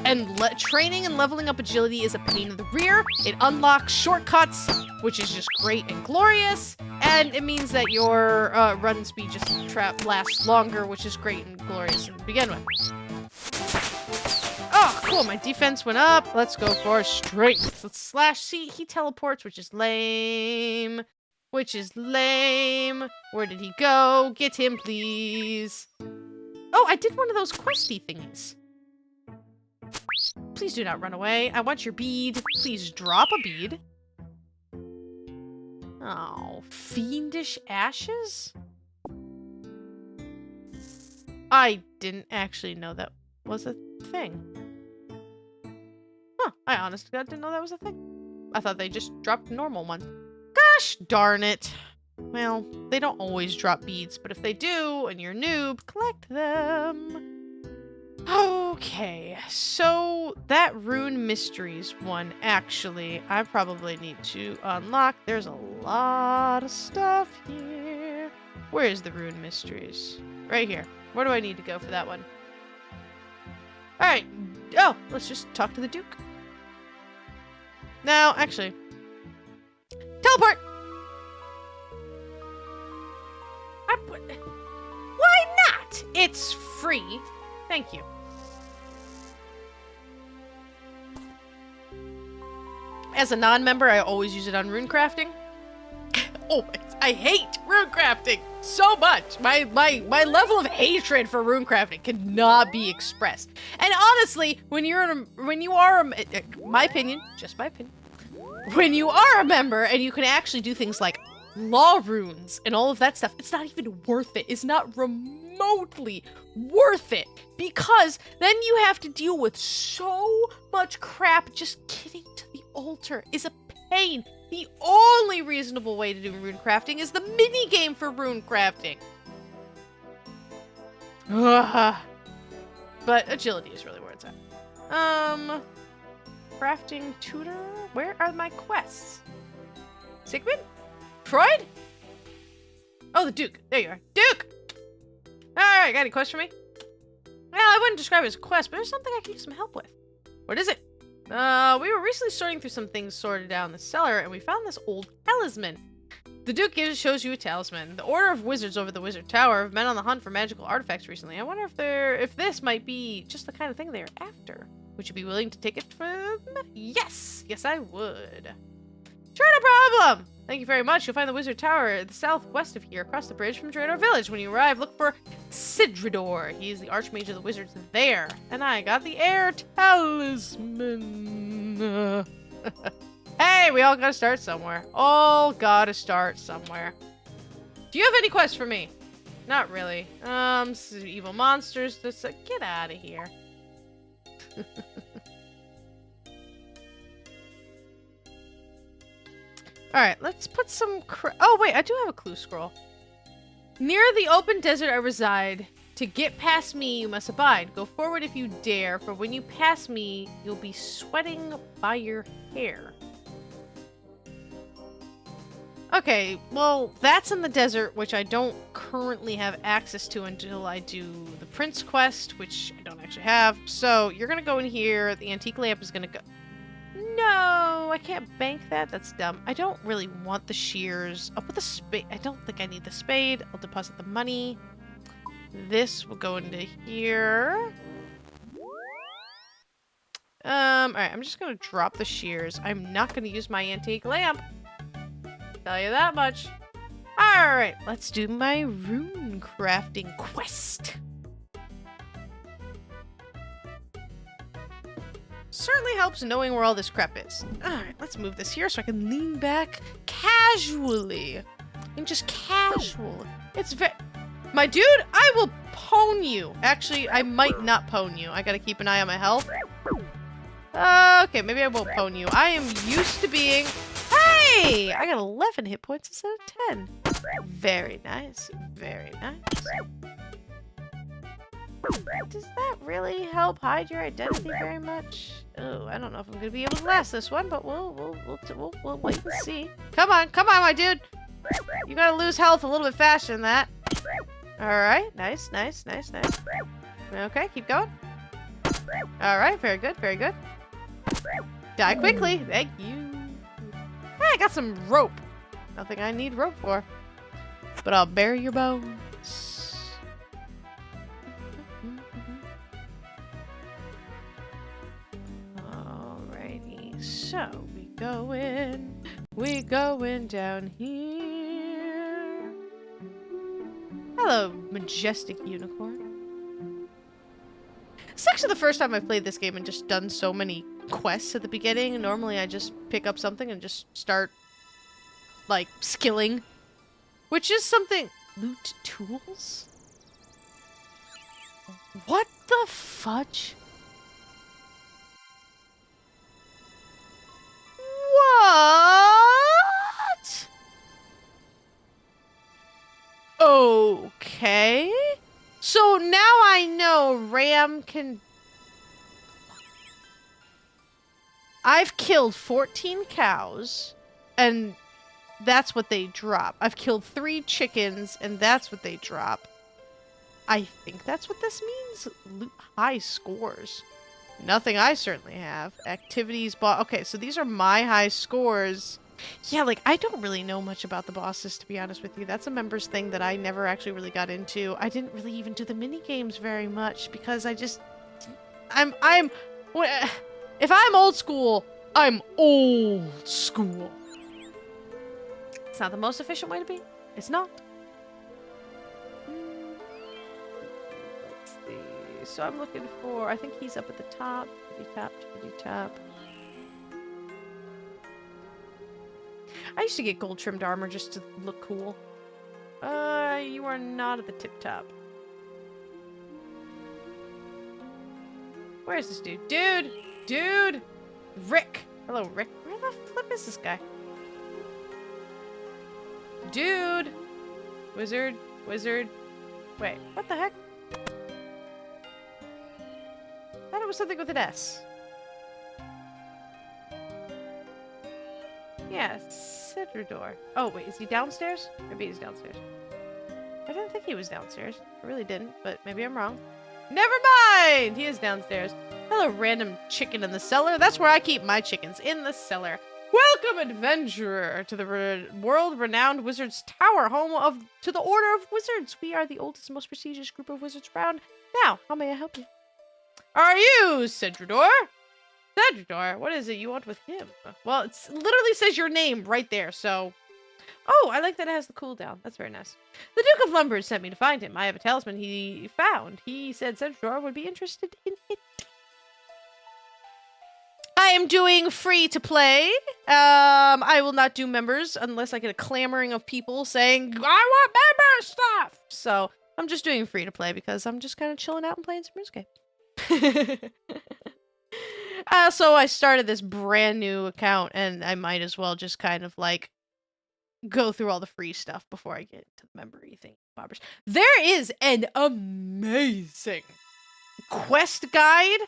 And training and leveling up agility is a pain in the rear. It unlocks shortcuts, which is just great and glorious. And it means that your run speed just lasts longer, which is great and glorious to begin with. Oh, cool. My defense went up. Let's go for strength. Let's slash C. He teleports, which is lame. Where did he go? Get him, please. Oh, I did one of those questy thingies. Please do not run away. I want your bead. Please drop a bead. Oh, fiendish ashes? I didn't actually know that was a thing. Huh, I honestly didn't know that was a thing. I thought they just dropped normal ones. Gosh darn it. Well, they don't always drop beads, but if they do, and you're a noob, collect them. Okay, so that Rune Mysteries one, actually, I probably need to unlock. There's a lot of stuff here. Where is the Rune Mysteries? Right here. Where do I need to go for that one? Alright. Oh, let's just talk to the Duke. Now, actually, teleport! Why not? It's free. Thank you. As a non-member, I always use it on rune crafting. Always. I hate rune crafting so much. My level of hatred for rune crafting cannot be expressed. And honestly, when you are my opinion, just my opinion. When you are a member and you can actually do things like law runes and all of that stuff, it's not even worth it. It's not remotely worth it, because then you have to deal with so much crap. Just getting to the altar is a pain. The only reasonable way to do rune crafting is the mini game for rune crafting. Ugh. But agility is really where it's at. Crafting tutor? Where are my quests? Sigmund? Freud? Oh, the Duke. There you are. Duke! Alright, got any quests for me? Well, I wouldn't describe it as a quest, but there's something I can use some help with. What is it? We were recently sorting through some things sorted down the cellar, and we found this old talisman. The Duke shows you a talisman. The Order of Wizards over the Wizard Tower have been on the hunt for magical artifacts recently. I wonder if this might be just the kind of thing they're after. Would you be willing to take it from them? Yes! Yes, I would. Sure, no problem! Thank you very much. You'll find the Wizard Tower at the southwest of here, across the bridge from Draenor Village. When you arrive, look for Sidrador. He is the Archmage of the Wizards there. And I got the Air Talisman. Hey, we all gotta start somewhere. All gotta start somewhere. Do you have any quests for me? Not really. Evil monsters. Just get out of here. Alright, let's put some oh, wait, I do have a clue scroll. Near the open desert I reside. To get past me, you must abide. Go forward if you dare, for when you pass me, you'll be sweating by your hair. Okay, well, that's in the desert, which I don't currently have access to until I do the Prince quest, which I don't actually have. So, you're gonna go in here, the antique lamp is gonna go... No, I can't bank that. That's dumb. I don't really want the shears. I'll put the spade. I don't think I need the spade. I'll deposit the money. This will go into here. Alright, I'm just gonna drop the shears. I'm not gonna use my antique lamp. Tell you that much. Alright, let's do my rune crafting quest. Certainly helps knowing where all this crap is. Alright, let's move this here so I can lean back casually. And just casual. It's very... My dude, I will pwn you. Actually, I might not pwn you. I gotta keep an eye on my health. Okay, maybe I won't pwn you. I am used to being... Hey! I got 11 hit points instead of 10. Very nice. Very nice. Does that really help hide your identity very much? Oh, I don't know if I'm gonna be able to last this one, but we'll wait and see. Come on, my dude! You gotta lose health a little bit faster than that. Alright, nice. Okay, keep going. Alright, very good. Die quickly, thank you. Hey, I got some rope. Nothing I need rope for. But I'll bury your bones. So, we going down here. Hello, majestic unicorn. It's actually the first time I've played this game and just done so many quests at the beginning. Normally I just pick up something and just start, like, skilling. Which is something... Loot tools? What the fudge? What? So now I know Ram can... I've killed 14 cows, and that's what they drop. I've killed 3 chickens, and that's what they drop. I think that's what this means. High scores. Nothing I certainly have. Activities bought. Okay, so these are my high scores. Yeah, like, I don't really know much about the bosses, to be honest with you. That's a members thing that I never actually really got into. I didn't really even do the mini games very much because I just... If I'm old school, I'm old school. It's not the most efficient way to be. It's not. Let's see. So I'm looking for... I think he's up at the top. Top. I used to get gold trimmed armor just to look cool. You are not at the tip top. Where is this dude? Dude! Rick! Hello, Rick. Where the flip is this guy? Dude! Wizard. Wait, what the heck? I thought it was something with an S. Yeah, Cedrador. Oh, wait, is he downstairs? Maybe he's downstairs. I didn't think he was downstairs. I really didn't, but maybe I'm wrong. Never mind! He is downstairs. Hello, random chicken in the cellar. That's where I keep my chickens, in the cellar. Welcome, adventurer, to the world-renowned Wizards Tower, home to the Order of Wizards. We are the oldest and most prestigious group of wizards around. Now, how may I help you? Are you Cedrador? Cedrador? What is it you want with him? Well, it literally says your name right there, so... Oh, I like that it has the cooldown. That's very nice. The Duke of Lumbers sent me to find him. I have a talisman he found. He said Cedrador would be interested in it. I am doing free to play. I will not do members unless I get a clamoring of people saying, I want member stuff! So, I'm just doing free to play because I'm just kind of chilling out and playing some RuneScape. So I started this brand new account, and I might as well just kind of, like, go through all the free stuff before I get to the member-y thing. Bobbers. There is an amazing quest guide,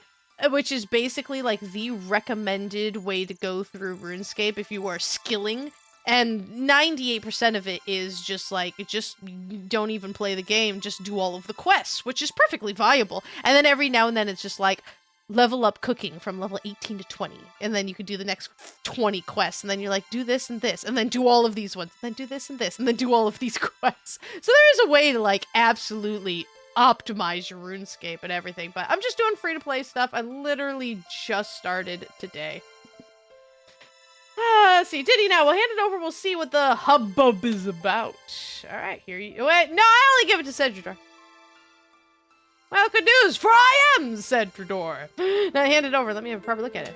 which is basically, like, the recommended way to go through RuneScape if you are skilling, and 98% of it is just, like, just don't even play the game, just do all of the quests, which is perfectly viable. And then every now and then it's just, like, level up cooking from level 18 to 20, and then you could do the next 20 quests, and then you're like, do this and this, and then do all of these ones, and then do this and this, and then do all of these quests. So there is a way to, like, absolutely optimize your RuneScape and everything, but I'm just doing free-to-play stuff. I literally just started today. Let's see, Diddy now, we'll hand it over, we'll see what the hubbub is about. Alright, here you- wait, no, I only give it to Cedrador. Well, good news, for I am Cedrador. Now hand it over, let me have a proper look at it.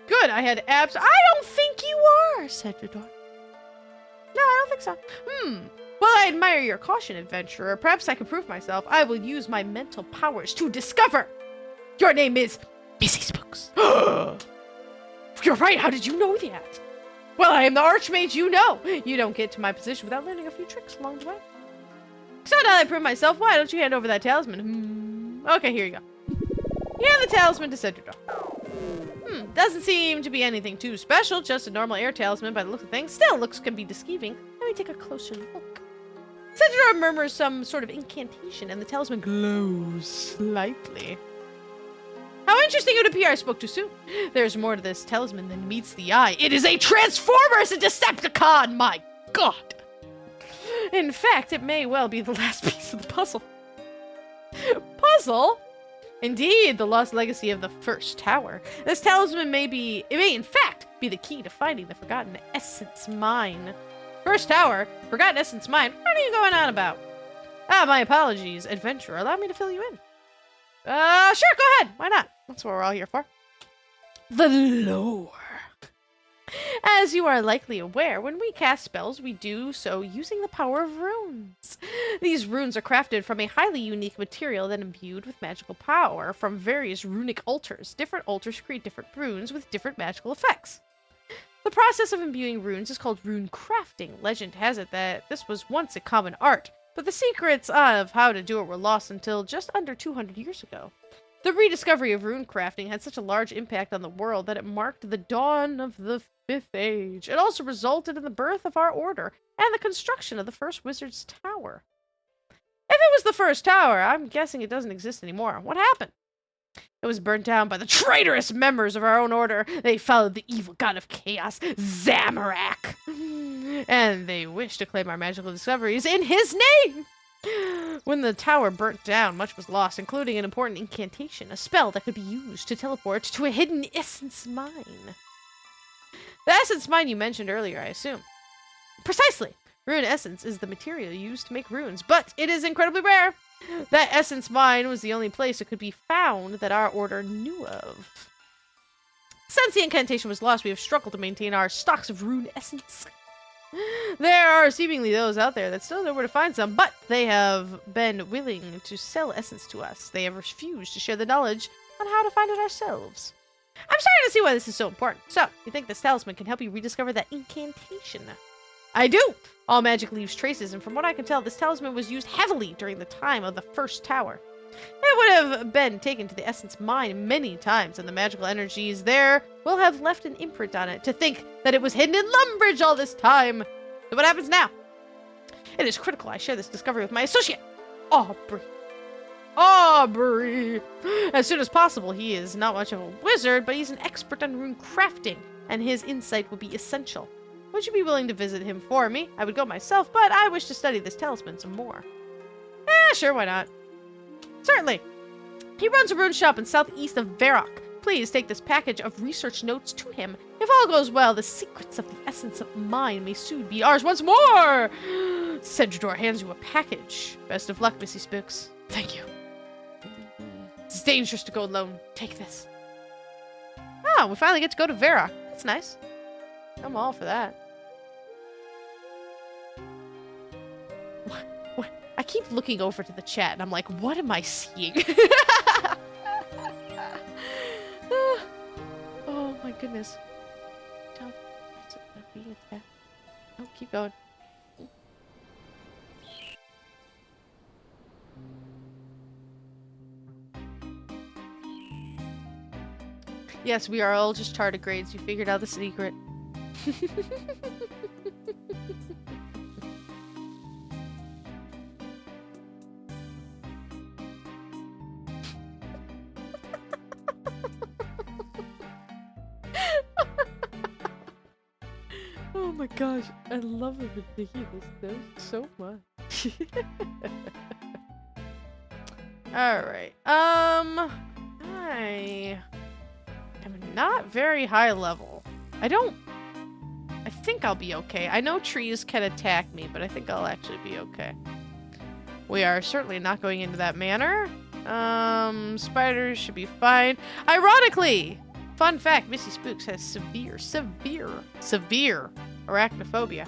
Good, I had abs- I don't think you are, Cedrador. No, I don't think so. Well, I admire your caution, adventurer. Perhaps I can prove myself. I will use my mental powers to discover. Your name is Busy Spooks. You're right, how did you know that? Well, I am the Archmage you know. You don't get to my position without learning a few tricks along the way. So now that I prove myself, why don't you hand over that talisman? Okay, here you go. Hand the talisman to Cedrador. Doesn't seem to be anything too special, just a normal air talisman by the looks of things. Still, looks can be deceiving. Let me take a closer look. Cedrador murmurs some sort of incantation, and the talisman glows slightly. How interesting it would appear I spoke too soon. There's more to this talisman than meets the eye. It is a Transformers and Decepticon, my god! In fact, it may well be the last piece of the puzzle. Puzzle? Indeed, the lost legacy of the first tower. This talisman may in fact be the key to finding the Forgotten Essence Mine. First tower? Forgotten Essence Mine? What are you going on about? My apologies, adventurer. Allow me to fill you in. Sure, go ahead. Why not? That's what we're all here for. The lore. As you are likely aware, when we cast spells, we do so using the power of runes. These runes are crafted from a highly unique material that imbued with magical power from various runic altars. Different altars create different runes with different magical effects. The process of imbuing runes is called rune crafting. Legend has it that this was once a common art. But the secrets of how to do it were lost until just under 200 years ago. The rediscovery of rune crafting had such a large impact on the world that it marked the dawn of the Fifth Age. It also resulted in the birth of our order and the construction of the first wizard's tower. If it was the first tower, I'm guessing it doesn't exist anymore. What happened? It was burnt down by the traitorous members of our own order. They followed the evil god of chaos, Zamorak. And they wished to claim our magical discoveries in his name. When the tower burnt down, much was lost, including an important incantation, a spell that could be used to teleport to a hidden essence mine. The essence mine you mentioned earlier, I assume. Precisely. Rune essence is the material used to make runes, but it is incredibly rare. That essence mine was the only place it could be found that our order knew of. Since the incantation was lost, we have struggled to maintain our stocks of rune essence. There are seemingly those out there that still know where to find some, but they have been willing to sell essence to us. They have refused to share the knowledge on how to find it ourselves. I'm starting to see why this is so important. So, you think this talisman can help you rediscover that incantation? I do! All magic leaves traces, and from what I can tell, this talisman was used heavily during the time of the first tower. It would have been taken to the essence mine many times, and the magical energies there will have left an imprint on it. To think that it was hidden in Lumbridge all this time! So what happens now? It is critical I share this discovery with my associate, Aubrey. Aubrey! As soon as possible. He is not much of a wizard, but he's an expert on rune crafting, and his insight will be essential. Would you be willing to visit him for me? I would go myself, but I wish to study this talisman some more. Sure, why not? Certainly. He runs a rune shop in southeast of Varrock. Please take this package of research notes to him. If all goes well, the secrets of the essence of mine may soon be ours once more! Cedrador hands you a package. Best of luck, Missy Spooks. Thank you. It's dangerous to go alone. Take this. Oh, we finally get to go to Varrock. That's nice. I'm all for that. What? I keep looking over to the chat and I'm like, what am I seeing? Oh my goodness. Oh, keep going. Yes, we are all just tardigrades. You figured out the secret. Oh my gosh, I love the ridiculousness so much. Alright, I am not very high level. I think I'll be okay. I know trees can attack me, but I think I'll actually be okay. We are certainly not going into that manor. Spiders should be fine. Ironically, fun fact, Missy Spooks has severe arachnophobia.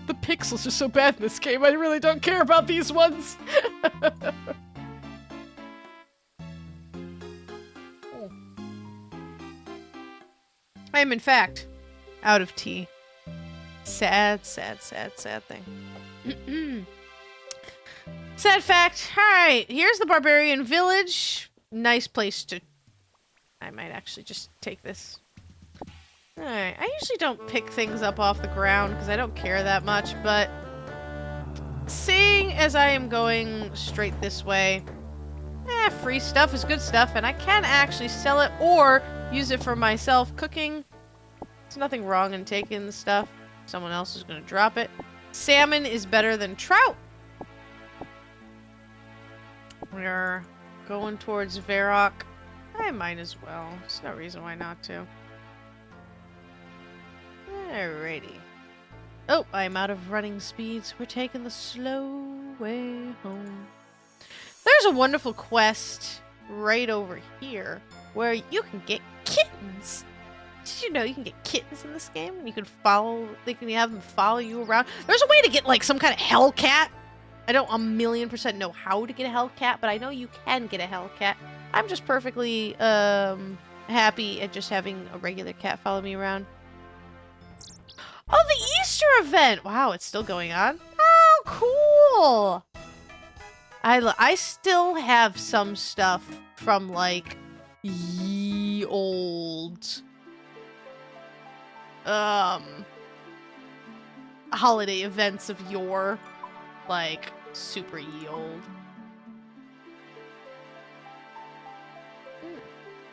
The pixels are so bad in this game, I really don't care about these ones. I am, in fact, out of tea. Sad thing. Sad fact. Alright, here's the barbarian village. Nice place to... I might actually just take this. Alright, I usually don't pick things up off the ground because I don't care that much, but... seeing as I am going straight this way... free stuff is good stuff, and I can actually sell it or use it for myself cooking. There's nothing wrong in taking the stuff. Someone else is going to drop it. Salmon is better than trout. We're going towards Varrock. I might as well. There's no reason why not to. Alrighty. Oh, I'm out of running speed, so we're taking the slow way home. There's a wonderful quest right over here where you can get kittens. Did you know you can get kittens in this game? And you can have them follow you around. There's a way to get like some kind of hellcat. I don't 1,000,000% know how to get a hellcat, but I know you can get a hellcat. I'm just perfectly happy at just having a regular cat follow me around. Oh, the Easter event! Wow, it's still going on? Oh, cool. I still have some stuff from, like, ye old, holiday events of yore. Like, super ye old.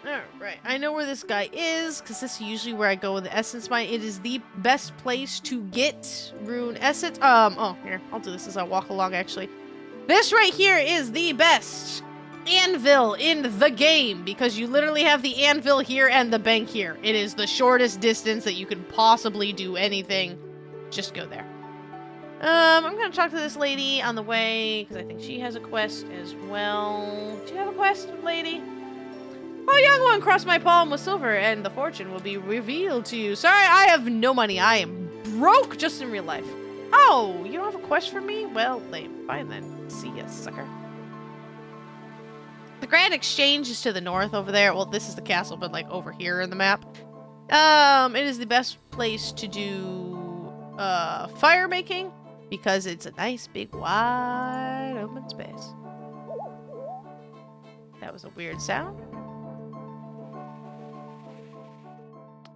Alright, I know where this guy is, because this is usually where I go with the essence mine. It is the best place to get rune essence. Oh, here, I'll do this as I walk along, actually. This right here is the best anvil in the game, because you literally have the anvil here and the bank here. It is the shortest distance that you can possibly do anything. Just go there. I'm gonna talk to this lady on the way, because I think she has a quest as well. Do you have a quest, lady? Oh, young one, cross my palm with silver, and the fortune will be revealed to you. Sorry, I have no money. I am broke just in real life. Oh, you don't have a quest for me? Well, lame. Fine then. See ya, sucker. The Grand Exchange is to the north over there. Well, this is the castle, but like over here in the map. It is the best place to do fire making, because it's a nice big wide open space. That was a weird sound.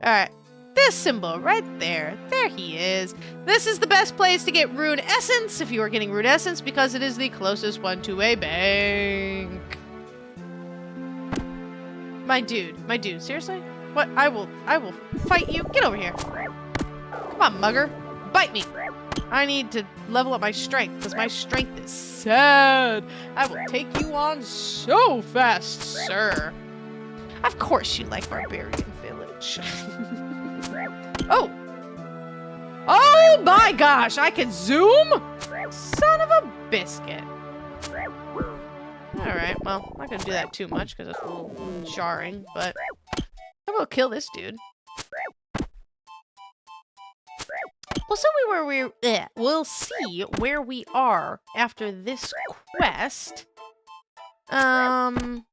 Alright, this symbol right there. There he is. This is the best place to get rune essence if you are getting rune essence, because it is the closest one to a bank. My dude, seriously? What? I will fight you. Get over here. Come on, mugger. Bite me. I need to level up my strength, because my strength is sad. I will take you on so fast, sir. Of course you like Barbarian Village. Oh! Oh my gosh, I can zoom? Son of a biscuit. Alright, well, I'm not gonna do that too much, because it's a little jarring, but I'm gonna kill this dude. We'll see where we are after this quest. And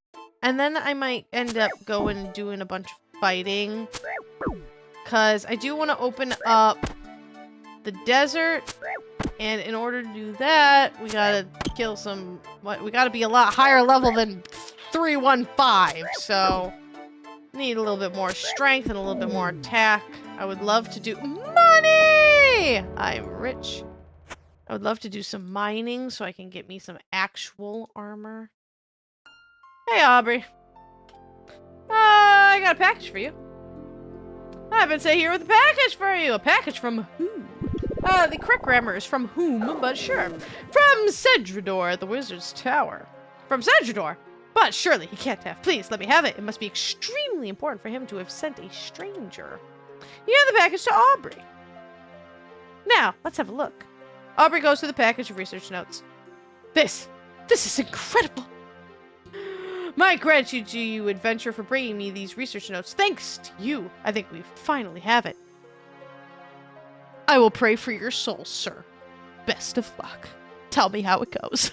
then I might end up going and doing a bunch of fighting, because I do want to open up the desert, and in order to do that, we gotta kill some. We gotta be a lot higher level than 315. So need a little bit more strength and a little bit more attack. I would love to do money. I'm rich. I would love to do some mining so I can get me some actual armor. Hey, Aubrey. I got a package for you. I've been sitting here with a package for you. A package from who? The correct grammar is from whom, but sure. From Cedrador at the Wizard's Tower. From Cedrador? But surely he can't have. Please, let me have it. It must be extremely important for him to have sent a stranger. You hand the package to Aubrey. Now, let's have a look. Aubrey goes through the package of research notes. This is incredible. My gratitude to you, adventurer, for bringing me these research notes. Thanks to you, I think we finally have it. I will pray for your soul, sir. Best of luck. Tell me how it goes.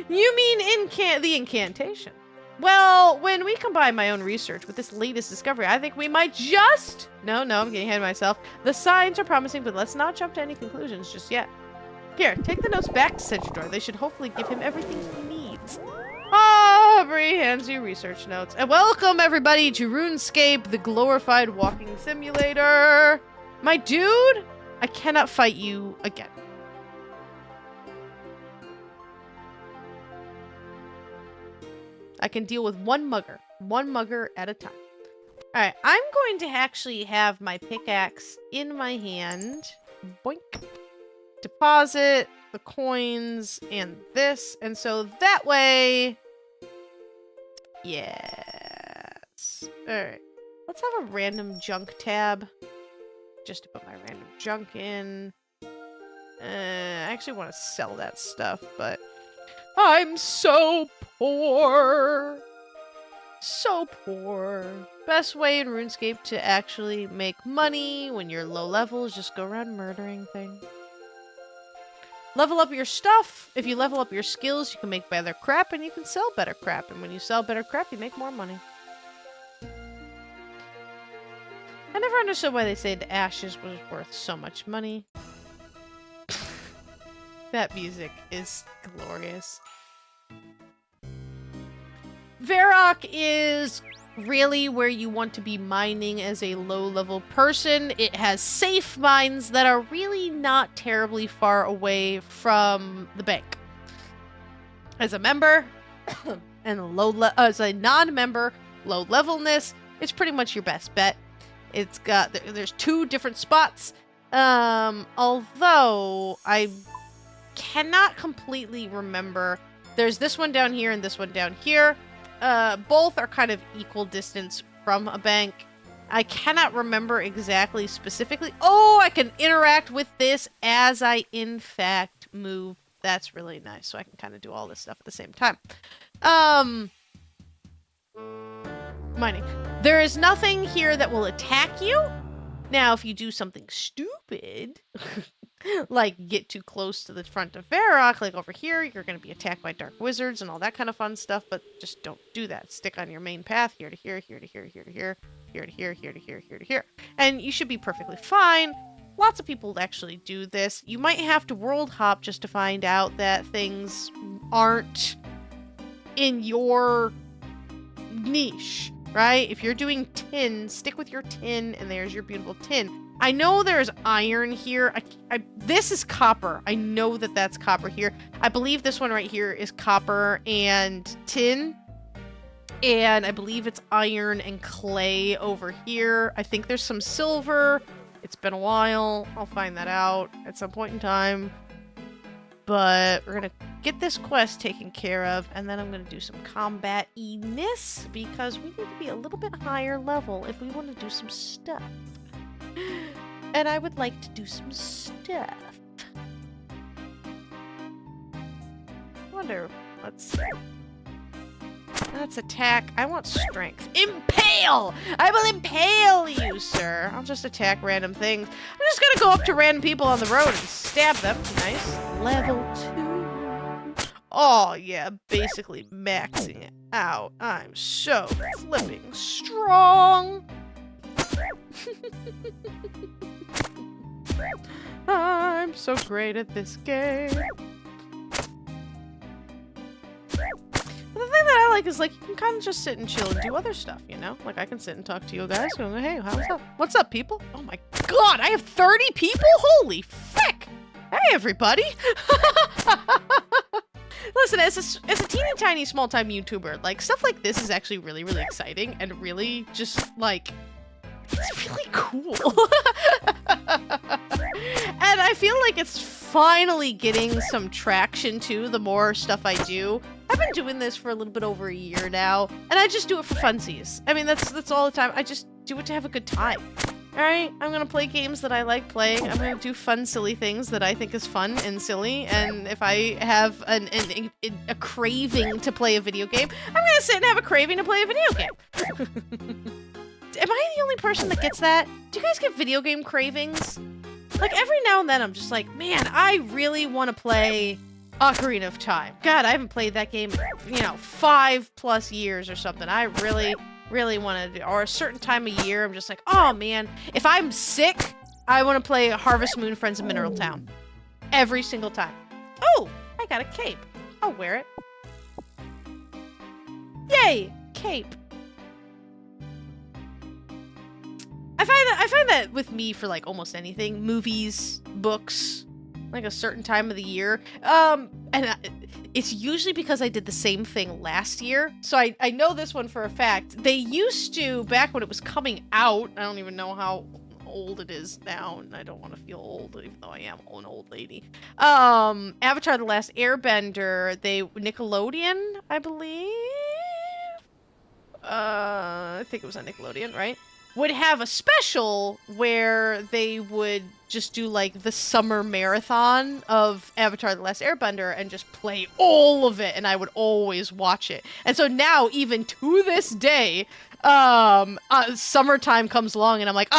You mean the incantation? Well, when we combine my own research with this latest discovery, I think we might just... No, I'm getting ahead of myself. The signs are promising, but let's not jump to any conclusions just yet. Here, take the notes back to Cedrador. They should hopefully give him everything he needs. Aubrey hands you research notes. And welcome, everybody, to RuneScape, the glorified walking simulator. My dude, I cannot fight you again. I can deal with one mugger at a time. Alright, I'm going to actually have my pickaxe in my hand. Boink. Deposit the coins and this, and so that way... Yes. Alright. Let's have a random junk tab. Just to put my random junk in. I actually want to sell that stuff, but... I'm so poor! So poor. Best way in RuneScape to actually make money when you're low level is just go around murdering things. Level up your stuff. If you level up your skills, you can make better crap, and you can sell better crap. And when you sell better crap, you make more money. I never never understood why they say the ashes was worth so much money. That music is glorious. Varrock is really where you want to be mining as a low-level person. It has safe mines that are really not terribly far away from the bank. As a member, and as a non-member, low levelness, it's pretty much your best bet. It's got, there's 2 different spots. Although I cannot completely remember. There's this one down here and this one down here. Both are kind of equal distance from a bank. I cannot remember exactly specifically. Oh, I can interact with this as I in fact move. That's really nice. So I can kind of do all this stuff at the same time. Mining. There is nothing here that will attack you. Now, if you do something stupid, like get too close to the front of Varrock, like over here, you're going to be attacked by dark wizards and all that kind of fun stuff, but just don't do that. Stick on your main path, here to here, here to here, here to here, here to here, here to here, here to here. And you should be perfectly fine. Lots of people actually do this. You might have to world hop just to find out that things aren't in your niche, right? If you're doing tin, stick with your tin, and there's your beautiful tin. I know there's iron here. This is copper. I know that that's copper here. I believe this one right here is copper and tin. And I believe it's iron and clay over here. I think there's some silver. It's been a while. I'll find that out at some point in time. But we're going to get this quest taken care of, and then I'm going to do some combat-iness, because we need to be a little bit higher level if we want to do some stuff. And I would like to do some stuff. I wonder, let's see. Let's attack. I want strength. Impale! I will impale you, sir. I'll just attack random things. I'm just gonna go up to random people on the road and stab them. Nice. Level 2. Oh, yeah. Basically maxing it out. I'm so flipping strong. I'm so great at this game. The thing that I like is, like, you can kind of just sit and chill and do other stuff, you know? Like, I can sit and talk to you guys, going, hey, what's up? What's up, people? Oh my god, I have 30 people? Holy frick! Hey, everybody! Listen, as a teeny tiny small-time YouTuber, like, stuff like this is actually really, really exciting and really just, like, it's really cool. And I feel like it's finally getting some traction, too, the more stuff I do. I've been doing this for a little bit over a year now, and I just do it for funsies. I mean, that's all the time. I just do it to have a good time. Alright? I'm gonna play games that I like playing. I'm gonna do fun, silly things that I think is fun and silly, and if I have a craving to play a video game, I'm gonna sit and have a craving to play a video game. Am I the only person that gets that? Do you guys get video game cravings? Like, every now and then I'm just like, man, I really want to play Ocarina of Time. God, I haven't played that game in, you know, 5+ years or something. I really, really want to do, or a certain time of year, I'm just like, oh man, if I'm sick, I want to play Harvest Moon Friends of Mineral Town. Every single time. Oh, I got a cape. I'll wear it. Yay, cape. I find that with me for, like, almost anything, movies, books, like a certain time of the year, it's usually because I did the same thing last year, so I know this one for a fact. They used to, back when it was coming out, I don't even know how old it is now, and I don't want to feel old, even though I am an old lady. Avatar: The Last Airbender, Nickelodeon, I believe? I think it was on Nickelodeon, right? Would have a special where they would just do, like, the summer marathon of Avatar: The Last Airbender and just play all of it, and I would always watch it. And so now, even to this day, summertime comes along, and I'm like,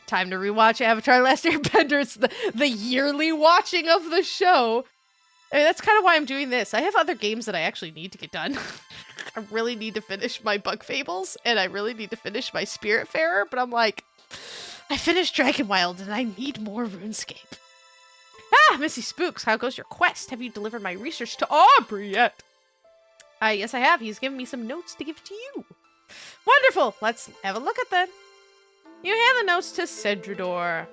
time to rewatch Avatar: The Last Airbender. It's the yearly watching of the show. I mean, that's kind of why I'm doing this. I have other games that I actually need to get done. I really need to finish my Bug Fables, and I really need to finish my Spiritfarer, but I'm like, I finished Dragonwild and I need more RuneScape. Ah, Missy Spooks, how goes your quest? Have you delivered my research to Aubrey yet? Yes, I have. He's given me some notes to give to you. Wonderful. Let's have a look at them. You hand the notes to Cedrador.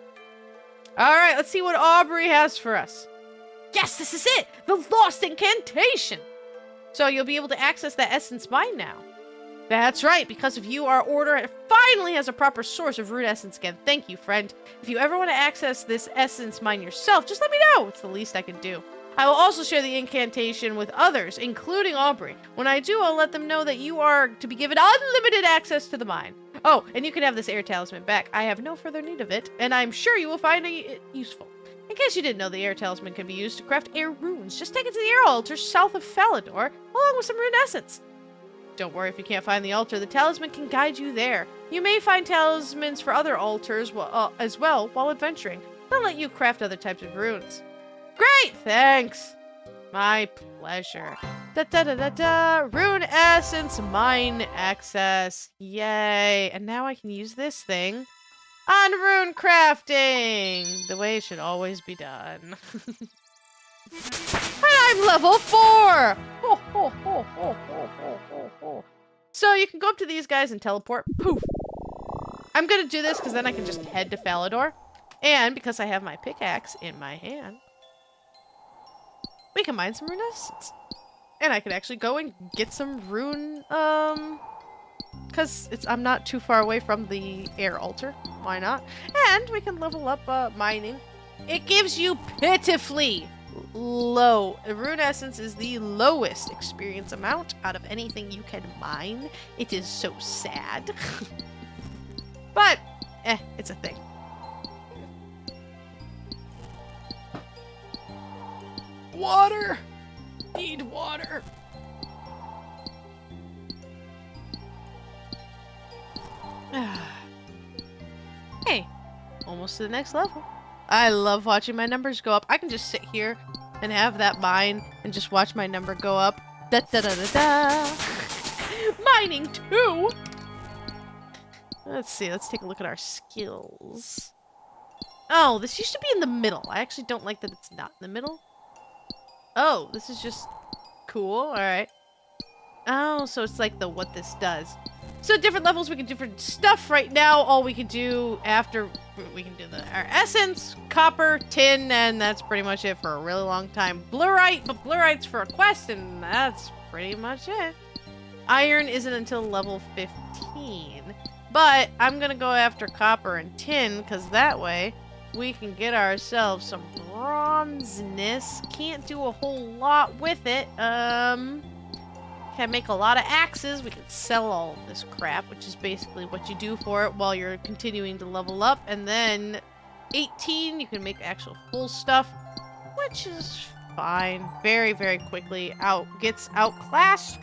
All right, let's see what Aubrey has for us. Yes, this is it. The Lost Incantation. So you'll be able to access that Essence Mine now. That's right. Because of you, our order finally has a proper source of rune essence again. Thank you, friend. If you ever want to access this Essence Mine yourself, just let me know. It's the least I can do. I will also share the incantation with others, including Aubrey. When I do, I'll let them know that you are to be given unlimited access to the mine. Oh, and you can have this air talisman back. I have no further need of it, and I'm sure you will find it useful. In case you didn't know, the air talisman can be used to craft air runes. Just take it to the air altar south of Falador, along with some rune essence. Don't worry if you can't find the altar. The talisman can guide you there. You may find talismans for other altars as well while adventuring. They'll let you craft other types of runes. Great, thanks. My pleasure. Rune essence mine access. Yay. And now I can use this thing on rune crafting. The way it should always be done. And I'm level 4. Ho, ho, ho, ho, ho, ho, ho, ho. So you can go up to these guys and teleport. Poof. I'm going to do this because then I can just head to Falador. And because I have my pickaxe in my hand, we can mine some rune essence. And I can actually go and get some rune, because I'm not too far away from the air altar. Why not? And we can level up mining. It gives you pitifully low. Rune essence is the lowest experience amount out of anything you can mine. It is so sad. But, it's a thing. Water! Need water. Hey, almost to the next level. I love watching my numbers go up. I can just sit here and have that mine and just watch my number go up. Da da da da da. Mining 2. Let's see. Let's take a look at our skills. Oh, this used to be in the middle. I actually don't like that it's not in the middle. Oh, this is just cool. All right. Oh, so it's like the what this does. So different levels, we can do different stuff. Right now, all we can do after we can do our essence, copper, tin, and that's pretty much it for a really long time. Blurite, but blurite's for a quest, and that's pretty much it. Iron isn't until level 15, but I'm gonna go after copper and tin because that way we can get ourselves some bronzeness. Can't do a whole lot with it. Can make a lot of axes. We can sell all of this crap, which is basically what you do for it while you're continuing to level up. And then 18, you can make actual full stuff, which is fine. Very, very quickly gets outclassed.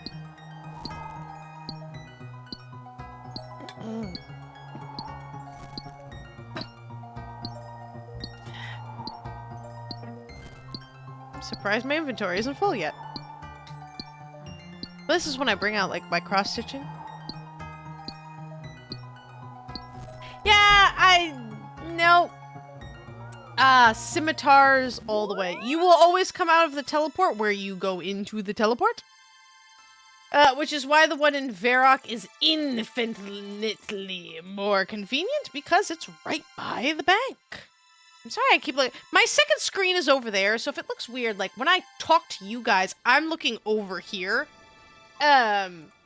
I'm surprised my inventory isn't full yet. This is when I bring out, like, my cross-stitching. Yeah, no. Scimitars all the way. You will always come out of the teleport where you go into the teleport. Which is why the one in Varrock is infinitely more convenient, because it's right by the bank. I'm sorry, I keep looking. My second screen is over there, so if it looks weird, like, when I talk to you guys, I'm looking over here.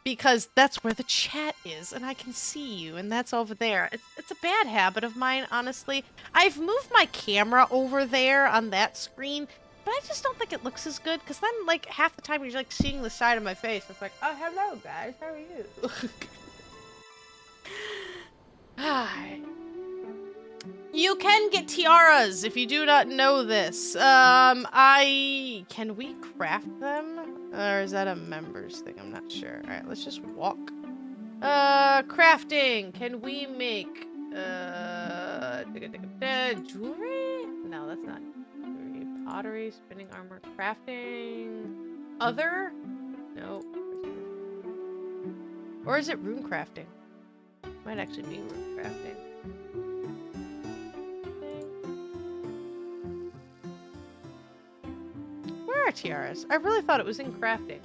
Because that's where the chat is, and I can see you, and that's over there. It's a bad habit of mine, honestly. I've moved my camera over there on that screen, but I just don't think it looks as good, because then, like, half the time you're, like, seeing the side of my face. It's like, oh, hello, guys. How are you? Hi. You can get tiaras if you do not know this. Can we craft them? Or is that a members thing? I'm not sure. Alright, let's just walk. Crafting. Can we make, jewelry? No, that's not jewelry. Pottery, spinning armor, crafting. Other? No. Or is it rune crafting? Might actually be rune crafting. Where are tiaras? I really thought it was in crafting.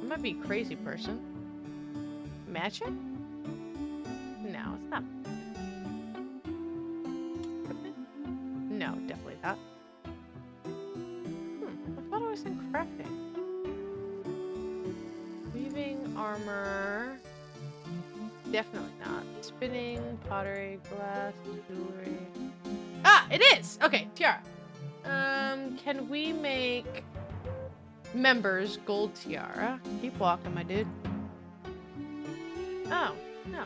I might be a crazy person. Match it? No, it's not. No, definitely not. I thought it was in crafting. Weaving, armor. Definitely not. Spinning, pottery, glass, jewelry. Ah, it is! Okay, tiara. Can we make members gold tiara? Keep walking, my dude. Oh, no.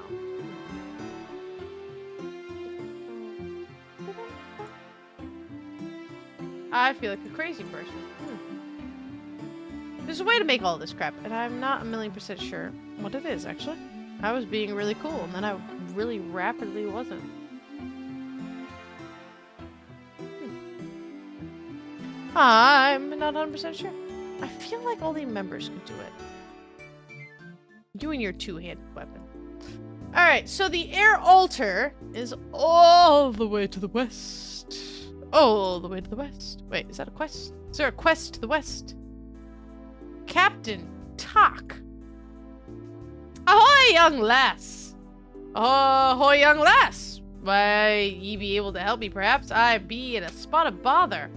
I feel like a crazy person. There's a way to make all this crap, and I'm not 1,000,000% sure what it is, actually. I was being really cool, and then I really rapidly wasn't. I'm not 100% sure. I feel like only members could do it. You and your two-handed weapon. Alright, so the air altar is all the way to the west. All the way to the west. Wait, is that a quest? Is there a quest to the west? Captain Talk. Ahoy, young lass! Ahoy, young lass! Why, ye be able to help me, perhaps? I be in a spot of bother.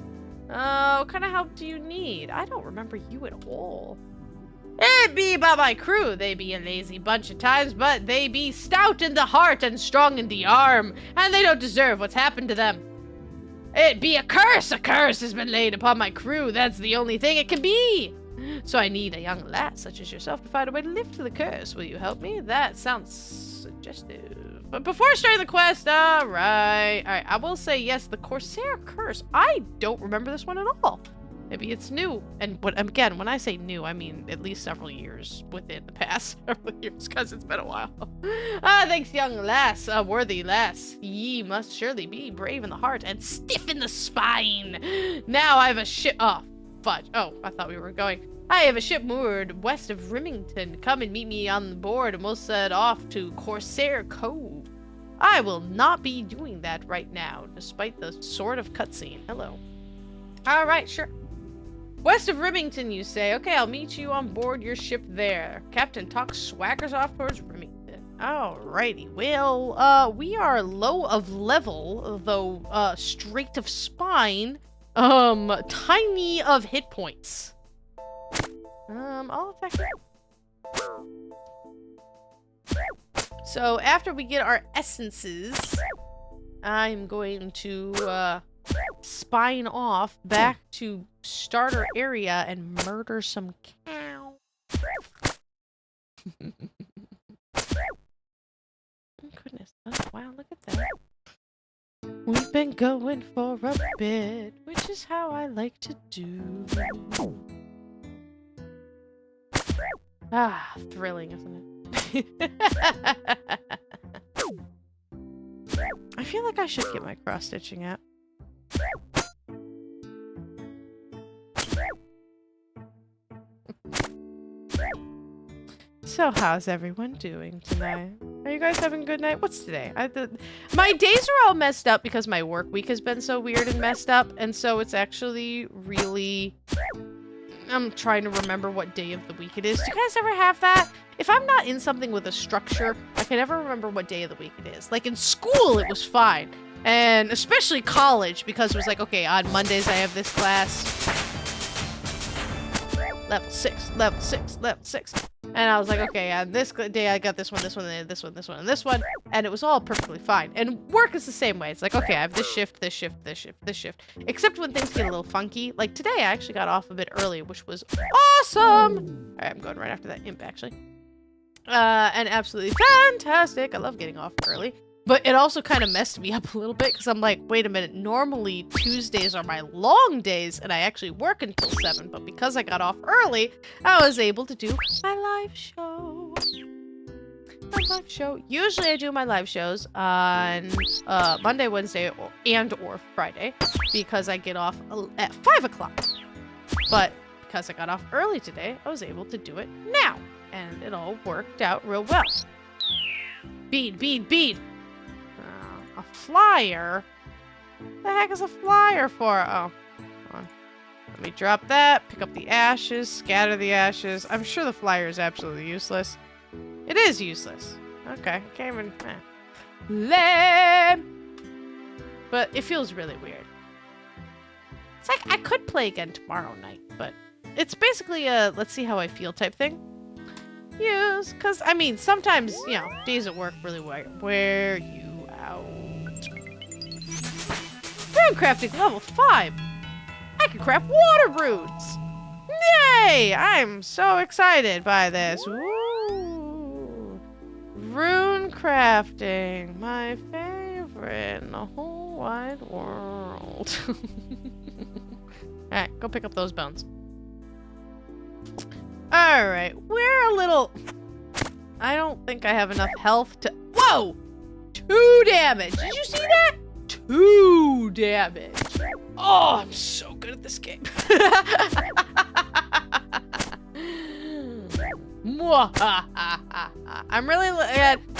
What kind of help do you need? I don't remember you at all. It be about my crew. They be a lazy bunch at times, but they be stout in the heart and strong in the arm, and they don't deserve what's happened to them. It be a curse! A curse has been laid upon my crew. That's the only thing it can be. So I need a young lass such as yourself to find a way to lift the curse. Will you help me? That sounds suggestive. But before starting the quest, alright, I will say yes, the Corsair Curse. I don't remember this one at all. Maybe it's new. And again, when I say new, I mean at least several years within the past several years, because it's been a while. Thanks, young lass, a worthy lass. Ye must surely be brave in the heart and stiff in the spine. Now I have a ship. Oh, fudge. Oh, I thought we were going. I have a ship moored west of Remington. Come and meet me on the board and we'll set off to Corsair Cove. I will not be doing that right now, despite the sort of cutscene. Hello. Alright, sure. West of Remington, you say? Okay, I'll meet you on board your ship there. Captain Talk swaggers off towards Remington. Alrighty. Well, we are low of level, though, straight of spine, tiny of hit points. I'll attack you. So after we get our essences, I'm going to spine off back to starter area and murder some cow. Oh, goodness. Oh, wow, look at that. We've been going for a bit, which is how I like to do. Ah, thrilling, isn't it? I feel like I should get my cross-stitching app. So how's everyone doing tonight? Are you guys having a good night? What's today? My days are all messed up because my work week has been so weird and messed up, and so it's actually really... I'm trying to remember what day of the week it is. Do you guys ever have that? If I'm not in something with a structure, I can never remember what day of the week it is. Like in school, it was fine. And especially college, because it was like, okay, on Mondays I have this class. Level 6, level 6, level 6. And I was like, okay, on this day I got this one, this one, this one, this one, and this one. And it was all perfectly fine. And work is the same way. It's like, okay, I have this shift, this shift, this shift, this shift. Except when things get a little funky. Like today, I actually got off a bit early, which was awesome! Alright, I'm going right after that imp, actually. And absolutely fantastic. I love getting off early. But it also kind of messed me up a little bit, because I'm like, wait a minute, normally Tuesdays are my long days, and I actually work until 7, but because I got off early, I was able to do my live show. Usually I do my live shows on Monday, Wednesday, or Friday, because I get off at 5 o'clock. But because I got off early today, I was able to do it now, and it all worked out real well. Bead, bead, bead! A flyer? The heck is a flyer for? Oh, hold on. Let me drop that, pick up the ashes, scatter the ashes. I'm sure the flyer is absolutely useless. It is useless. Okay, I can't even... But it feels really weird. It's like I could play again tomorrow night, but it's basically a let's see how I feel type thing. Use, because, I mean, sometimes, you know, days at work really wear you out. Rune crafting level 5! I can craft water runes! Yay! I'm so excited by this. Ooh. Rune crafting, my favorite in the whole wide world. Alright, go pick up those bones. Alright, we're a little... I don't think I have enough health to... Whoa! 2 damage! Did you see that? 2 damage! Oh, I'm so good at this game. I'm really...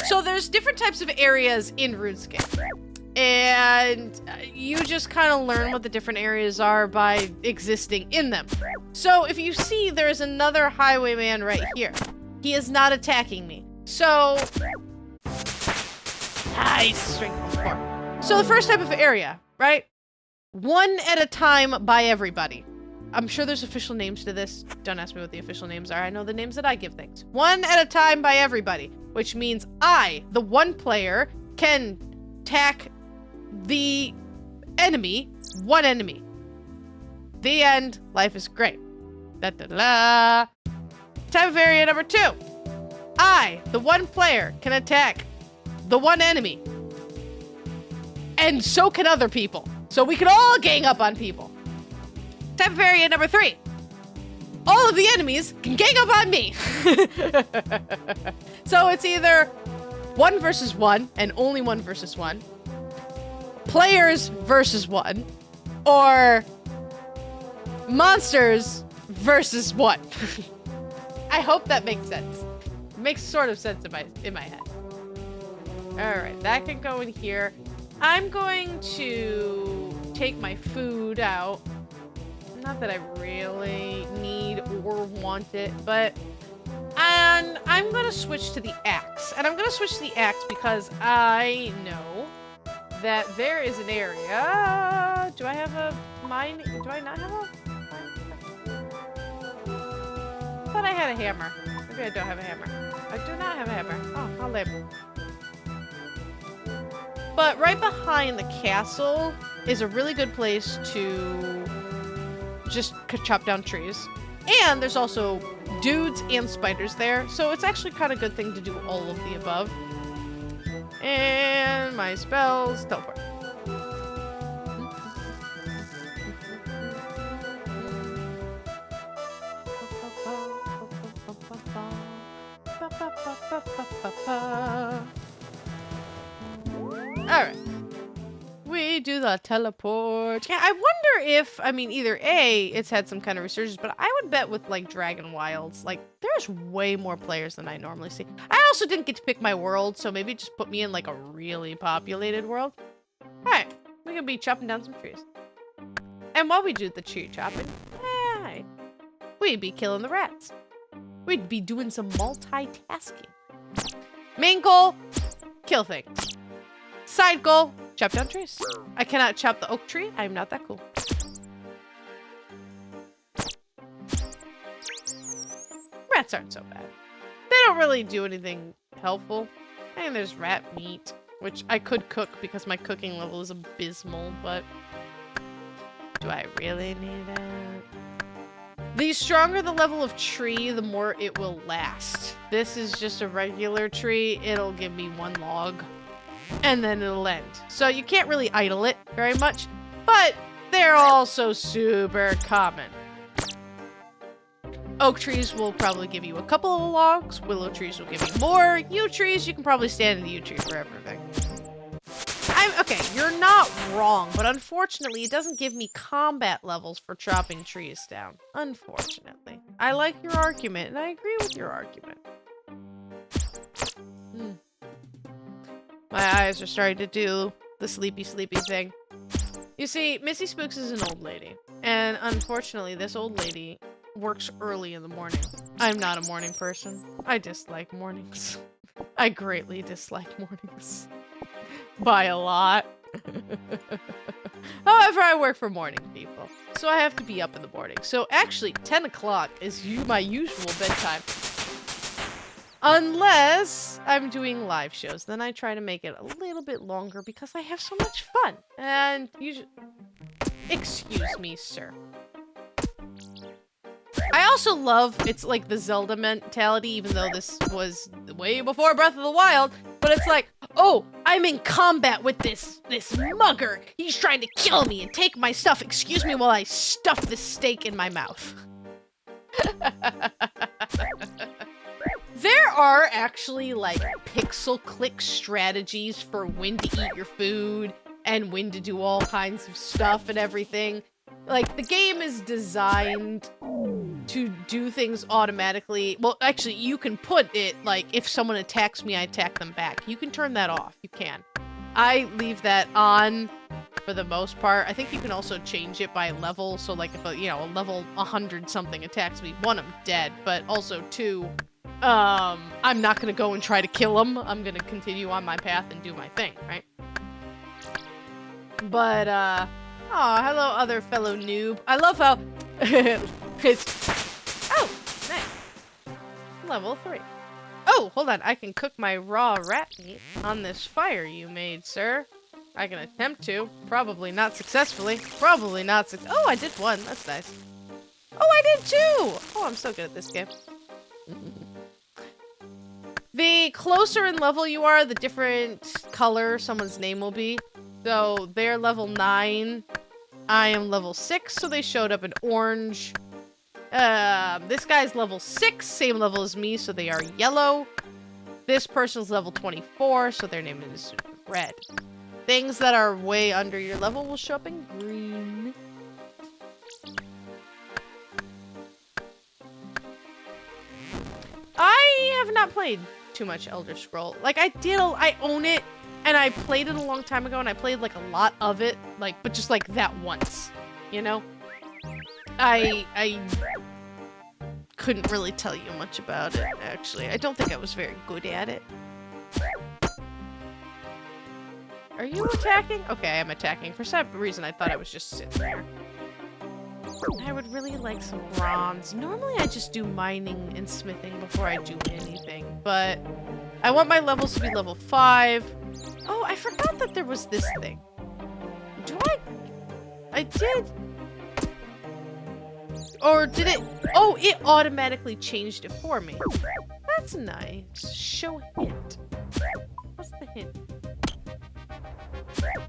So there's different types of areas in RuneScape. And you just kind of learn what the different areas are by existing in them. So if you see, there's another highwayman right here. He is not attacking me. So... Nice! Strength 4. So the first type of area, right? 1 at a time by everybody. I'm sure there's official names to this. Don't ask me what the official names are. I know the names that I give things. 1 at a time by everybody. Which means I, the one player, can attack the enemy, 1 enemy. The end. Life is great. Da da da. Type of area number 2. I, the one player, can attack the 1 enemy. And so can other people. So we can all gang up on people. Type of area number 3. All of the enemies can gang up on me. So it's either 1 versus 1 and only 1 versus 1. Players versus 1, or monsters versus 1. I hope that makes sense. It makes sort of sense in my head. Alright, that can go in here. I'm going to take my food out. Not that I really need or want it, but... And I'm going to switch to the axe. And I'm going to switch to the axe because I know that there is an area. Do I have a mine? Do I not have a mine? I thought I had a hammer. Maybe I don't have a hammer. I do not have a hammer. Oh, I'll live. But right behind the castle is a really good place to just chop down trees. And there's also dudes and spiders there. So it's actually kind of a good thing to do all of the above. And my spells teleport. Alright. We do the teleport. Yeah, I wonder if, I mean, either A, it's had some kind of resurgence, but I would bet with, like, Dragon Wilds, like, there's way more players than I normally see. I also didn't get to pick my world, so maybe just put me in, like, a really populated world. Alright, we can be chopping down some trees. And while we do the tree chopping, hey, we'd be killing the rats. We'd be doing some multitasking. Main goal, kill things. Side goal, chop down trees. I cannot chop the oak tree. I am not that cool. Rats aren't so bad. They don't really do anything helpful. I mean, there's rat meat, which I could cook because my cooking level is abysmal, but do I really need it? The stronger the level of tree, the more it will last. This is just a regular tree. It'll give me 1 log. And then it'll end. So you can't really idle it very much, but they're also super common. Oak trees will probably give you a couple of logs. Willow trees will give you more. Yew trees, you can probably stand in the yew tree for everything. Okay, you're not wrong, but unfortunately, it doesn't give me combat levels for chopping trees down. Unfortunately. I like your argument, and I agree with your argument. My eyes are starting to do the sleepy thing. You see, Missy Spooks is an old lady. And unfortunately, this old lady works early in the morning. I'm not a morning person. I dislike mornings. I greatly dislike mornings. By a lot. However, I work for morning people. So I have to be up in the morning. So actually, 10 o'clock is my usual bedtime. Unless I'm doing live shows. Then I try to make it a little bit longer because I have so much fun. And usually... Excuse me, sir. I also love, it's like the Zelda mentality, even though this was way before Breath of the Wild, but it's like, oh, I'm in combat with this mugger. He's trying to kill me and take my stuff. Excuse me while I stuff this steak in my mouth. There are actually, like, pixel click strategies for when to eat your food and when to do all kinds of stuff and everything. Like, the game is designed to do things automatically. Well, actually, you can put it, like, if someone attacks me, I attack them back. You can turn that off. You can. I leave that on for the most part. I think you can also change it by level. So, like, if a level 100 something attacks me, one, I'm dead. But also, two, I'm not gonna go and try to kill him. I'm gonna continue on my path and do my thing, right? But, oh, hello, other fellow noob. I love how it's... Oh, nice. Level 3. Oh, hold on. I can cook my raw rat meat on this fire you made, sir. I can attempt to. Probably not successfully. Probably not Oh, I did one. That's nice. Oh, I did two! Oh, I'm so good at this game. The closer in level you are, the different color someone's name will be. So, they're level 9. I am level 6, so they showed up in orange. This guy's level 6, same level as me, so they are yellow. This person's level 24, so their name is red. Things that are way under your level will show up in green. I have not played too much Elder Scroll. Like, I own it. And I played it a long time ago, and I played, like, a lot of it, like, but just, like, that once, you know? I couldn't really tell you much about it, actually. I don't think I was very good at it. Are you attacking? Okay, I am attacking. For some reason, I thought I was just sitting there. I would really like some bronze. Normally, I just do mining and smithing before I do anything, but I want my levels to be level 5. Oh, I forgot that there was this thing. I did. Or did it? Oh, it automatically changed it for me. That's nice. Show hint. What's the hint?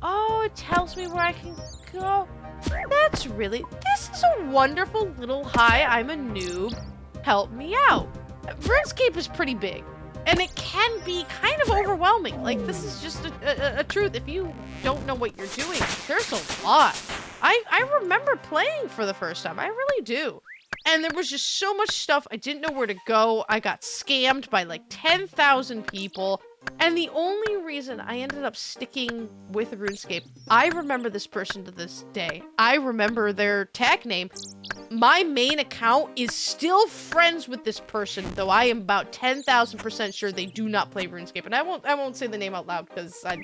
Oh, it tells me where I can go. This is a wonderful little hi, I'm a noob. Help me out. RuneScape is pretty big. And it can be kind of overwhelming. Like, this is just a truth. If you don't know what you're doing, there's a lot. I remember playing for the first time. I really do. And there was just so much stuff. I didn't know where to go. I got scammed by like 10,000 people. And the only reason I ended up sticking with RuneScape, I remember this person to this day. I remember their tag name. My main account is still friends with this person, though I am about 10,000% sure they do not play RuneScape. And I won't say the name out loud because that's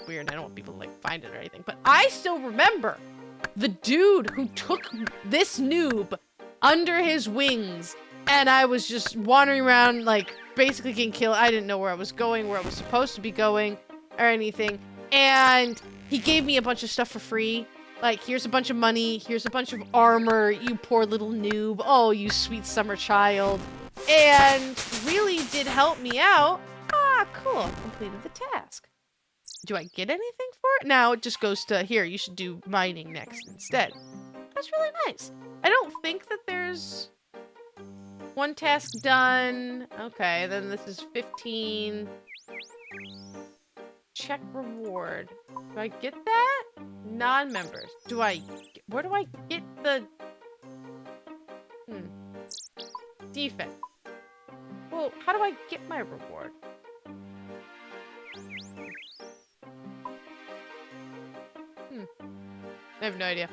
weird. I don't want people to like find it or anything. But I still remember the dude who took this noob under his wings, and I was just wandering around like basically getting killed. I didn't know where I was going, where I was supposed to be going, or anything. And he gave me a bunch of stuff for free. Like, here's a bunch of money, here's a bunch of armor, you poor little noob. Oh, you sweet summer child. And really did help me out. Ah, cool. Completed the task. Do I get anything for it? Now it just goes to, here, you should do mining next instead. That's really nice. I don't think that there's one task done. Okay, then this is 15. Check reward. Do I get that? Non-members. Where do I get the... Defense. Well, how do I get my reward? I have no idea.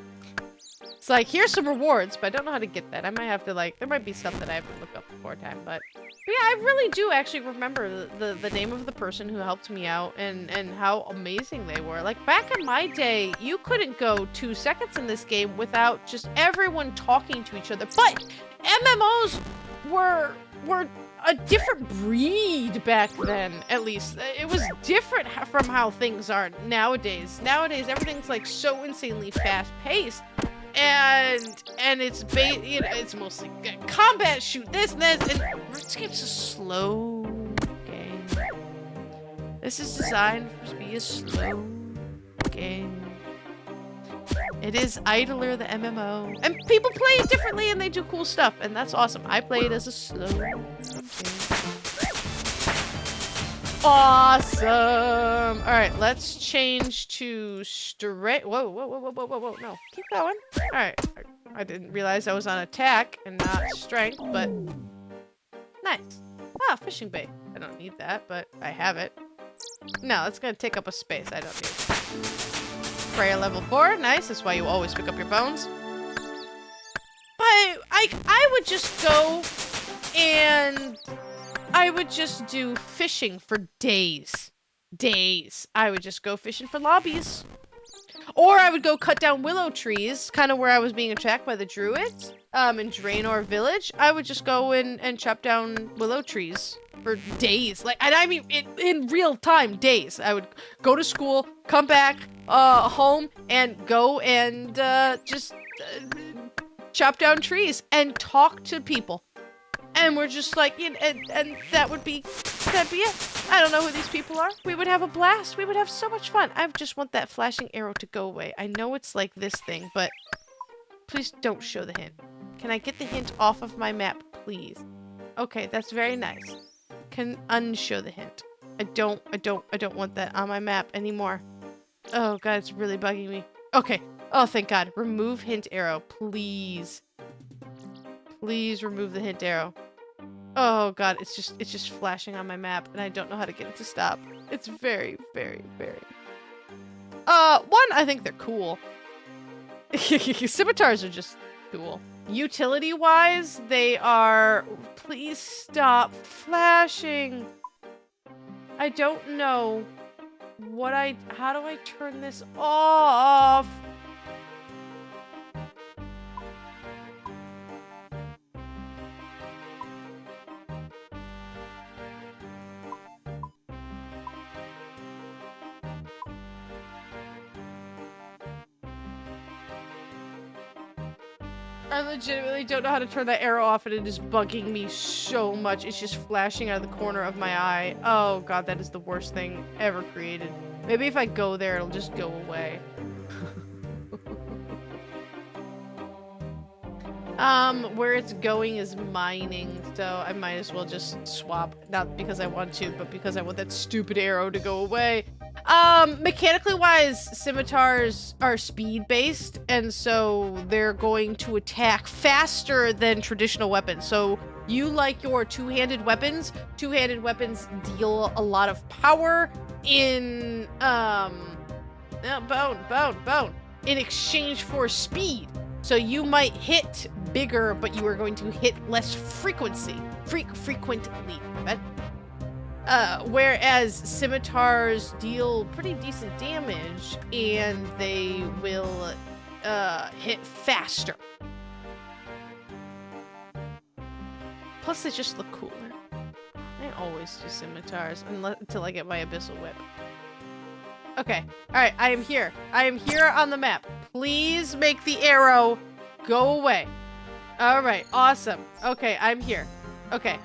It's like, here's some rewards, but I don't know how to get that. I might have to, like, there might be stuff that I have to look up before time, but yeah, I really do actually remember the name of the person who helped me out and how amazing they were. Like, back in my day, you couldn't go 2 seconds in this game without just everyone talking to each other. But MMOs were a different breed back then, at least. It was different from how things are nowadays. Nowadays, everything's like so insanely fast-paced. And it's you know, it's mostly combat, shoot this and this, and RuneScape's a slow game. This is designed to be a slow game. It is idler, the MMO, and people play it differently and they do cool stuff, and that's awesome. I play it as a slow game. Awesome! Alright, let's change to straight. Whoa, no. Keep going. Alright. I didn't realize I was on attack and not strength, but nice. Ah, fishing bait. I don't need that, but I have it. No, it's gonna take up a space. I don't need it. Prayer level 4. Nice. That's why you always pick up your bones. But I would just go and I would just do fishing for days. I would just go fishing for lobbies. Or I would go cut down willow trees, kind of where I was being attacked by the druids, in Gielinor village. I would just go and chop down willow trees for days. Like, and I mean, in real time, days. I would go to school, come back, home, and go and, just, chop down trees and talk to people. And we're just like, and that'd be it. I don't know who these people are. We would have a blast. We would have so much fun. I just want that flashing arrow to go away. I know it's like this thing, but please don't show the hint. Can I get the hint off of my map, please? Okay, that's very nice. Can unshow the hint. I don't want that on my map anymore. Oh god, it's really bugging me. Okay. Oh, thank god. Remove hint arrow, please. Please remove the hint arrow. Oh god, it's just flashing on my map, and I don't know how to get it to stop. It's very, very, very... One, I think they're cool. Scimitars are just cool. Utility-wise, they are... Please stop flashing! I don't know what how do I turn this off? I legitimately don't know how to turn that arrow off, and it is bugging me so much. It's just flashing out of the corner of my eye. Oh god, that is the worst thing ever created. Maybe if I go there, it'll just go away. Where it's going is mining, so I might as well just swap. Not because I want to, but because I want that stupid arrow to go away. Mechanically wise, scimitars are speed-based, and so they're going to attack faster than traditional weapons. So you like your two-handed weapons. Two-handed weapons deal a lot of power in, bone, in exchange for speed. So you might hit bigger, but you are going to hit less frequently. Whereas scimitars deal pretty decent damage, and they will hit faster. Plus, they just look cooler. I always do scimitars until I get my abyssal whip. Okay, alright, I am here. I am here on the map. Please make the arrow go away. Alright, awesome. Okay, I'm here. Okay.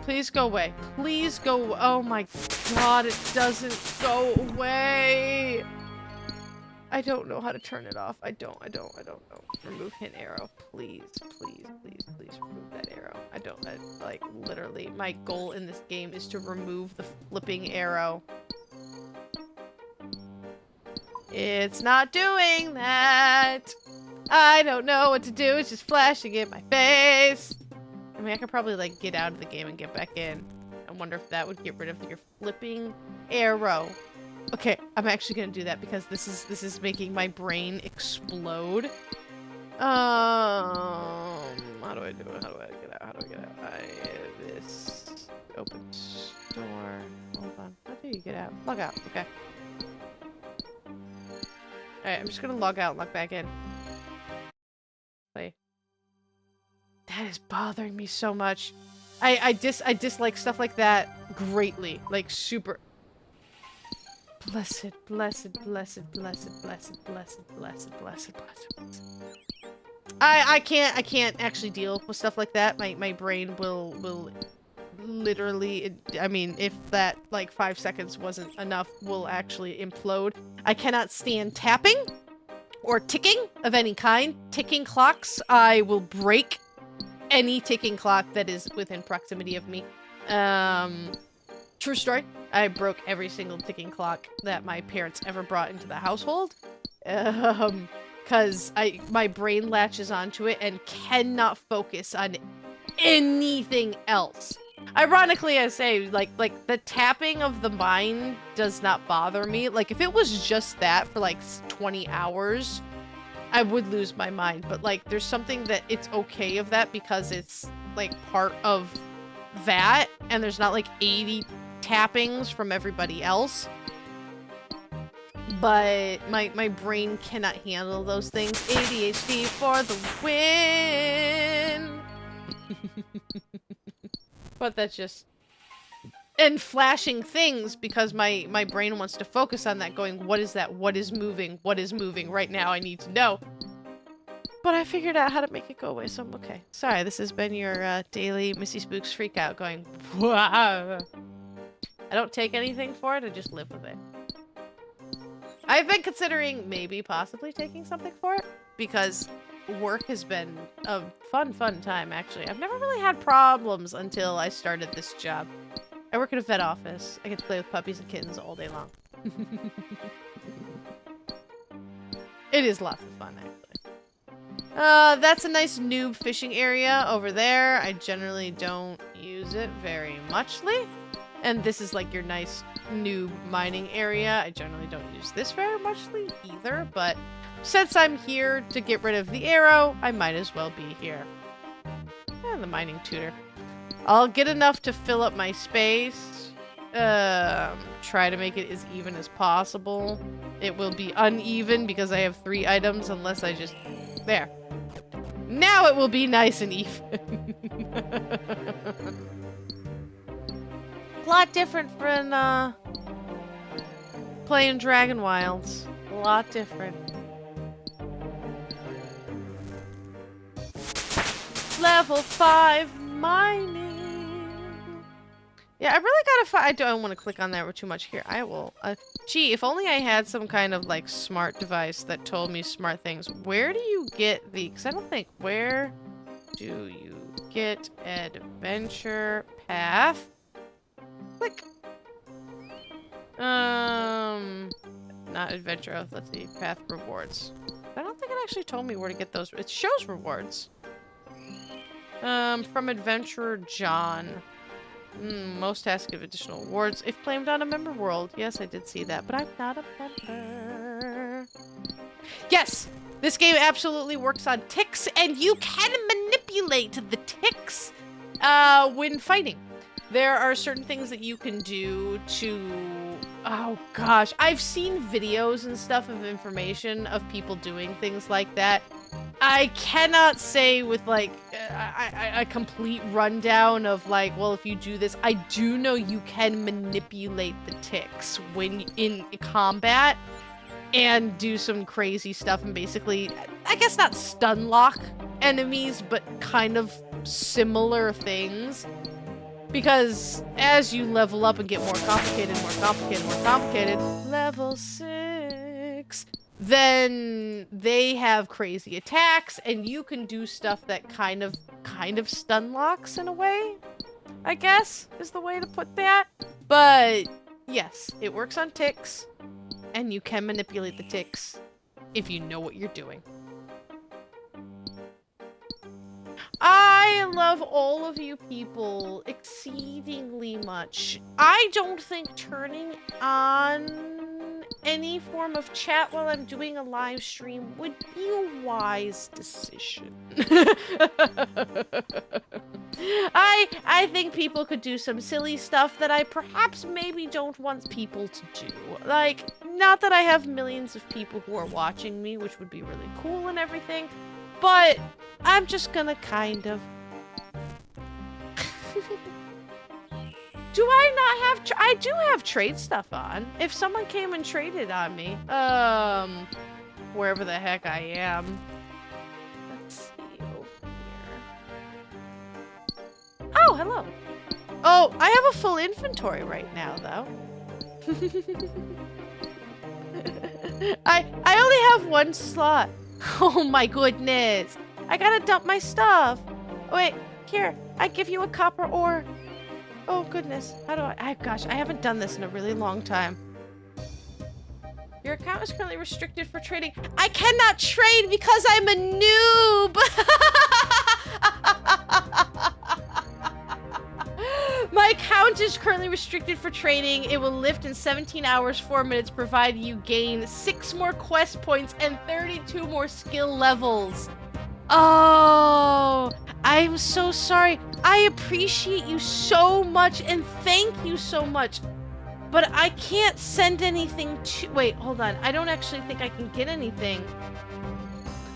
Please go away. Please go. Oh my god, it doesn't go away. I don't know how to turn it off. I don't know. Remove hint arrow. Please remove that arrow. Like, literally, my goal in this game is to remove the flipping arrow. It's not doing that. I don't know what to do. It's just flashing in my face. I mean, I could probably, like, get out of the game and get back in. I wonder if that would get rid of your flipping arrow. Okay, I'm actually gonna do that because this is making my brain explode. How do I do it? How do I get out? How do I get out? This open door. Hold on. How do you get out? Log out. Okay. Alright, I'm just gonna log out and log back in. Play. That is bothering me so much. I dislike stuff like that greatly. Like super. Blessed, blessed, blessed, blessed, blessed, blessed, blessed, blessed, blessed. I can't actually deal with stuff like that. My brain will literally, I mean, if that like 5 seconds wasn't enough, will actually implode. I cannot stand tapping or ticking of any kind. Ticking clocks, I will break any ticking clock that is within proximity of me. True story. I broke every single ticking clock that my parents ever brought into the household. Because my brain latches onto it and cannot focus on anything else. Ironically, I say, like the tapping of the mind does not bother me. Like, if it was just that for, like, 20 hours, I would lose my mind. But, like, there's something that it's okay of that because it's, like, part of that, and there's not, like, 80 tappings from everybody else. But my brain cannot handle those things. ADHD for the win! But that's just... And flashing things, because my brain wants to focus on that, going, what is that? What is moving? What is moving? Right now, I need to know. But I figured out how to make it go away, so I'm okay. Sorry, this has been your daily Missy Spooks freakout, going, wow. I don't take anything for it, I just live with it. I've been considering maybe possibly taking something for it, because work has been a fun time, actually. I've never really had problems until I started this job. I work at a vet office. I get to play with puppies and kittens all day long. It is lots of fun, actually. That's a nice noob fishing area over there. I generally don't use it very muchly. And this is like your nice noob mining area. I generally don't use this very muchly either, but since I'm here to get rid of the arrow, I might as well be here. And the mining tutor. I'll get enough to fill up my space. Try to make it as even as possible. It will be uneven because I have 3 items unless I just... There. Now it will be nice and even. A lot different from playing Dragon Wilds. A lot different. Level 5 mining. Yeah, I really gotta find. I don't want to click on that too much here. I will. Gee, if only I had some kind of like smart device that told me smart things. Where do you get the? Because I don't think. Where do you get adventure path? Click. Not adventure. Let's see. Path rewards. I don't think it actually told me where to get those. It shows rewards. From Adventurer John. Most tasks give additional rewards if claimed on a member world. Yes, I did see that, but I'm not a member. Yes! This game absolutely works on ticks, and you can manipulate the ticks when fighting. There are certain things that you can do to... Oh gosh, I've seen videos and stuff of information of people doing things like that. I cannot say with like a complete rundown of like, well, if you do this, I do know you can manipulate the ticks when in combat and do some crazy stuff and basically, I guess not stun lock enemies, but kind of similar things. Because as you level up and get more complicated, level 6, then they have crazy attacks, and you can do stuff that kind of stun locks in a way, I guess, is the way to put that. But yes, it works on ticks, and you can manipulate the ticks if you know what you're doing. I love all of you people exceedingly much. I don't think turning on any form of chat while I'm doing a live stream would be a wise decision. I think people could do some silly stuff that I perhaps maybe don't want people to do. Like, not that I have millions of people who are watching me, which would be really cool and everything, but I'm just gonna kind of... Do I not have... I do have trade stuff on. If someone came and traded on me, wherever the heck I am. Let's see over here. Oh, hello. Oh, I have a full inventory right now, though. I only have one slot. Oh my goodness. I gotta dump my stuff. Wait, here. I give you a copper ore. Oh goodness. How do I... Gosh, I haven't done this in a really long time. Your account is currently restricted for trading. I cannot trade because I'm a noob. My account is currently restricted for trading. It will lift in 17 hours, 4 minutes, provided you gain 6 more quest points and 32 more skill levels. Oh, I'm so sorry. I appreciate you so much and thank you so much. But I can't send anything to... Wait, hold on. I don't actually think I can get anything.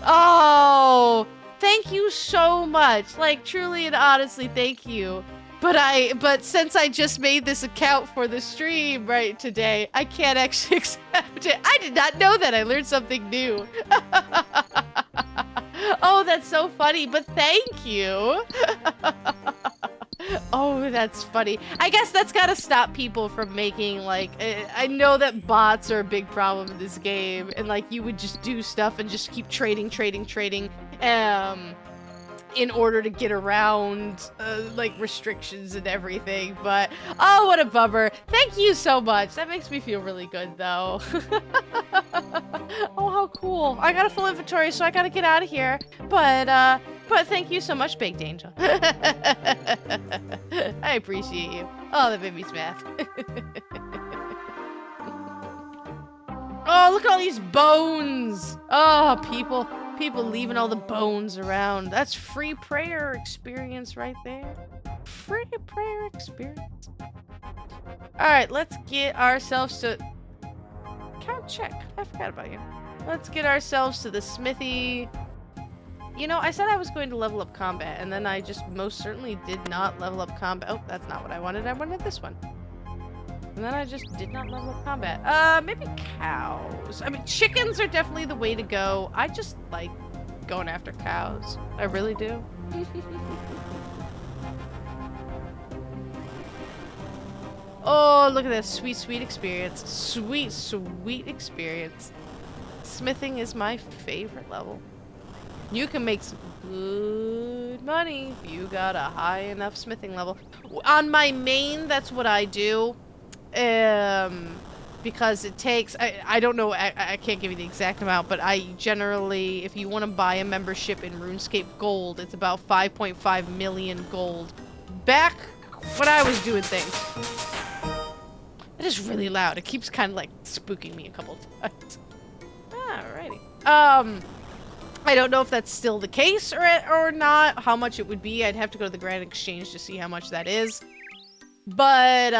Oh, thank you so much. Like, truly and honestly, thank you. But since I just made this account for the stream right today, I can't actually accept it. I did not know that. I learned something new. Oh, that's so funny, but thank you. Oh, that's funny. I guess that's gotta stop people from making, like, I know that bots are a big problem in this game, and, like, you would just do stuff and just keep trading, in order to get around, like, restrictions and everything, but, oh, what a bummer. Thank you so much. That makes me feel really good, though. Oh, how cool. I got a full inventory, so I gotta get out of here, but thank you so much, Baked Angel. I appreciate you. Oh, that made me smile. Oh, look at all these bones. Oh, people leaving all the bones around. That's free prayer experience right there. Free prayer experience. All right, let's get ourselves to... Count check. I forgot about you. Let's get ourselves to the smithy. You know, I said I was going to level up combat, and then I just most certainly did not level up combat. Oh, that's not what I wanted. I wanted this one. And then I just did not level up combat. Maybe cows. I mean, chickens are definitely the way to go. I just like going after cows. I really do. Oh, look at this. Sweet, sweet experience. Sweet, sweet experience. Smithing is my favorite level. You can make some good money if you got a high enough smithing level. On my main, that's what I do. Because it takes, I don't know, I can't give you the exact amount, but I generally, if you want to buy a membership in RuneScape Gold, it's about 5.5 million gold. Back when I was doing things. It is really loud. It keeps kind of like spooking me a couple times. Alrighty. I don't know if that's still the case or not, how much it would be. I'd have to go to the Grand Exchange to see how much that is. But,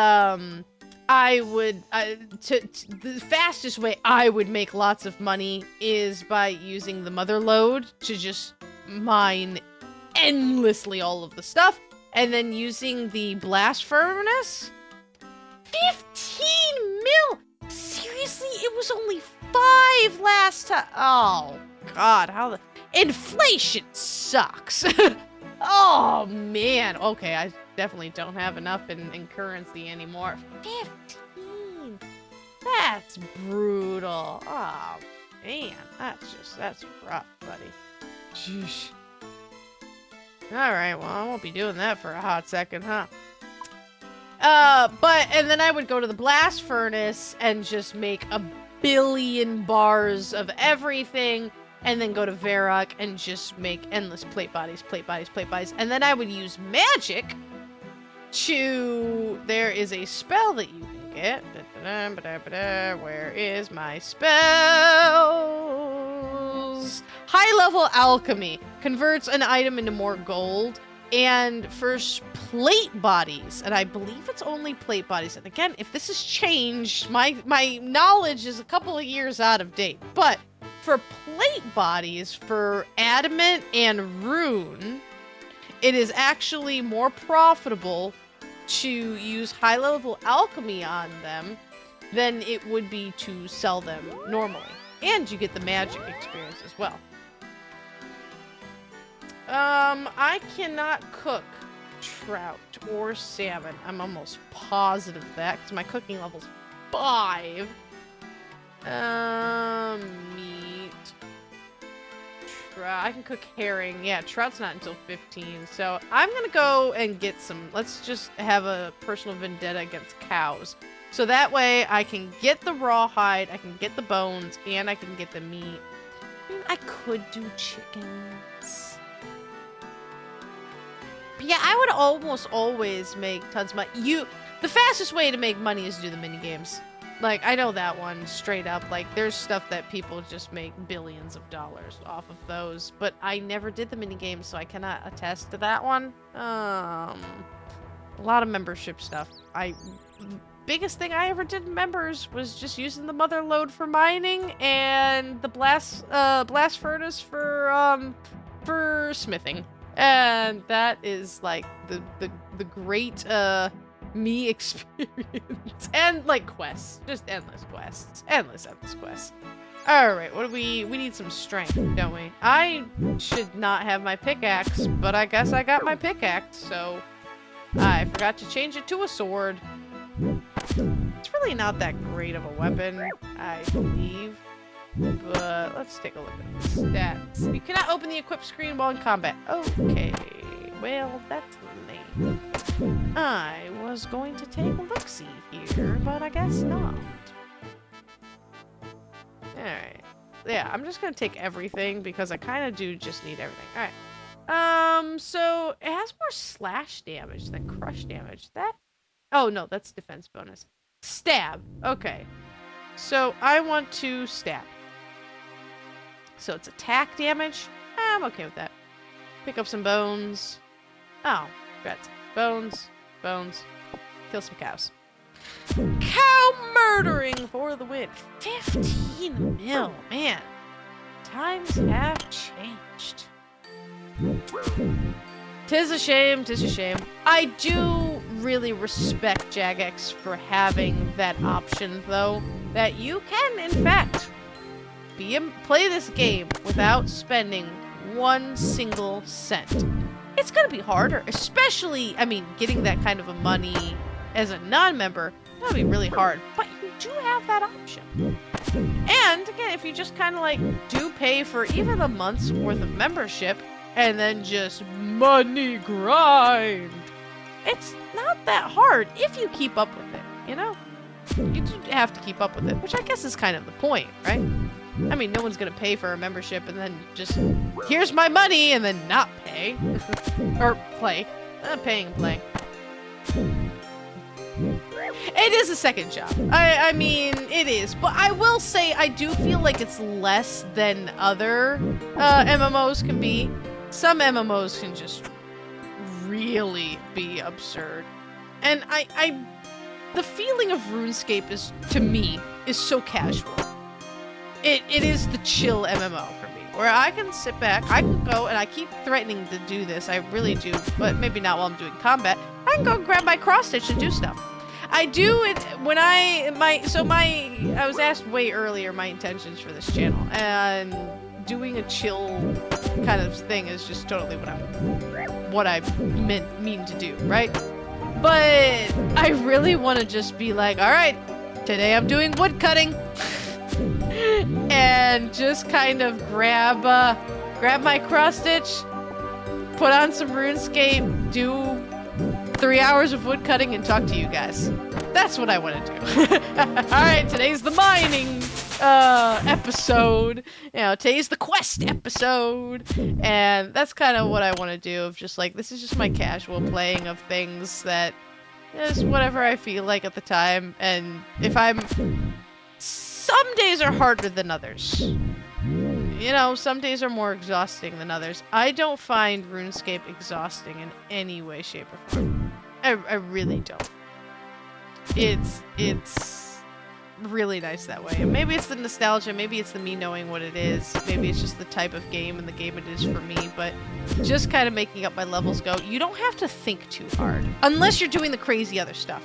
I would, the fastest way I would make lots of money is by using the mother lode to just mine endlessly all of the stuff, and then using the blast furnace. 15 mil! Seriously, it was only 5 last time. Oh, God, how the... Inflation sucks. Oh, man. Okay, I definitely don't have enough in currency anymore. 15! That's brutal. Oh, man. That's rough, buddy. Sheesh. Alright, well, I won't be doing that for a hot second, huh? And then I would go to the blast furnace and just make a billion bars of everything, and then go to Varrock and just make endless plate bodies, and then I would use magic to... There is a spell that you can it. Where is my spells? High level alchemy converts an item into more gold. And for plate bodies, and I believe it's only plate bodies. And again, if this has changed, my knowledge is a couple of years out of date. But for plate bodies, for adamant and rune, it is actually more profitable to use high-level alchemy on them than it would be to sell them normally. And you get the magic experience as well. I cannot cook trout or salmon. I'm almost positive of that, because my cooking level's 5. Meat. I can cook herring. Yeah, trout's not until 15. So I'm gonna go and get some. Let's just have a personal vendetta against cows. So that way I can get the rawhide, I can get the bones, and I can get the meat. I mean, I could do chickens. But yeah, I would almost always make tons of money. The fastest way to make money is to do the mini games. Like, I know that one straight up. Like, there's stuff that people just make billions of dollars off of those. But I never did the mini games, so I cannot attest to that one. A lot of membership stuff. Biggest thing I ever did in members was just using the mother lode for mining and the blast furnace for smithing. And that is like the great me experience. And like quests, just endless quests, endless quests. All right, what do we need? Some strength, don't we? I should not have my pickaxe, but I guess I got my pickaxe, so I forgot to change it to a sword. It's really not that great of a weapon, I believe. But let's take a look at the stats. You cannot open the equip screen while in combat. Okay, well, that's lame. I was going to take a look-see here, but I guess not. Alright. Yeah, I'm just gonna take everything because I kind of do just need everything. Alright. So it has more slash damage than crush damage. Oh, no, that's defense bonus. Stab. Okay. So I want to stab. So it's attack damage. I'm okay with that. Pick up some bones. Oh, rats. Bones. Kill some cows. Cow murdering for the win. 15 mil. Man. Times have changed. Tis a shame, tis a shame. I do really respect Jagex for having that option, though, that you can, in fact, play this game without spending 1 single cent. It's gonna be harder, especially, I mean, getting that kind of a money as a non-member, that'll be really hard, but you do have that option. And, again, if you just kind of, like, do pay for even a month's worth of membership, and then just money grind, it's not that hard if you keep up with it, you know? You do have to keep up with it, which I guess is kind of the point, right? I mean, no one's gonna pay for a membership and then just, here's my money, and then not pay. Or play. Paying and playing. It is a second job. I mean, it is. But I will say, I do feel like it's less than other MMOs can be. Some MMOs can just really be absurd. And the feeling of RuneScape is, to me, is so casual. It is the chill MMO for me, where I can sit back, I can go, and I keep threatening to do this, I really do, but maybe not while I'm doing combat. I can go grab my cross stitch and do stuff. I do it when I was asked way earlier my intentions for this channel, and doing a chill kind of thing is just totally what I mean to do, right? But I really want to just be like, all right, today I'm doing wood cutting. And just kind of grab my cross stitch, put on some RuneScape, do 3 hours of wood cutting, and talk to you guys. That's what I want to do. Alright, today's the mining episode. You know, today's the quest episode. And that's kind of what I want to do, of just like, this is just my casual playing of things that It's whatever I feel like at the time, and if I'm... Some days are harder than others. You know, some days are more exhausting than others. I don't find RuneScape exhausting in any way, shape, or form. I really don't. It's really nice that way. And maybe it's the nostalgia, maybe it's the me knowing what it is, maybe it's just the type of game and the game it is for me, but just kind of making up my levels go. You don't have to think too hard, unless you're doing the crazy other stuff.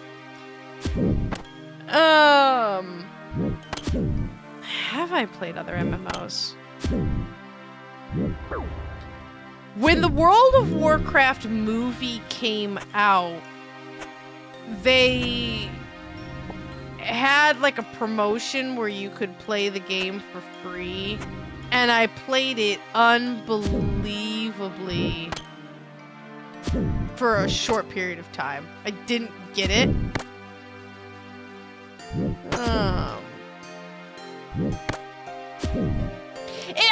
Have I played other MMOs? When the World of Warcraft movie came out, they had like a promotion where you could play the game for free, and I played it unbelievably for a short period of time. I didn't get it.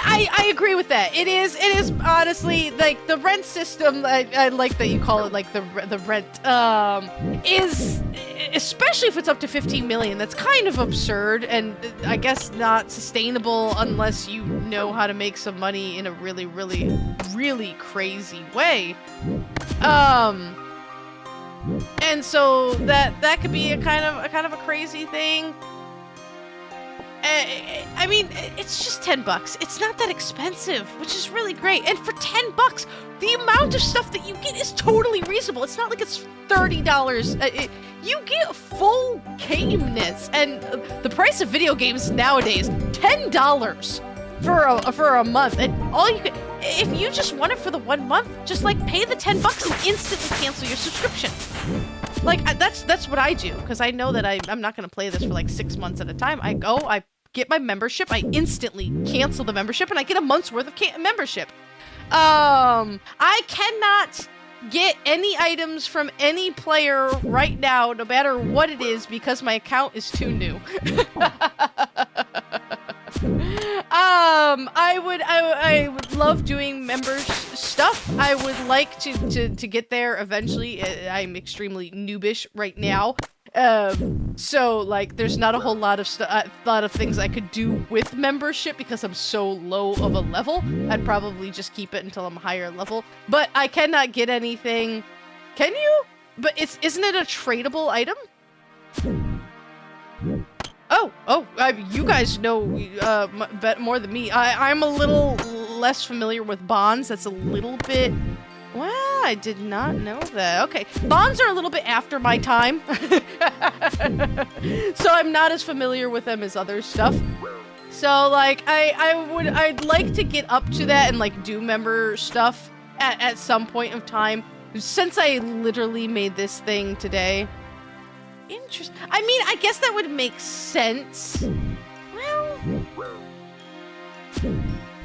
I agree with that. It is honestly like the rent system. I like that you call it like the rent. Is especially if it's up to 15 million. That's kind of absurd, and I guess not sustainable unless you know how to make some money in a really, really, really crazy way. And so that could be a kind of a crazy thing. I mean, it's just $10. It's not that expensive, which is really great. And for $10, the amount of stuff that you get is totally reasonable. It's not like it's $30. You get full gameness, and the price of video games nowadays, $10 for a month. And all you can, if you just want it for the 1 month, just like pay the $10 and instantly cancel your subscription. Like that's what I do, because I know that I'm not going to play this for like 6 months at a time. I get my membership, I instantly cancel the membership, and I get a month's worth of membership. I cannot get any items from any player right now, no matter what it is, because my account is too new. I would love doing members stuff. I would like to get there eventually. I'm extremely noobish right now. So like there's not a whole lot of things I could do with membership because I'm so low of a level. I'd probably just keep it until I'm higher level. But I cannot get anything. Can you? But isn't it a tradable item? You guys know more than me. I'm a little less familiar with bonds. That's a little bit... Well, I did not know that. Okay, bonds are a little bit after my time. So I'm not as familiar with them as other stuff. So, like, I'd like to get up to that and, like, do member stuff at some point of time. Since I literally made this thing today... Interesting. I mean, I guess that would make sense. Well...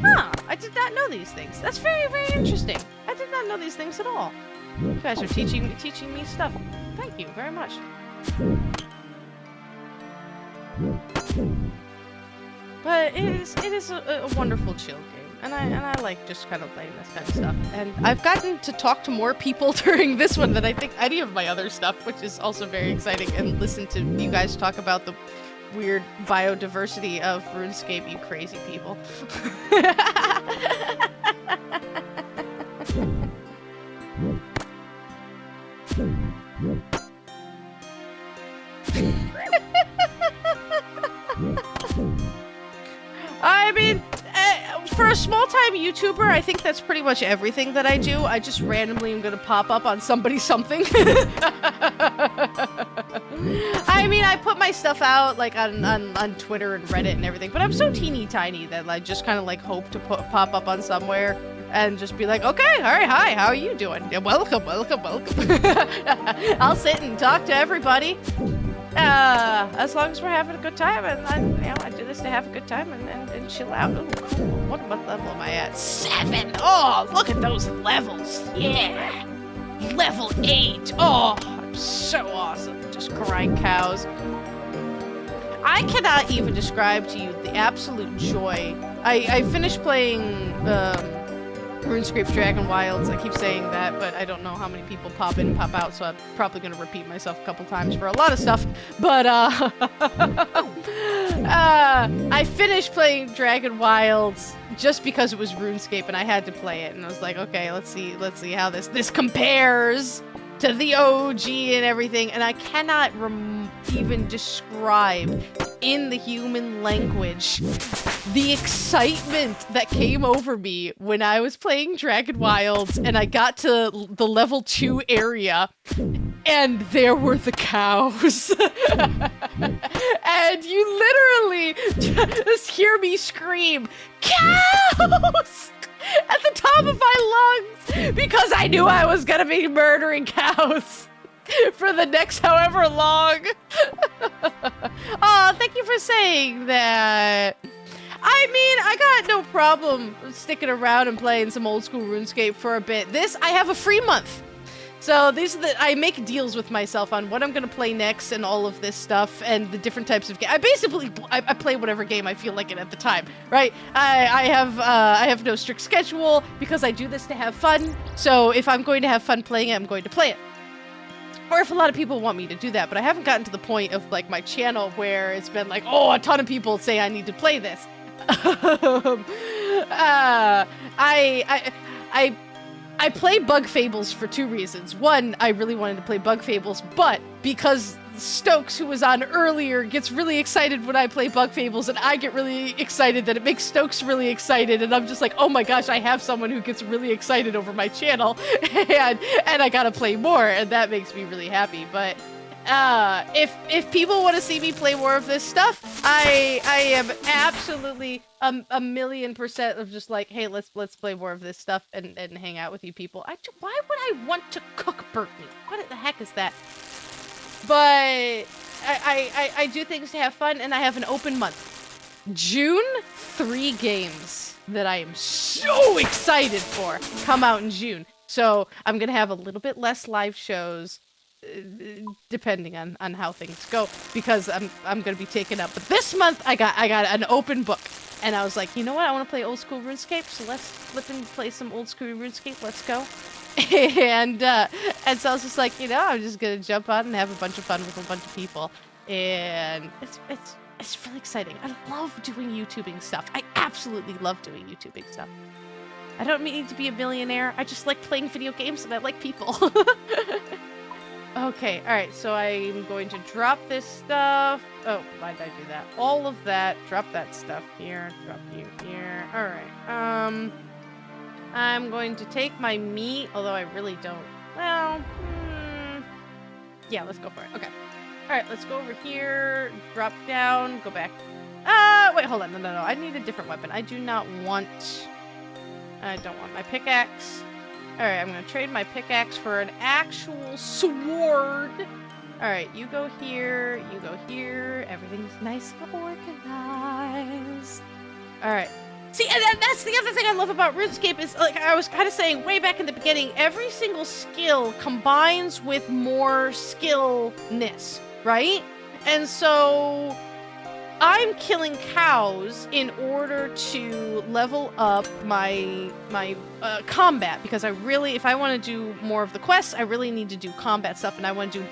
Huh, I did not know these things. That's very, very interesting. I did not know these things at all. You guys are teaching me stuff. Thank you very much. But it is a wonderful chill game. And I like just kind of playing this kind of stuff. And I've gotten to talk to more people during this one than I think any of my other stuff, which is also very exciting. And listen to you guys talk about the weird biodiversity of RuneScape, you crazy people. I mean, for a small-time YouTuber, I think that's pretty much everything that I do. I just randomly am gonna pop up on somebody's something. I mean, I put my stuff out, like, on Twitter and Reddit and everything, but I'm so teeny tiny that I just kind of, like, hope to pop up on somewhere and just be like, okay, all right, hi, how are you doing? Yeah, welcome. I'll sit and talk to everybody. As long as we're having a good time, and I do this to have a good time and chill out. Oh, cool. What level am I at? 7! Oh, look at those levels! Yeah! Level 8! Oh, I'm so awesome. Just grind cows. I cannot even describe to you the absolute joy. I finished playing RuneScape Dragon Wilds. I keep saying that, but I don't know how many people pop in and pop out, so I'm probably going to repeat myself a couple times for a lot of stuff. But, I finished playing Dragon Wilds just because it was RuneScape and I had to play it. And I was like, okay, let's see how this compares to the OG and everything. And I cannot even describe in the human language the excitement that came over me when I was playing Dragon Wilds and I got to the level 2 area and there were the cows. And you literally just hear me scream, "Cows!" at the top of my lungs because I knew I was gonna be murdering cows for the next however long. Oh, thank you for saying that. I mean, I got no problem sticking around and playing some old school RuneScape for a bit. I have a free month. So I make deals with myself on what I'm gonna play next and all of this stuff and the different types of games. I play whatever game I feel like it at the time, right? I have no strict schedule because I do this to have fun. So if I'm going to have fun playing it, I'm going to play it. Or if a lot of people want me to do that, but I haven't gotten to the point of like my channel where it's been like, oh, a ton of people say I need to play this. I play Bug Fables for 2 reasons. One, I really wanted to play Bug Fables, but because Stokes, who was on earlier, gets really excited when I play Bug Fables, and I get really excited that it makes Stokes really excited, and I'm just like, oh my gosh, I have someone who gets really excited over my channel, and I gotta play more, and that makes me really happy. But if people want to see me play more of this stuff, I am absolutely a 1,000,000% of just like, hey, let's play more of this stuff and hang out with you people. Why would I want to cook burnt meat? What the heck is that? But I do things to have fun, and I have an open month. June, 3 games that I am so excited for come out in June. So I'm gonna have a little bit less live shows, depending on how things go, because I'm gonna be taken up. But this month I got an open book, and I was like, you know what? I want to play Old School RuneScape, so let's flip and play some Old School RuneScape. Let's go. And so I was just like, you know, I'm just gonna jump on and have a bunch of fun with a bunch of people, and it's really exciting. I love doing YouTubing stuff. I absolutely love doing YouTubing stuff. I don't need to be a millionaire. I just like playing video games and I like people. Okay, alright, so I'm going to drop this stuff. Oh, why did I do that? All of that. Drop that stuff here. Drop you here. Alright, I'm going to take my meat, although I really don't. Well, yeah, let's go for it. Okay. Alright, let's go over here. Drop down. Go back. Wait, hold on. No. I need a different weapon. I don't want my pickaxe. Alright, I'm gonna trade my pickaxe for an actual sword. Alright, you go here, you go here. Everything's nice and organized. Alright. See, and that's the other thing I love about RuneScape is, like I was kind of saying way back in the beginning, every single skill combines with more skillness, right? And so I'm killing cows in order to level up my combat, because if I want to do more of the quests, I really need to do combat stuff, and I want to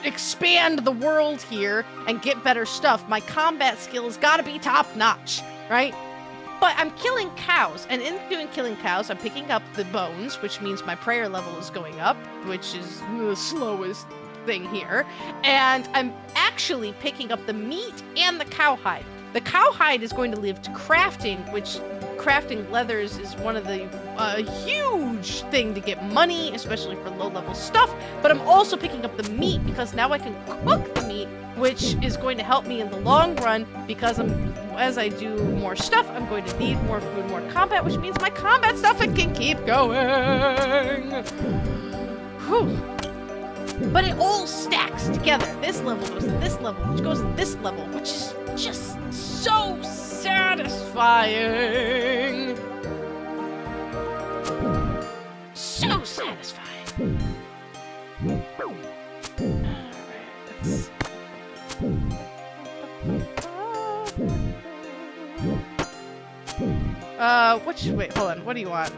expand the world here and get better stuff. My combat skills gotta be top notch, right? But I'm killing cows, and in doing killing cows, I'm picking up the bones, which means my prayer level is going up, which is the slowest thing here, and I'm actually picking up the meat and the cowhide. The cowhide is going to lead to crafting, which crafting leathers is one of the huge thing to get money, especially for low-level stuff, but I'm also picking up the meat because now I can cook the meat, which is going to help me in the long run, because as I do more stuff, I'm going to need more food, more combat, which means my combat stuff can keep going. Whew. But it all stacks together. This level goes to this level, which goes to this level, which is just so satisfying. So satisfying. wait, hold on. What do you want?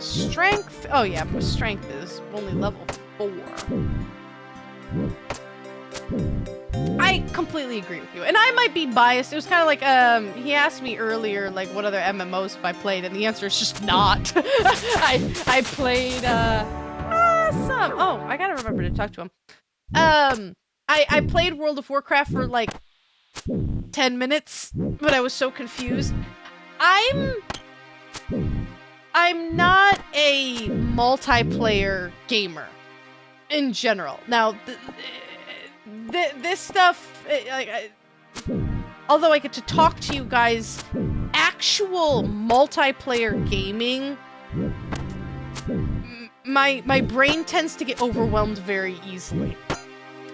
Strength. Oh yeah, my strength is only level 4. I completely agree with you, and I might be biased. It was kind of like, he asked me earlier, like, what other MMOs have I played, and the answer is just not. I played, some. Oh, I gotta remember to talk to him. I played World of Warcraft for, like, 10 minutes, but I was so confused. I'm not a multiplayer gamer in general. Now, this stuff, although I get to talk to you guys, actual multiplayer gaming, my brain tends to get overwhelmed very easily.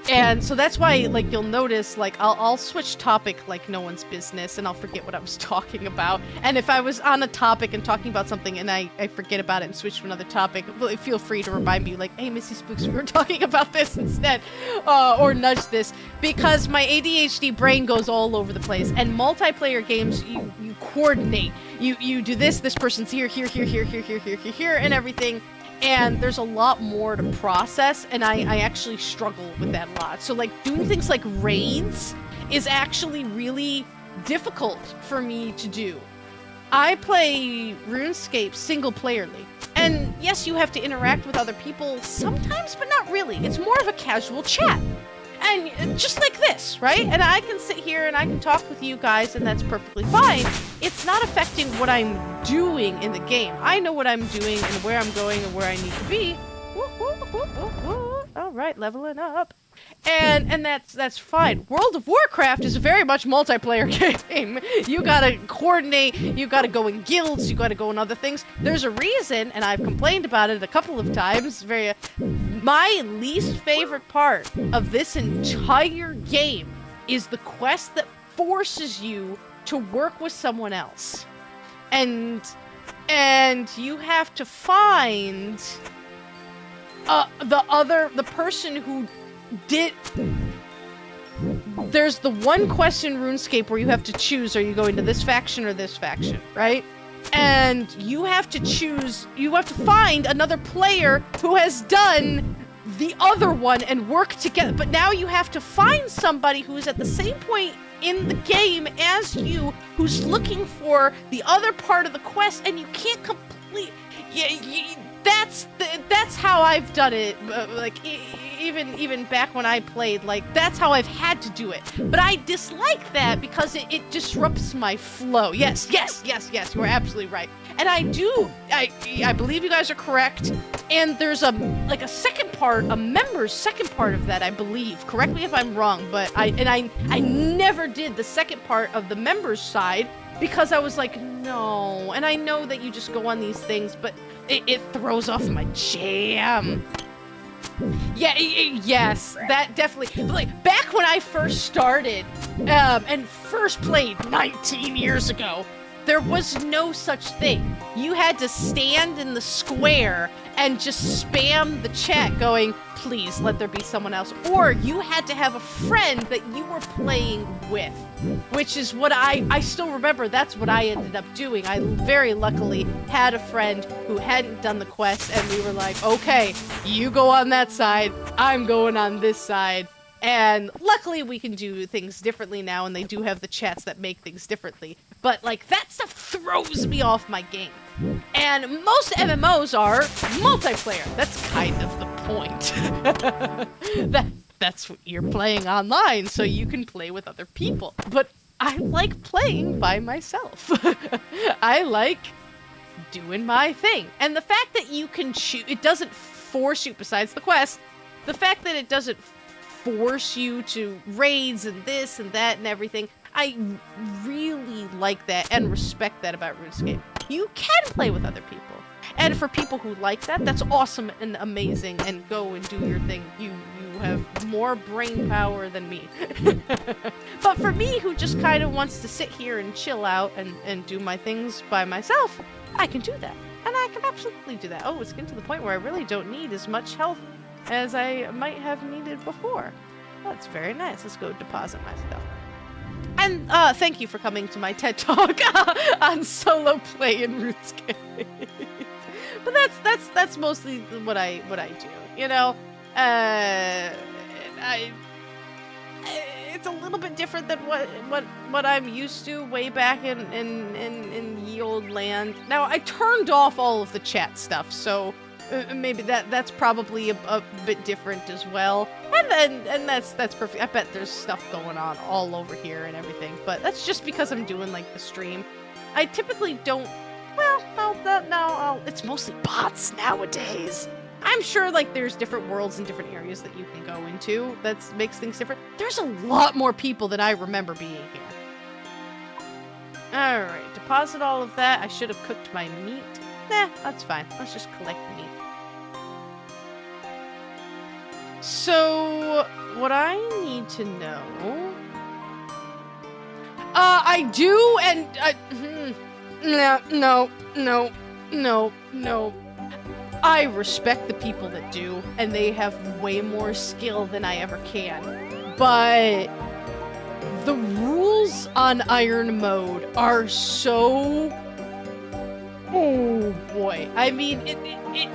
And so that's why, like, you'll notice, like, I'll switch topic like no one's business, and I'll forget what I was talking about. And if I was on a topic and talking about something and I forget about it and switch to another topic, feel free to remind me, like, hey, Missy Spooks, we were talking about this instead, or nudge this, because my ADHD brain goes all over the place. And multiplayer games, you coordinate. You do this person's here, and everything. And there's a lot more to process, and I actually struggle with that a lot. So, like, doing things like raids is actually really difficult for me to do. I play RuneScape single-playerly. And yes, you have to interact with other people sometimes, but not really. It's more of a casual chat. And just like this, right? And I can sit here and I can talk with you guys, and that's perfectly fine. It's not affecting what I'm doing in the game. I know what I'm doing and where I'm going and where I need to be. All right, leveling up. And that's fine. World of Warcraft is very much multiplayer game. You gotta coordinate, you gotta go in guilds, you gotta go in other things. There's a reason, and I've complained about it a couple of times, my least favorite part of this entire game is the quest that forces you to work with someone else. And you have to find the person who did. There's the one quest in RuneScape where you have to choose, are you going to this faction or this faction, right? And you have to choose, you have to find another player who has done the other one and work together. But now you have to find somebody who is at the same point in the game as you, who's looking for the other part of the quest, and you can't complete. That's how I've done it. Like, even back when I played, like, that's how I've had to do it. But I dislike that because it disrupts my flow. Yes, you are absolutely right. And I believe you guys are correct. And there's a second part, a member's second part of that, I believe. Correct me if I'm wrong, but I never did the second part of the members side because I was like, no. And I know that you just go on these things, but it throws off my jam. Yeah, yes, that definitely. Like, back when I first started, and first played 19 years ago, there was no such thing. You had to stand in the square and just spam the chat going, please let there be someone else. Or you had to have a friend that you were playing with, which is what I still remember. That's what I ended up doing. I very luckily had a friend who hadn't done the quest, and we were like, okay, you go on that side, I'm going on this side. And luckily we can do things differently now, and they do have the chats that make things differently. But, like, that stuff throws me off my game. And most MMOs are multiplayer. That's kind of the point. That's what you're playing online, so you can play with other people. But I like playing by myself. I like doing my thing. And the fact that you can choose, it doesn't force you, besides the quest, the fact that it doesn't force you to raids and this and that and everything, I really like that and respect that about RuneScape. You can play with other people. And for people who like that, that's awesome and amazing, and go and do your thing. You have more brain power than me. But for me, who just kind of wants to sit here and chill out and do my things by myself, I can do that. And I can absolutely do that. Oh, it's getting to the point where I really don't need as much health as I might have needed before. That's very nice. Let's go deposit my stuff. And thank you for coming to my TED Talk on solo play in RuneScape. But that's mostly what I do. You know, it's a little bit different than what I'm used to way back in ye old land. Now I turned off all of the chat stuff, so maybe that's probably a bit different as well. And that's perfect. I bet there's stuff going on all over here and everything, but that's just because I'm doing like the stream. I typically don't. Well, no, it's mostly bots nowadays. I'm sure like there's different worlds and different areas that you can go into that makes things different. There's a lot more people than I remember being here. Alright, deposit all of that. I should have cooked my meat. Nah, that's fine. Let's just collect meat. So, what I need to know... I do, and... No. I respect the people that do, and they have way more skill than I ever can. But the rules on Iron Mode are so... Oh boy. I mean,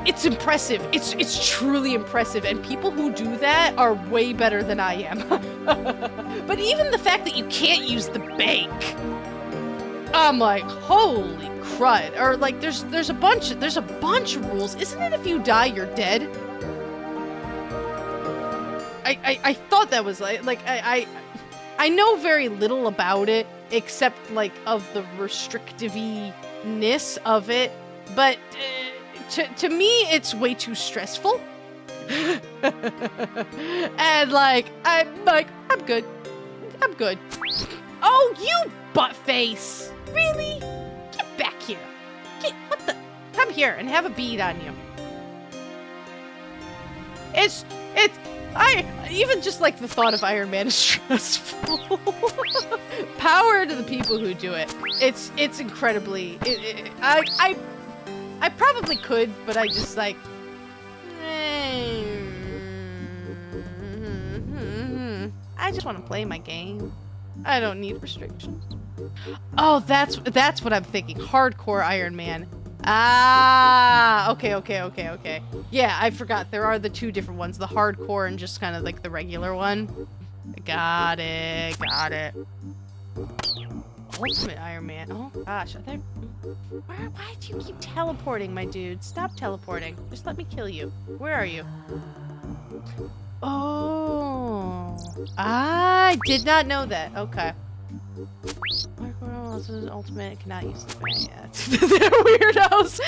it's impressive. It's truly impressive, and people who do that are way better than I am. But even the fact that you can't use the bank, I'm like, holy crud. Or like there's a bunch of rules. Isn't it if you die you're dead? I thought that was like I know very little about it except like of the restrictiveness of it, but to me it's way too stressful. And like I'm good. Oh, you butt face. Really? Get back here. What the? Come here and have a bead on you. Even just like the thought of Iron Man is stressful. Power to the people who do it. It's incredibly, I probably could, but I just like, I just want to play my game. I don't need restrictions. Oh, that's what I'm thinking. Hardcore Iron Man. Ah, okay. Yeah, I forgot. There are the two different ones. The hardcore and just kind of like the regular one. Got it. Ultimate Iron Man. Oh, gosh. Why do you keep teleporting, my dude? Stop teleporting. Just let me kill you. Where are you? Oh. I did not know that. Okay. Ultimate cannot use the fan yet. They're weirdos.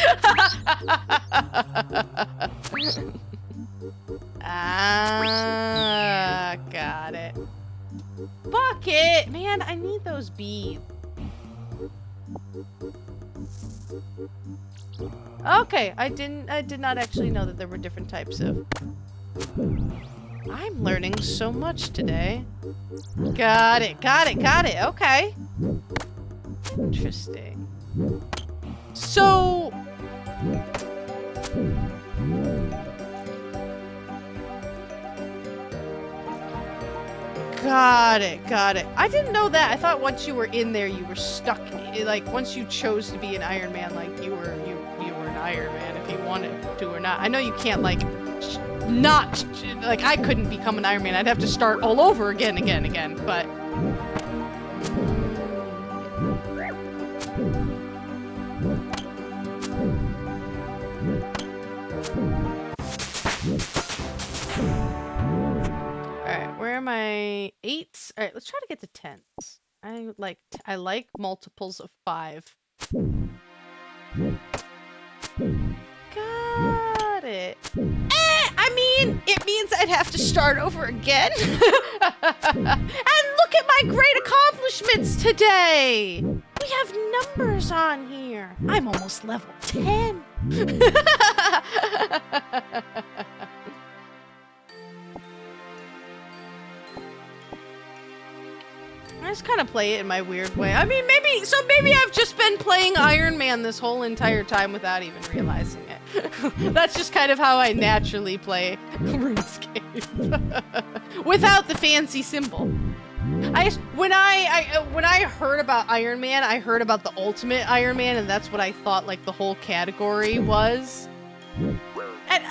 Ah, got it. Bucket, man, I need those beads. Okay, I did not actually know that there were different types of. I'm learning so much today. Got it. Okay. Interesting. So... Got it. I didn't know that. I thought once you were in there, you were stuck. Like, once you chose to be an Iron Man, like, you were an Iron Man if you wanted to or not. I know you can't, like... Not, like, I couldn't become an Iron Man. I'd have to start all over again, but... Alright, where are my 8s? Alright, let's try to get to 10s. I like multiples of 5. Got it. I mean, it means I'd have to start over again. And look at my great accomplishments today. We have numbers on here. I'm almost level 10. I just kind of play it in my weird way. I mean, maybe I've just been playing Iron Man this whole entire time without even realizing it. That's just kind of how I naturally play RuneScape. Without the fancy symbol. When I heard about Iron Man, I heard about the Ultimate Iron Man, and that's what I thought like the whole category was. And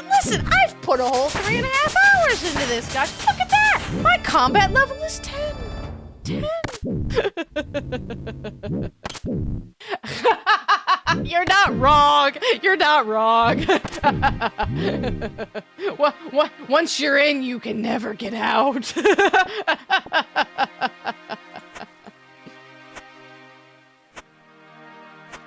listen, I've put a whole 3.5 hours into this, guys. Look at that! My combat level is 10. 10. You're not wrong. You're not wrong. Once you're in, you can never get out.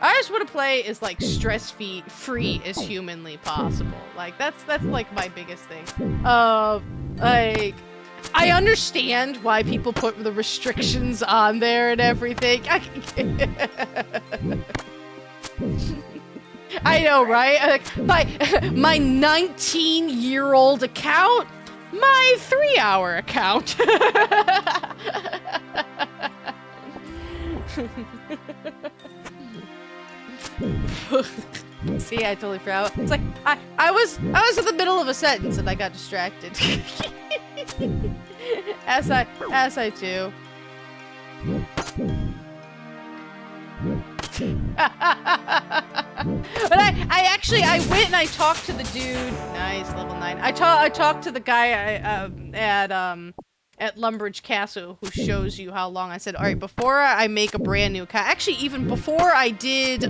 I just want to play as like stress-free as humanly possible. Like that's like my biggest thing. Like I understand why people put the restrictions on there and everything. I know, right? Like my 19-year-old account, my 3-hour account. See, I totally forgot. It's like I was in the middle of a sentence and I got distracted. as I do. But I went and I talked to the dude. Nice, level 9. I talked to the guy at Lumbridge Castle who shows you how long. I said, all right, before I make a brand new account, actually even before I did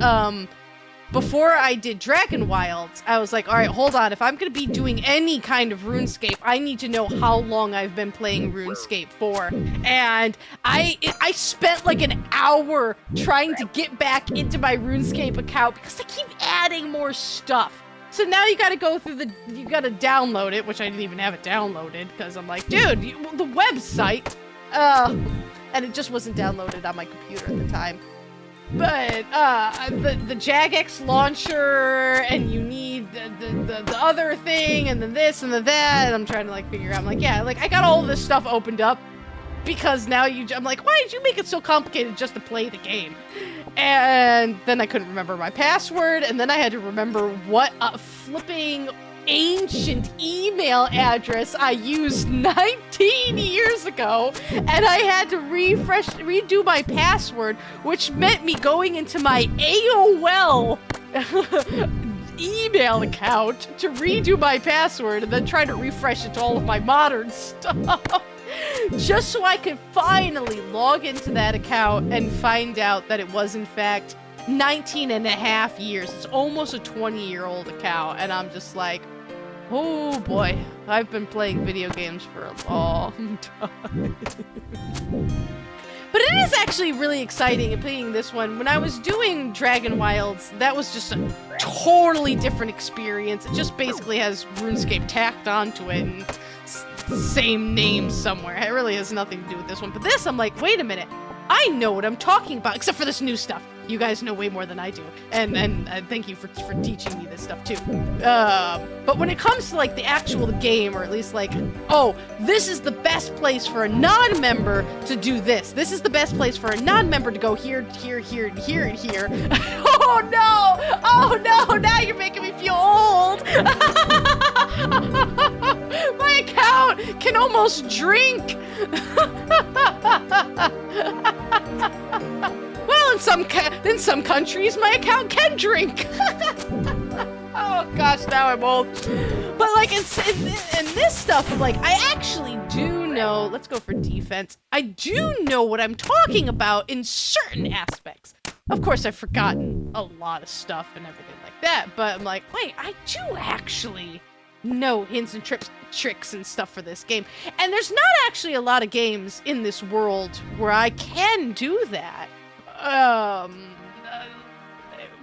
Dragon Wilds, I was like, all right, hold on. If I'm going to be doing any kind of RuneScape, I need to know how long I've been playing RuneScape for. And I spent like an hour trying to get back into my RuneScape account because I keep adding more stuff. So now you gotta go through you gotta download it, which I didn't even have it downloaded because I'm like, dude, the website. And it just wasn't downloaded on my computer at the time. But the Jagex launcher, and you need the other thing, and then this and the that, and I'm trying to like figure out. I'm like, yeah, like I got all this stuff opened up because now I'm like, why did you make it so complicated just to play the game? And then I couldn't remember my password, and then I had to remember what a flipping ancient email address I used 19 years ago, and I had to redo my password, which meant me going into my AOL email account to redo my password and then try to refresh it to all of my modern stuff. Just so I could finally log into that account and find out that it was in fact 19.5 years. It's almost a 20-year-old account, and I'm just like, oh boy, I've been playing video games for a long time. But it is actually really exciting playing this one. When I was doing Dragon Wilds, that was just a totally different experience. It just basically has RuneScape tacked onto it and same name somewhere. It really has nothing to do with this one. But this, I'm like, wait a minute. I know what I'm talking about, except for this new stuff. You guys know way more than I do, and thank you for teaching me this stuff too. But when it comes to like the actual game, or at least like, oh, this is the best place for a non-member to do this. This is the best place for a non-member to go here, here, here, and here, and here. Oh no! Oh no! Now you're making me feel old. My account can almost drink. Well, in some countries, my account can drink. Oh gosh, now I'm old. But like in this stuff, like I actually do know. Let's go for defense. I do know what I'm talking about in certain aspects. Of course, I've forgotten a lot of stuff and everything like that. But I'm like, wait, I do actually know hints and tricks and stuff for this game. And there's not actually a lot of games in this world where I can do that.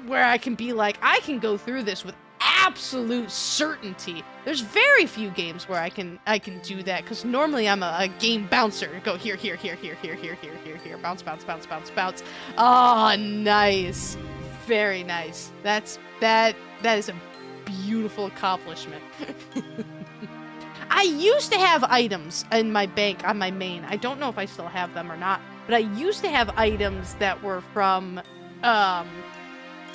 Where I can be like, I can go through this with absolute certainty. There's very few games where I can do that, because normally I'm a game bouncer. Go here, here, here, here, here, here, here, here, here, bounce, bounce, bounce, bounce, bounce. Oh, nice. Very nice. That is a beautiful accomplishment. I used to have items in my bank on my main. I don't know if I still have them or not, but I used to have items that were from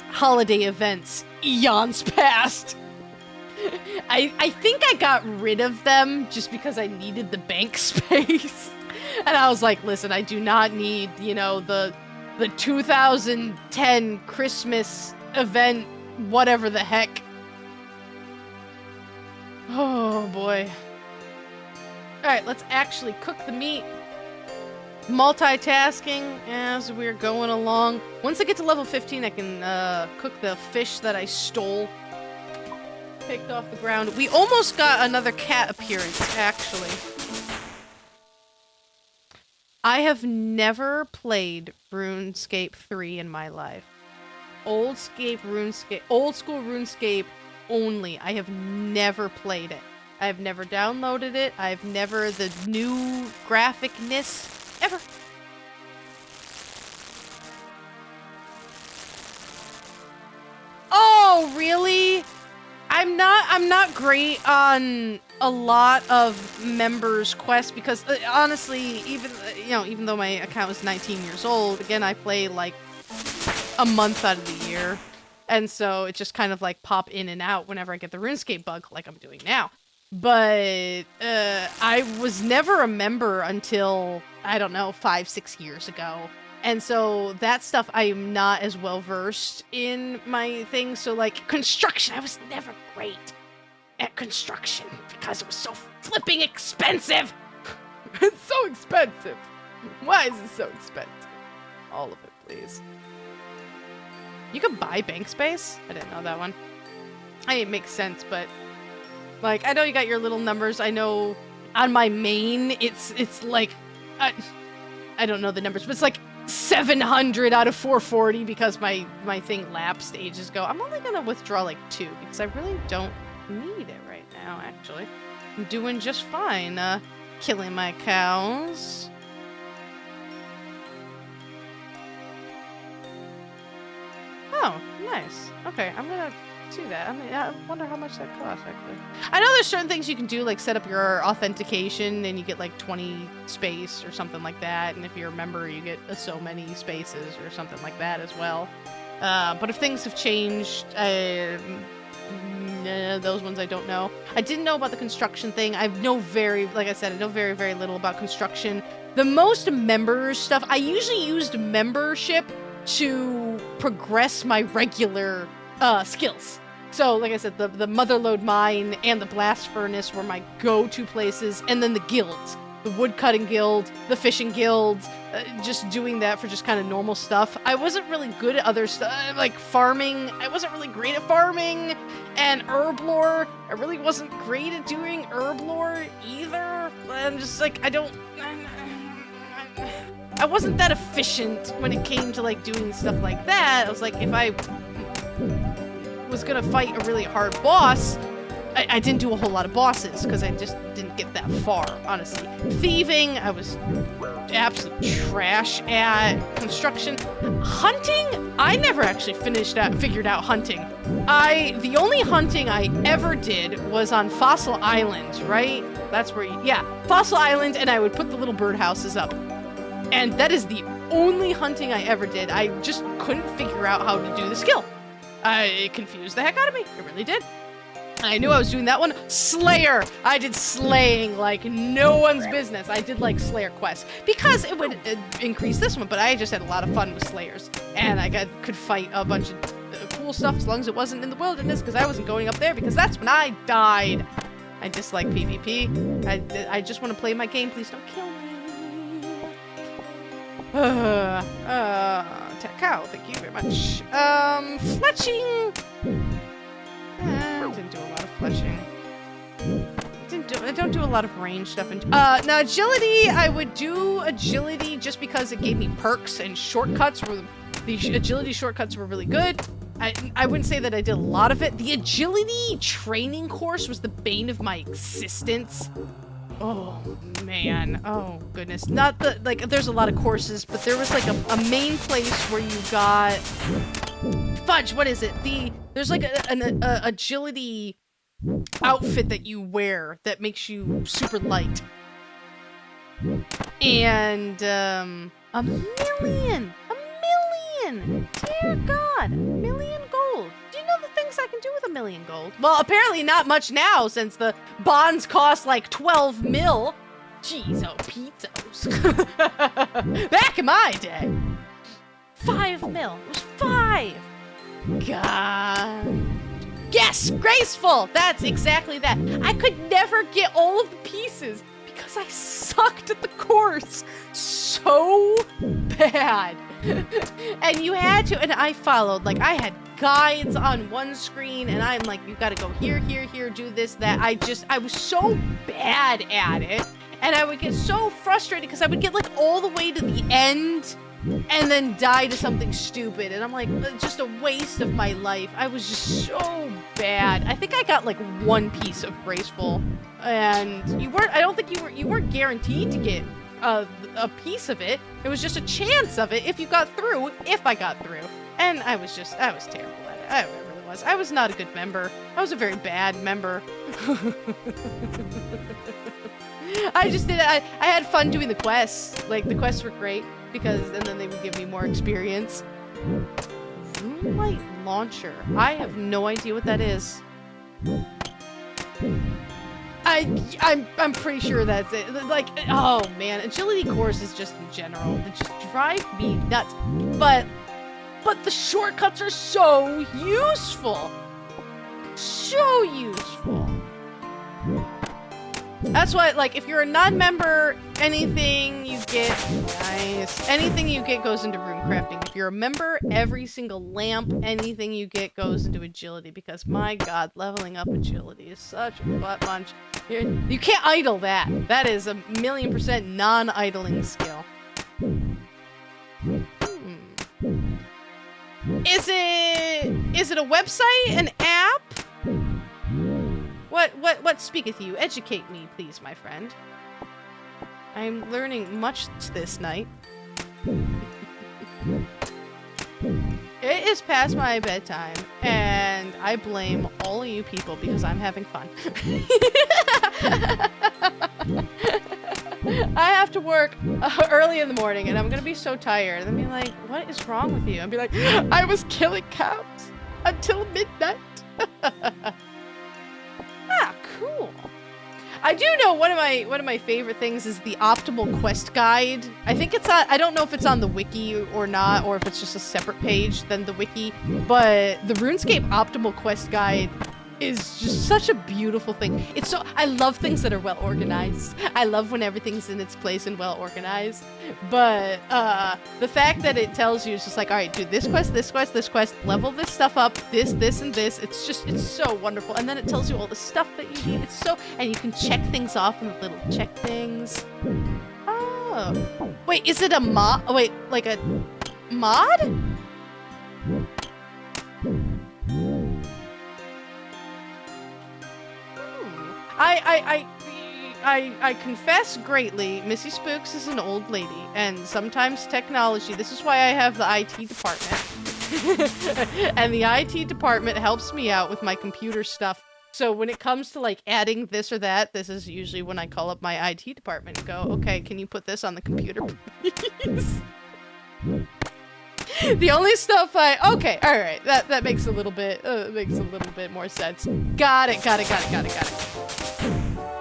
holiday events eons past. I think I got rid of them just because I needed the bank space. And I was like, listen, I do not need, you know, the 2010 Christmas event, whatever the heck. Oh boy. Alright, let's actually cook the meat. Multitasking as we're going along. Once I get to level 15, I can cook the fish that I stole. Picked off the ground. We almost got another cat appearance, actually. I have never played RuneScape 3 in my life. Old School RuneScape only. I have never played it. I've never downloaded it. I've never the new graphicness ever. Oh, really? I'm not great on a lot of members' quests because honestly, even though my account is 19 years old, again, I play like a month out of the year. And so it just kind of like pop in and out whenever I get the RuneScape bug like I'm doing now. But I was never a member until, I don't know, 5-6 years ago. And so that stuff I am not as well versed in my thing. So like construction, I was never great at construction because it was so flipping expensive. It's so expensive. Why is it so expensive? All of it, please. You could buy bank space? I didn't know that one. I mean, it makes sense, but like, I know you got your little numbers. I know on my main, it's like, I don't know the numbers, but it's like 700 out of 440 because my thing lapsed ages ago. I'm only gonna withdraw like 2 because I really don't need it right now, actually. I'm doing just fine, killing my cows. Oh, nice. Okay, I'm gonna do that. I mean, I wonder how much that costs, actually. I know there's certain things you can do, like set up your authentication, and you get like 20 space or something like that, and if you're a member, you get so many spaces or something like that as well. But if things have changed, those ones I don't know. I didn't know about the construction thing. I know like I said, I know very, very little about construction. The most member stuff, I usually used membership to progress my regular skills. So, like I said, the Motherlode Mine and the Blast Furnace were my go-to places, and then the guilds. The Woodcutting Guild, the Fishing Guild, just doing that for just kind of normal stuff. I wasn't really good at other stuff, like farming. I wasn't really great at farming, and herb lore. I really wasn't great at doing herb lore either. I'm just like, I wasn't that efficient when it came to like doing stuff like that. I was like, if I was gonna fight a really hard boss, I didn't do a whole lot of bosses because I just didn't get that far, honestly. Thieving, I was absolute trash at. Construction. Hunting, I never actually figured out hunting. The only hunting I ever did was on Fossil Island, right? That's where Fossil Island, and I would put the little birdhouses up. And that is the only hunting I ever did. I just couldn't figure out how to do the skill. It confused the heck out of me. It really did. I knew I was doing that one. Slayer! I did slaying like no one's business. I did like Slayer quests because it would increase this one, but I just had a lot of fun with Slayers. And I could fight a bunch of cool stuff as long as it wasn't in the wilderness because I wasn't going up there because that's when I died. I dislike PvP. I just want to play my game. Please don't kill me. Cow, thank you very much. Fletching. I didn't do a lot of fletching. I don't do a lot of range stuff. Now agility, I would do agility just because it gave me perks and shortcuts. The agility shortcuts were really good. I wouldn't say that I did a lot of it. The agility training course was the bane of my existence. Oh, man. Oh, goodness. Not the, like, there's a lot of courses, but there was, like, a main place where you got... Fudge, what is it? There's, like, an agility outfit that you wear that makes you super light. And, a million! Dear God, $1 million gold. Do you know the things I can do with $1 million gold? Well, apparently not much now since the bonds cost like 12 mil. Jeez, oh, pizzos. Back in my day. 5 mil. It was 5. God. Yes, graceful. That's exactly that. I could never get all of the pieces because I sucked at the course so bad. And you had to, and I followed, like, I had guides on one screen, and I'm like, you gotta go here, here, here, do this, that. I was so bad at it, and I would get so frustrated because I would get, like, all the way to the end, and then die to something stupid, and I'm like, just a waste of my life. I was just so bad. I think I got, like, 1 piece of graceful, and I don't think you weren't guaranteed to get a piece of it. It was just a chance of it if you got through, if I got through. And I was terrible at it. I really was. I was not a good member. I was a very bad member. I just did it. I had fun doing the quests. Like, the quests were great because, and then they would give me more experience. Runelight launcher. I have no idea what that is. I'm pretty sure that's it. Like, oh man, agility courses just in general, they just drive me nuts. But the shortcuts are so useful. So useful. That's why, like, if you're a non-member, anything you get, nice. Anything you get goes into rune crafting. If you're a member, every single lamp, anything you get goes into agility. Because, my god, leveling up agility is such a butt punch. You can't idle that. That is a 1,000,000% non-idling skill. Is it a website? An app? What speaketh you? Educate me, please, my friend. I am learning much this night. It is past my bedtime, and I blame all of you people because I'm having fun. I have to work early in the morning, and I'm gonna be so tired. And be like, what is wrong with you? And be like, I was killing cows until midnight. Ah, cool. I do know one of my favorite things is the optimal quest guide. I think it's on, I don't know if it's on the wiki or not, or if it's just a separate page than the wiki, but the RuneScape optimal quest guide is just such a beautiful thing. It's so, I love things that are well organized. I love when everything's in its place and well organized. But the fact that it tells you, it's just like, all right, do this quest, this quest, this quest, level this stuff up, this, and this. It's just, it's so wonderful. And then it tells you all the stuff that you need. It's so, and you can check things off in the little check things. Oh. Wait, is it a mod? Oh, wait, like a mod? I confess greatly, Missy Spooks is an old lady, and sometimes technology, this is why I have the IT department. And the IT department helps me out with my computer stuff. So when it comes to like adding this or that, this is usually when I call up my IT department and go, okay, can you put this on the computer, please? The only stuff okay, all right, that makes a little bit more sense. Got it.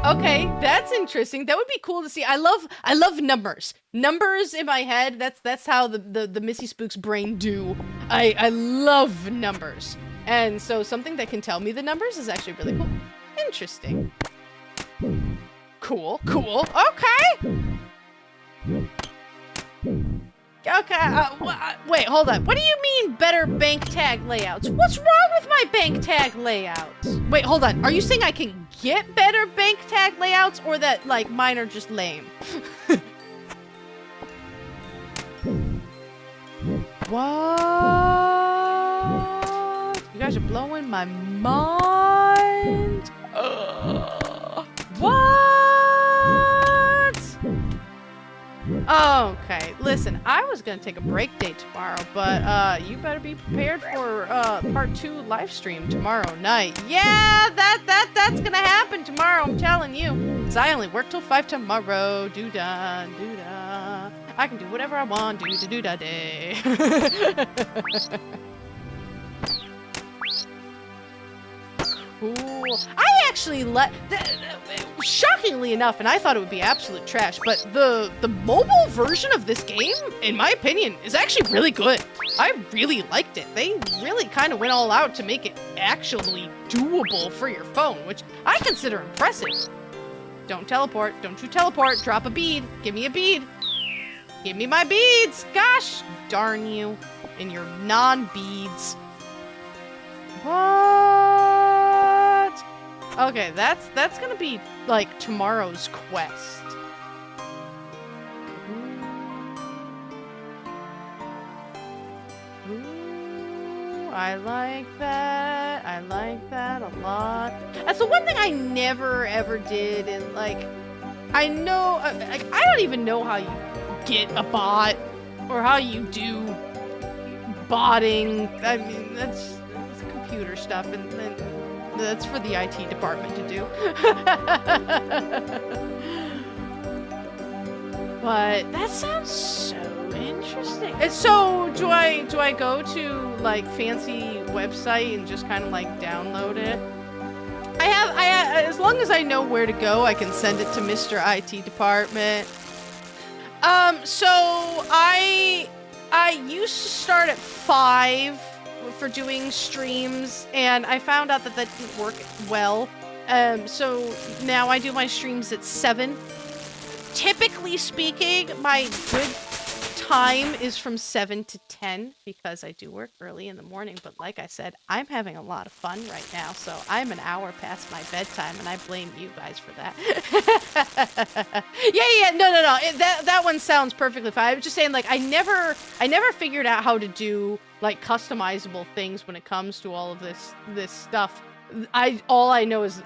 Okay, that's interesting. That would be cool to see. I love numbers. Numbers in my head. That's how the Missy Spooks brain do. I love numbers, and so something that can tell me the numbers is actually really cool. Interesting. Cool. Okay. Okay, wait, hold on. What do you mean better bank tag layouts? What's wrong with my bank tag layouts? Wait, hold on. Are you saying I can get better bank tag layouts, or that, like, mine are just lame? What? You guys are blowing my mind. What? Okay, listen, I was gonna take a break day tomorrow, but you better be prepared for part 2 live stream tomorrow night. Yeah, that's gonna happen tomorrow, I'm telling you. 'Cause I only work till 5 tomorrow. Doo-da, doo-da. I can do whatever I want, do-da-do-da day. Ooh, I actually shockingly enough, and I thought it would be absolute trash, but the mobile version of this game, in my opinion, is actually really good. I really liked it. They really kind of went all out to make it actually doable for your phone, which I consider impressive. Don't teleport. Don't you teleport. Drop a bead. Give me a bead. Give me my beads. Gosh darn you and your non-beads. What? Okay, that's gonna be like tomorrow's quest. Ooh, I like that. I like that a lot. That's the one thing I never ever did, and like, I know, I don't even know how you get a bot or how you do botting. I mean, that's computer stuff, and that's for the IT department to do. But that sounds so interesting. And so do I go to like fancy website and just kind of like download it? I have as long as I know where to go, I can send it to Mr. IT department. So I used to start at 5 for doing streams, and I found out that didn't work well. So now I do my streams at 7. Typically speaking, my good time is from 7 to 10 because I do work early in the morning. But like I said, I'm having a lot of fun right now, so I'm an hour past my bedtime, and I blame you guys for that. Yeah, no. That one sounds perfectly fine. I was just saying, like, I never figured out how to do like customizable things when it comes to all of this stuff. All I know is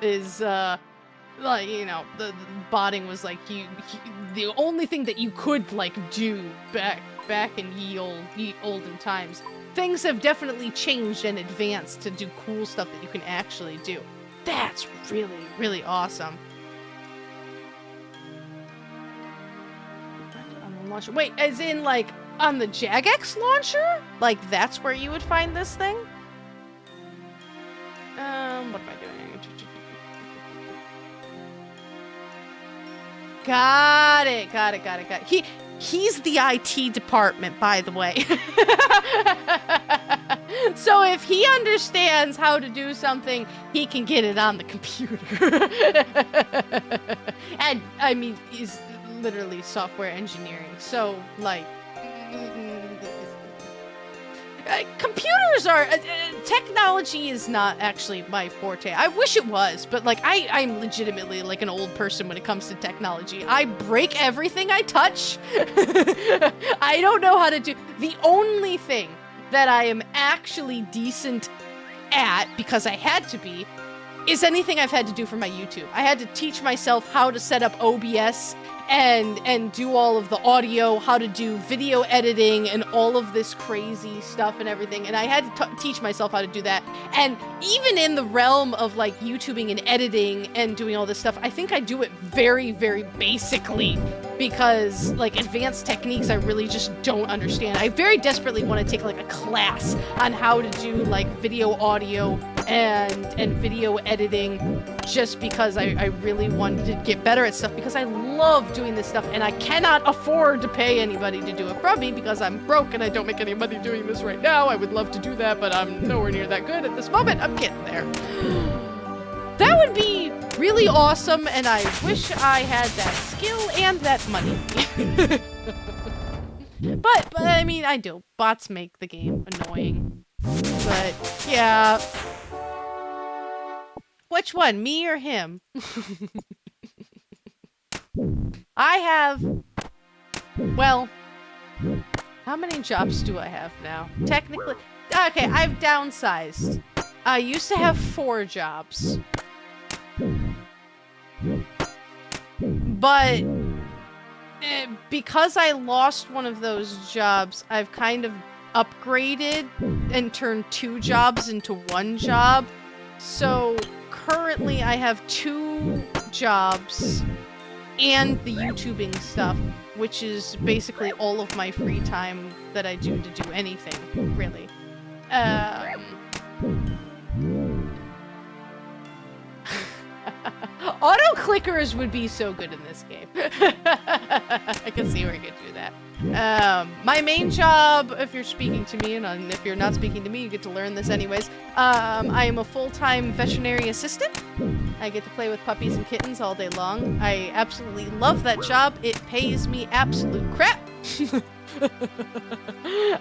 like, you know, the botting was like the only thing that you could like do back in ye olden times. Things have definitely changed and advanced to do cool stuff that you can actually do. That's really, really awesome. Wait, as in like on the Jagex launcher? Like that's where you would find this thing? What am I doing? Got it. He's the IT department, by the way. So if he understands how to do something, he can get it on the computer. And I mean, he's literally software engineering. So like, computers are technology is not actually my forte. I wish it was, but like I'm legitimately like an old person when it comes to technology. I break everything I touch. I don't know how to do. The only thing that I am actually decent at, because I had to be, is anything I've had to do for my YouTube. I had to teach myself how to set up OBS and do all of the audio, how to do video editing and all of this crazy stuff and everything. And I had to teach myself how to do that. And even in the realm of like YouTubing and editing and doing all this stuff, I think I do it very, very basically, because like advanced techniques I really just don't understand. I very desperately want to take like a class on how to do like video audio and video editing, just because I really wanted to get better at stuff, because I love doing this stuff and I cannot afford to pay anybody to do it from me because I'm broke and I don't make any money doing this right now. I would love to do that, but I'm nowhere near that good at this moment. I'm getting there. That would be really awesome, and I wish I had that skill and that money. But I mean, I do. Bots make the game annoying. But yeah. Which one, me or him? I have, well, how many jobs do I have now? Technically, okay, I've downsized. I used to have 4 jobs. But because I lost one of those jobs, I've kind of upgraded and turned 2 jobs into 1 job. So currently I have 2 jobs and the YouTubing stuff, which is basically all of my free time that I do to do anything, really. Auto clickers would be so good in this game. I can see where you could do that. My main job, if you're speaking to me, and if you're not speaking to me, you get to learn this anyways. I am a full-time veterinary assistant. I get to play with puppies and kittens all day long. I absolutely love that job. It pays me absolute crap.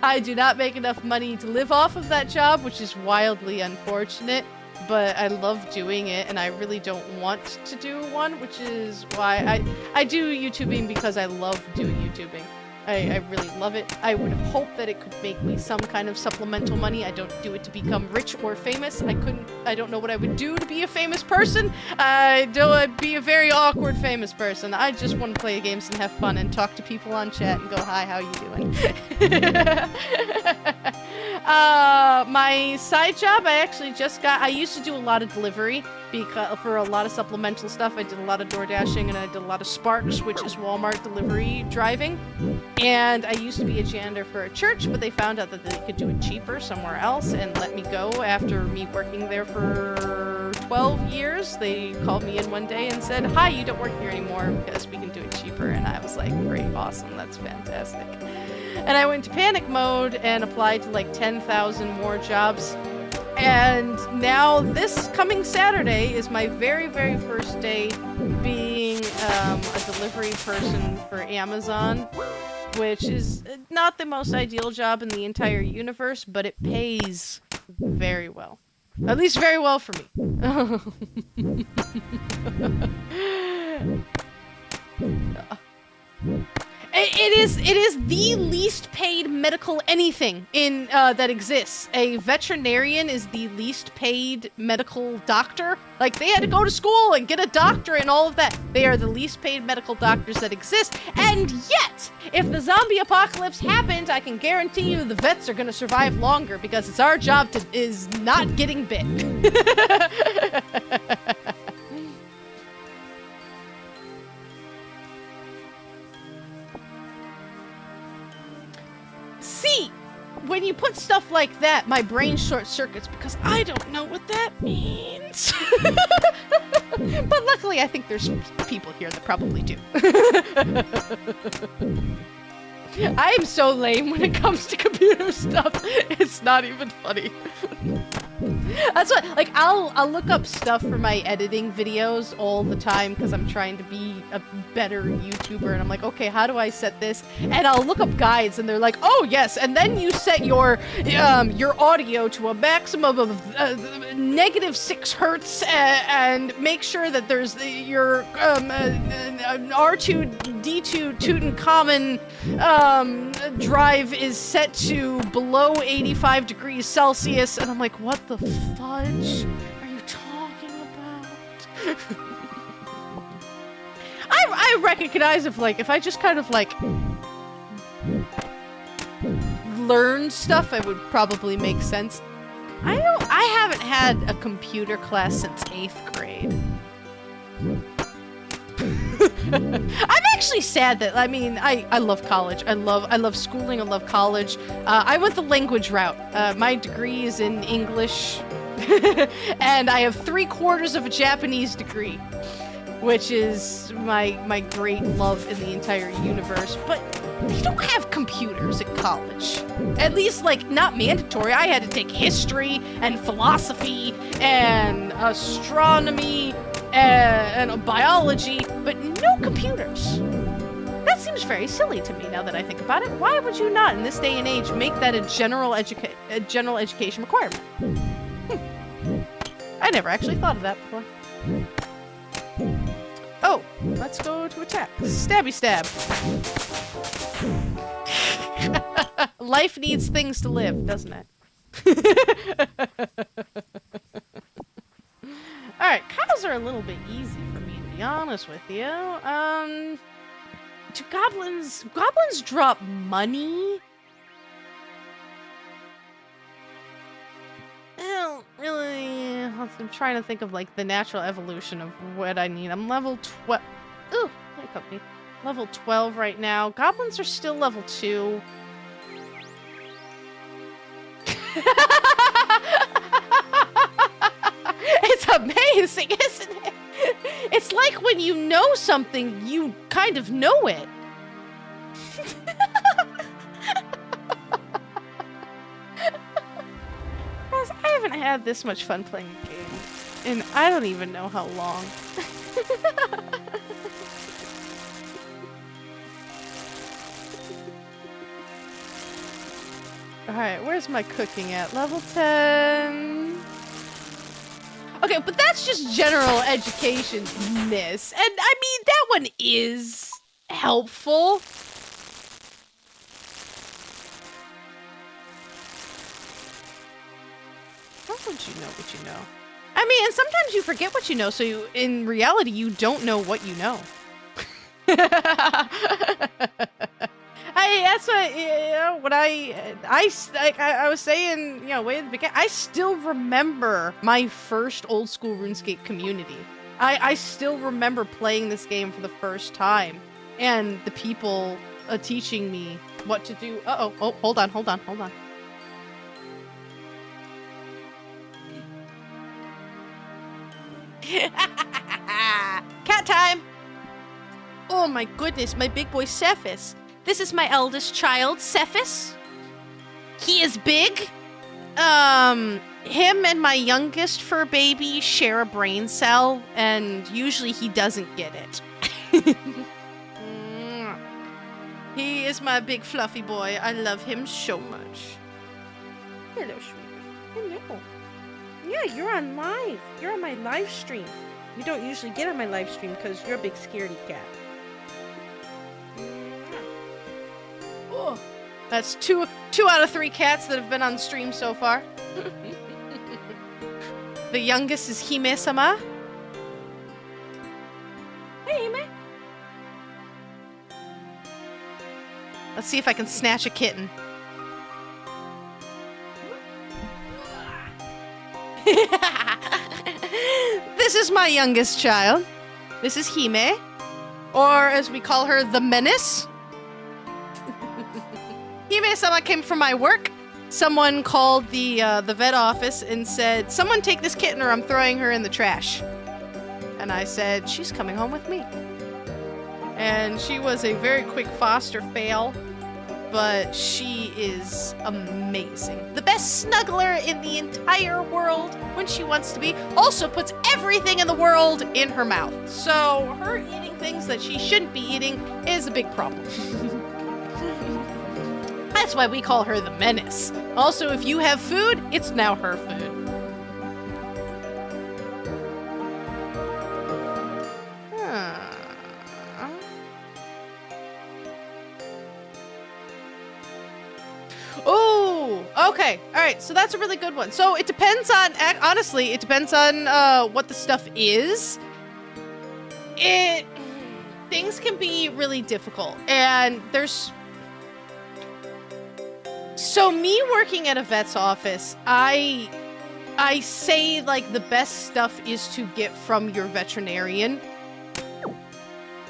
I do not make enough money to live off of that job, which is wildly unfortunate. But I love doing it, and I really don't want to do one, which is why I do YouTubing, because I love doing YouTubing. I really love it. I would hope that it could make me some kind of supplemental money. I don't do it to become rich or famous. I don't know what I would do to be a famous person. I'd be a very awkward famous person. I just want to play games and have fun and talk to people on chat and go, hi, how you doing? My side job, I actually just got, I used to do a lot of delivery for a lot of supplemental stuff. I did a lot of door dashing, and I did a lot of Sparks, which is Walmart delivery driving. And I used to be a janitor for a church, but they found out that they could do it cheaper somewhere else and let me go after me working there for 12 years. They called me in one day and said, hi, you don't work here anymore because we can do it cheaper. And I was like, great, awesome, that's fantastic. And I went to panic mode and applied to like 10,000 more jobs. And now this coming Saturday is my very, very first day being a delivery person for Amazon, which is not the most ideal job in the entire universe, but it pays very well. At least very well for me. It is the least paid medical anything in that exists. A veterinarian is the least paid medical doctor. Like, they had to go to school and get a doctorate and all of that. They are the least paid medical doctors that exist. And yet, if the zombie apocalypse happened, I can guarantee you the vets are going to survive longer, because it's our job is not getting bit. See, when you put stuff like that, my brain short circuits because I don't know what that means. But luckily, I think there's people here that probably do. I am so lame when it comes to computer stuff. It's not even funny. That's what, like, I'll look up stuff for my editing videos all the time because I'm trying to be a better YouTuber, and I'm like, okay, how do I set this? And I'll look up guides, and they're like, oh yes, and then you set your audio to a maximum of -6 hertz, and make sure that there's your R2D2 Tutankhamun drive is set to below 85 degrees Celsius, and I'm like, what the fudge are you talking about? I recognize if I just kind of like learn stuff, it would probably make sense. I haven't had a computer class since 8th grade. I'm actually sad that, I mean, I love college. I love schooling. I love college. I went the language route. My degree is in English, and I have 3/4 of a Japanese degree, which is my great love in the entire universe. But they don't have computers at college. At least, like, not mandatory. I had to take history and philosophy and astronomy and biology, but no computers. That seems very silly to me now that I think about it. Why would you not, in this day and age, make that a general education requirement? I never actually thought of that before. Oh, let's go to attack. Stabby stab. Life needs things to live, doesn't it? Alright, cows are a little bit easy for me, to be honest with you. Do goblins drop money? I don't really... I'm trying to think of, like, the natural evolution of what I need. I'm level 12... Ooh, that cut me. Level 12 right now. Goblins are still level 2. It's amazing, isn't it? It's like when you know something, you kind of know it. Guys, I haven't had this much fun playing a game, and I don't even know how long. Alright, where's my cooking at? Level 10... Okay, but that's just general education, miss. And I mean, that one is helpful. How would you know what you know? I mean, and sometimes you forget what you know, so you, in reality, you don't know what you know. That's what, you know, when I was saying, you know, way at the beginning, I still remember my first Old School RuneScape community. I still remember playing this game for the first time, and the people teaching me what to do. Oh, hold on. Cat time! Oh my goodness, my big boy Cephas. This is my eldest child, Cephas. He is big. Him and my youngest fur baby share a brain cell, and usually he doesn't get it. He is my big fluffy boy. I love him so much. Hello, sweetie. Hello. Yeah, you're on live. You're on my live stream. You don't usually get on my live stream because you're a big scaredy cat. Oh, that's two out of 3 cats that have been on stream so far. The youngest is Hime-sama. Hey, Hime. Let's see if I can snatch a kitten. This is my youngest child. This is Hime, or as we call her, the Menace. Hime-sama came from my work. Someone called the vet office and said, "Someone take this kitten or I'm throwing her in the trash." And I said, "She's coming home with me." And she was a very quick foster fail, but she is amazing. The best snuggler in the entire world when she wants to be. Also puts everything in the world in her mouth. So her eating things that she shouldn't be eating is a big problem. That's why we call her the Menace. Also, if you have food, it's now her food. Oh, okay. All right. So that's a really good one. So it depends on, honestly, it depends on what the stuff is. Things can be really difficult, and there's. So me working at a vet's office, I say like the best stuff is to get from your veterinarian.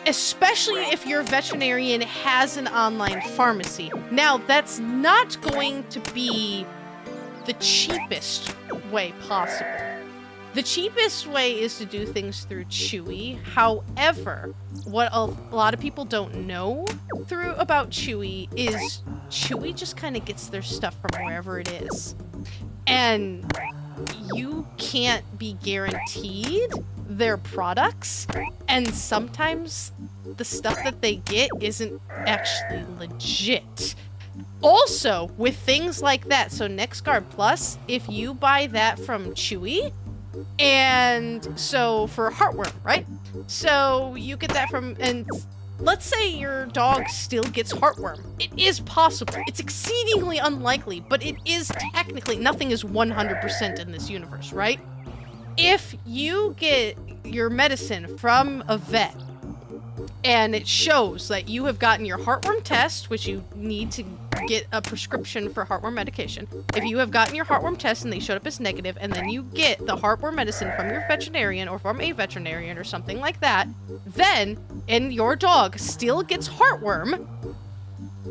Especially if your veterinarian has an online pharmacy. Now, that's not going to be the cheapest way possible. The cheapest way is to do things through Chewy. However, what a lot of people don't know about Chewy is Chewy just kind of gets their stuff from wherever it is. And you can't be guaranteed their products, and sometimes the stuff that they get isn't actually legit. Also, with things like that, so NextGuard Plus, if you buy that from Chewy, and so for heartworm, right? So you get that from, and let's say your dog still gets heartworm. It is possible. It's exceedingly unlikely, but it is technically, nothing is 100% in this universe, right? If you get your medicine from a vet and it shows that you have gotten your heartworm test, which you need to get a prescription for heartworm medication. If you have gotten your heartworm test and they showed up as negative, and then you get the heartworm medicine from your veterinarian or from a veterinarian or something like that, then, and your dog still gets heartworm,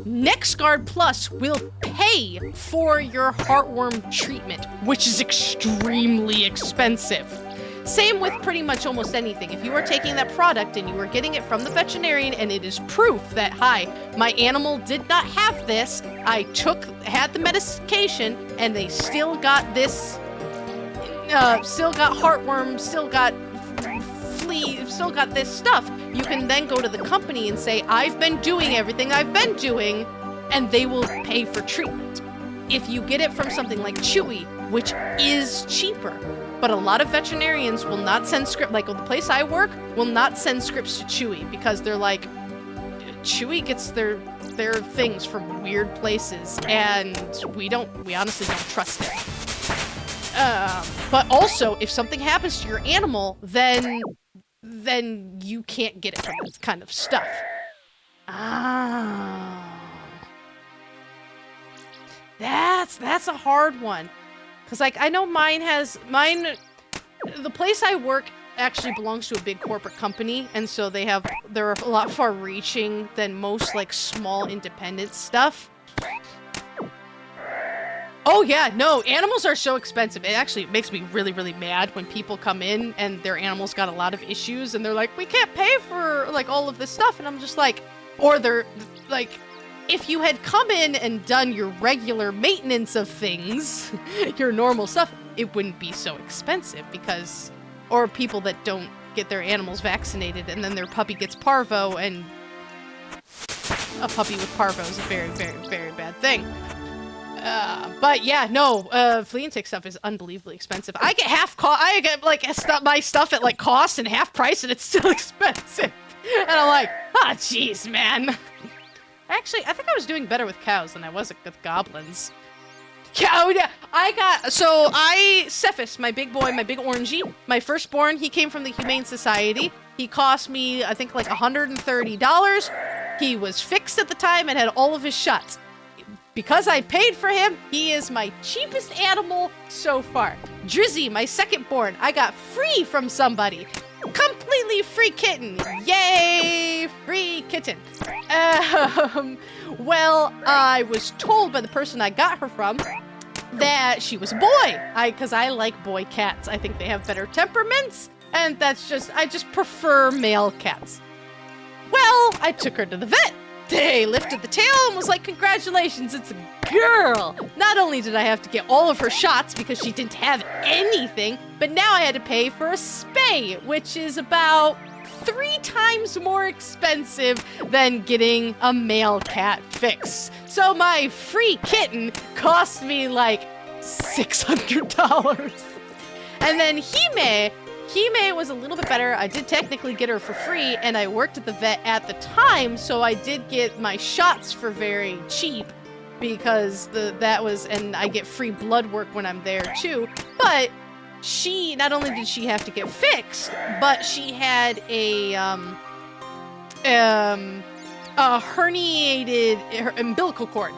NextGuard Plus will pay for your heartworm treatment, which is extremely expensive. Same with pretty much almost anything. If you are taking that product and you are getting it from the veterinarian and it is proof that, hi, my animal did not have this, I had the medication and they still got this, still got heartworm, still got flea, still got this stuff, you can then go to the company and say, I've been doing everything I've been doing, and they will pay for treatment. If you get it from something like Chewy, which is cheaper, but a lot of veterinarians will not send script, like the place I work, will not send scripts to Chewy because they're like, Chewy gets their things from weird places, and we honestly don't trust it. But also, if something happens to your animal, then you can't get it from this kind of stuff. That's a hard one. Cause like, I know the place I work actually belongs to a big corporate company, and so they're a lot far reaching than most like small independent stuff. Oh yeah, no, animals are so expensive. It actually makes me really, really mad when people come in and their animals got a lot of issues and they're like, we can't pay for like all of this stuff. And I'm just like, or they're like, if you had come in and done your regular maintenance of things, your normal stuff, it wouldn't be so expensive because, or people that don't get their animals vaccinated and then their puppy gets parvo, and a puppy with parvo is a very, very, very bad thing. But yeah, no, flea and tick stuff is unbelievably expensive. I get I get like my stuff at like cost and half price and it's still expensive. And I'm like, ah, jeez, man. Actually, I think I was doing better with cows than I was with goblins. Yeah, Cephas, my big boy, my big orangey, my firstborn, he came from the Humane Society. He cost me, I think, like $130. He was fixed at the time and had all of his shots. Because I paid for him, he is my cheapest animal so far. Drizzy, my secondborn, I got free from somebody. Completely free kitten. Yay, free kitten. Well, I was told by the person I got her from that she was a boy. Because I like boy cats. I think they have better temperaments, and I just prefer male cats. Well, I took her to the vet. They lifted the tail and was like, congratulations, it's a girl. Not only did I have to get all of her shots because she didn't have anything, but now I had to pay for a spay, which is about 3 times more expensive than getting a male cat fix. So my free kitten cost me like $600. And then Hime was a little bit better. I did technically get her for free, and I worked at the vet at the time, so I did get my shots for very cheap because and I get free blood work when I'm there too. But she, not only did she have to get fixed, but she had a herniated umbilical cord.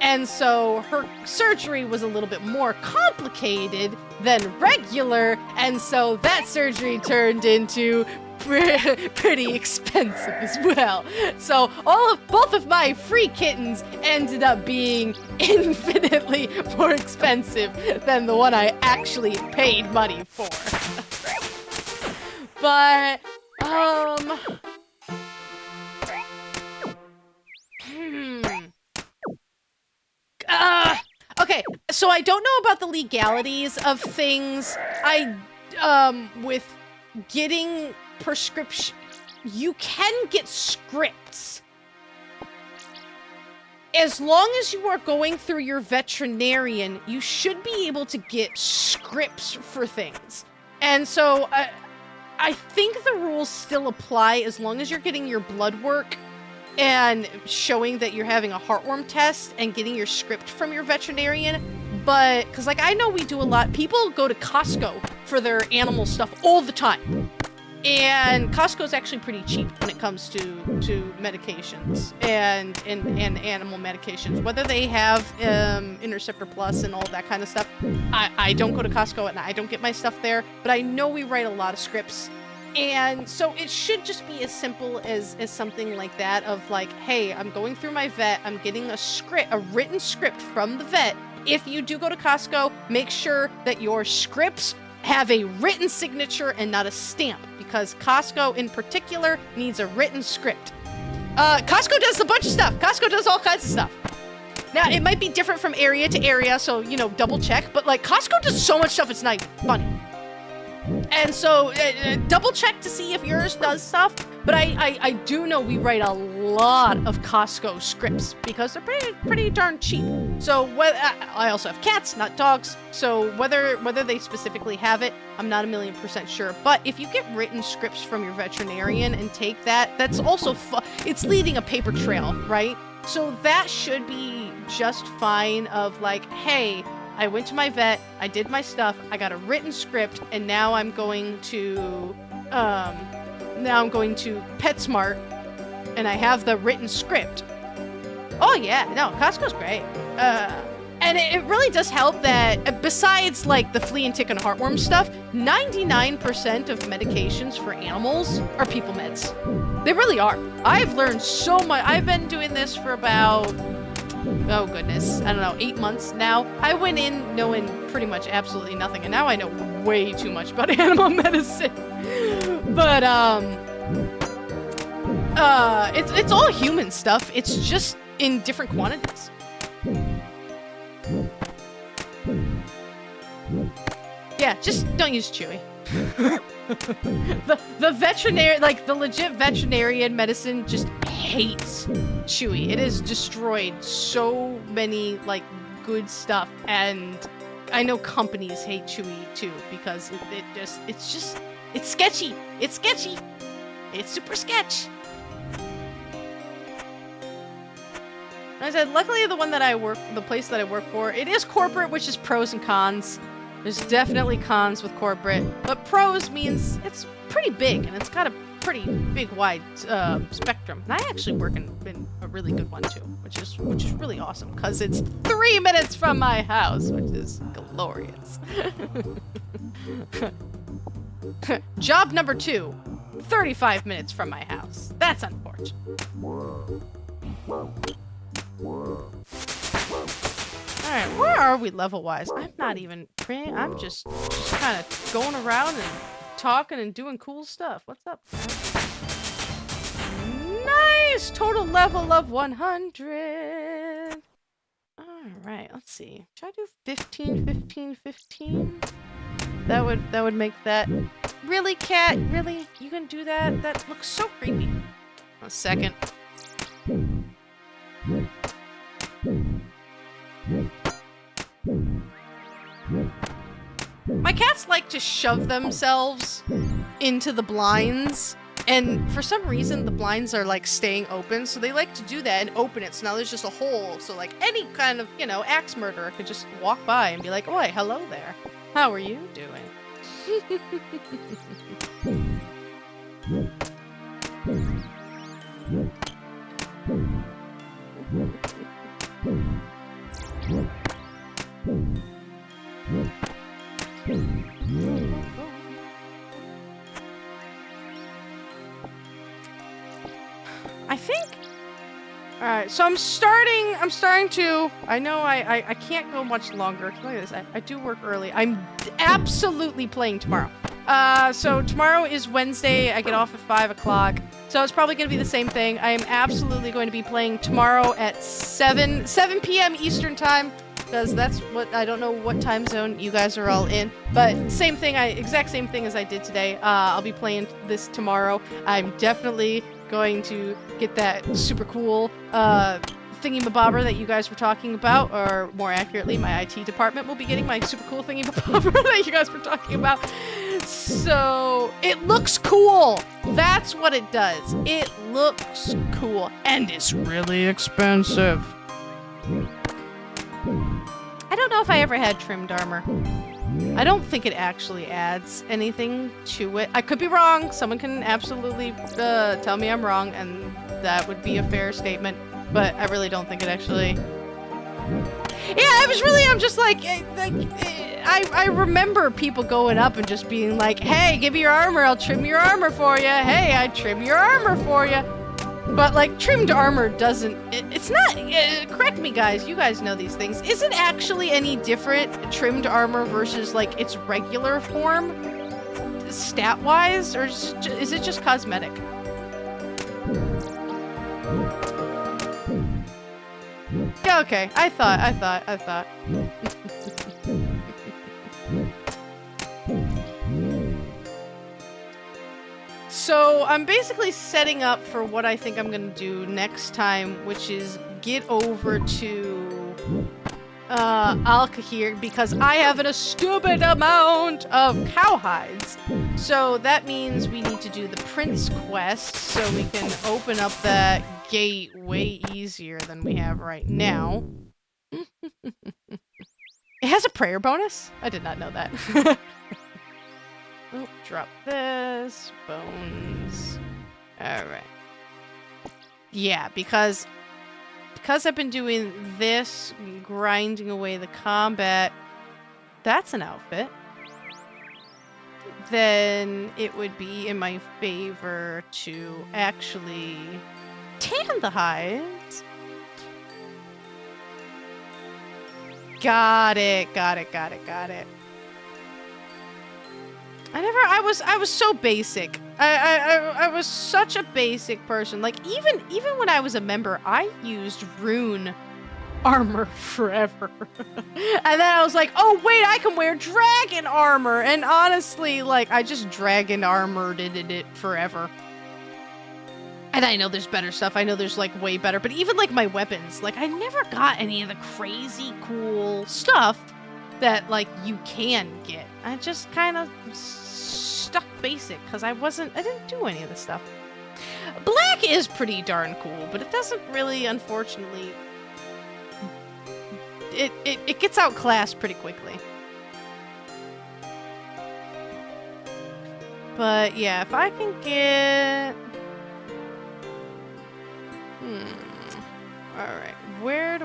And so her surgery was a little bit more complicated than regular, and so that surgery turned into pretty expensive as well. So both of my free kittens ended up being infinitely more expensive than the one I actually paid money for. But okay, so I don't know about the legalities of things. With getting prescription, you can get scripts. As long as you are going through your veterinarian, you should be able to get scripts for things. And so I think the rules still apply as long as you're getting your blood work and showing that you're having a heartworm test and getting your script from your veterinarian. But, because like I know we do a lot, people go to Costco for their animal stuff all the time. And Costco's actually pretty cheap when it comes to medications and animal medications. Whether they have Interceptor Plus and all that kind of stuff. I don't go to Costco and I don't get my stuff there, but I know we write a lot of scripts. And so it should just be as simple as something like that of like, hey, I'm going through my vet, I'm getting a written script from the vet. If you do go to Costco, make sure that your scripts have a written signature and not a stamp, because Costco in particular needs a written script. Costco does a bunch of stuff. Costco does all kinds of stuff. Now, it might be different from area to area, so, you know, double check, but like Costco does so much stuff, it's not even funny. And so, double check to see if yours does stuff. But I do know we write a lot of Costco scripts because they're pretty darn cheap. So I also have cats, not dogs. So whether they specifically have it, I'm not 1,000,000% sure. But if you get written scripts from your veterinarian and take that, that's also it's leading a paper trail, right? So that should be just fine. Of like, hey, I went to my vet, I did my stuff, I got a written script, and now I'm going to PetSmart, and I have the written script. Oh yeah, no, Costco's great. And it really does help that, besides like the flea and tick and heartworm stuff, 99% of medications for animals are people meds. They really are. I've learned so much. I've been doing this for about, oh goodness, I don't know, 8 months now. I went in knowing pretty much absolutely nothing, and now I know way too much about animal medicine. But it's all human stuff. It's just in different quantities. Yeah, just don't use Chewy. the veterinary, like the legit veterinarian medicine, just hates Chewy. It has destroyed so many like good stuff, and I know companies hate Chewy too because it's sketchy. It's sketchy. It's super sketch. I said, luckily the place that I work for, it is corporate, which is pros and cons. There's definitely cons with corporate, but pros means it's pretty big and it's got a pretty big wide spectrum. And I actually work in a really good one too, which is really awesome because it's 3 minutes from my house, which is glorious. Job number 2, 35 minutes from my house. That's unfortunate. Alright, where are we level-wise? I'm not even praying. I'm just kind of going around and talking and doing cool stuff. What's up? Nice! Total level of 100. Alright, let's see. Should I do 15, 15, 15? That would make that... Really, cat? Really? You can do that? That looks so creepy. A second. My cats like to shove themselves into the blinds, and for some reason the blinds are like staying open, so they like to do that and open it, so now there's just a hole, so like any kind of, you know, axe murderer could just walk by and be like, oi, hello there, how are you doing? I think. All right, so I'm starting to. I know I can't go much longer. Look at this. I do work early. I'm absolutely playing tomorrow. So tomorrow is Wednesday. I get off at 5 o'clock. So it's probably going to be the same thing. I am absolutely going to be playing tomorrow at 7 p.m. Eastern time, because that's what, I don't know what time zone you guys are all in, but same thing, exact same thing as I did today. I'll be playing this tomorrow. I'm definitely going to get that super cool thingy-mabobber that you guys were talking about, or more accurately, my IT department will be getting my super cool thingy-mabobber that you guys were talking about. So, it looks cool. That's what it does. It looks cool. And it's really expensive. I don't know if I ever had trimmed armor. I don't think it actually adds anything to it. I could be wrong. Someone can absolutely tell me I'm wrong, and that would be a fair statement. But I really don't think it actually... Yeah, I'm just like I remember people going up and just being like, hey, give me your armor, I'll trim your armor for you. Hey, I trim your armor for you. But, like, trimmed armor doesn't... It's not... correct me, guys. You guys know these things. Is it actually any different, trimmed armor versus, like, its regular form? Stat-wise? Or is it just cosmetic? Yeah, okay. I thought. So I'm basically setting up for what I think I'm gonna do next time, which is get over to Alkahir, because I have a stupid amount of cowhides. So that means we need to do the Prince quest so we can open up that gate way easier than we have right now. It has a prayer bonus? I did not know that. Oh, drop this. Bones. Alright. Yeah, because I've been doing this, grinding away the combat, that's an outfit. Then it would be in my favor to actually tan the hides. Got it. I was so basic. I was such a basic person. Like, even when I was a member, I used rune armor forever. And then I was like, oh wait, I can wear dragon armor. And honestly, like, I just dragon armored it forever. And I know there's better stuff. I know there's, like, way better. But even, like, my weapons, like, I never got any of the crazy cool stuff that, like, you can get. I just kind of stuck basic because I didn't do any of this stuff. Black is pretty darn cool, but it doesn't really, unfortunately, it gets outclassed pretty quickly. But yeah, if I can get... Alright, where's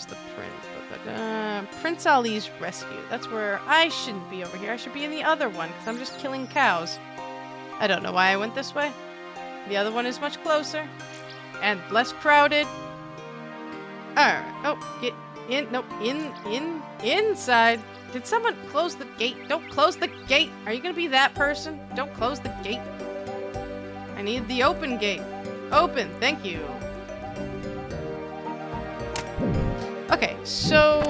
the prince? Prince Ali's rescue. That's where I shouldn't be over here. I should be in the other one, because I'm just killing cows. I don't know why I went this way. The other one is much closer. And less crowded. Alright. Oh, get in. Nope. Inside. Did someone close the gate? Don't close the gate. Are you going to be that person? Don't close the gate. I need the open gate. Open. Thank you. Okay, so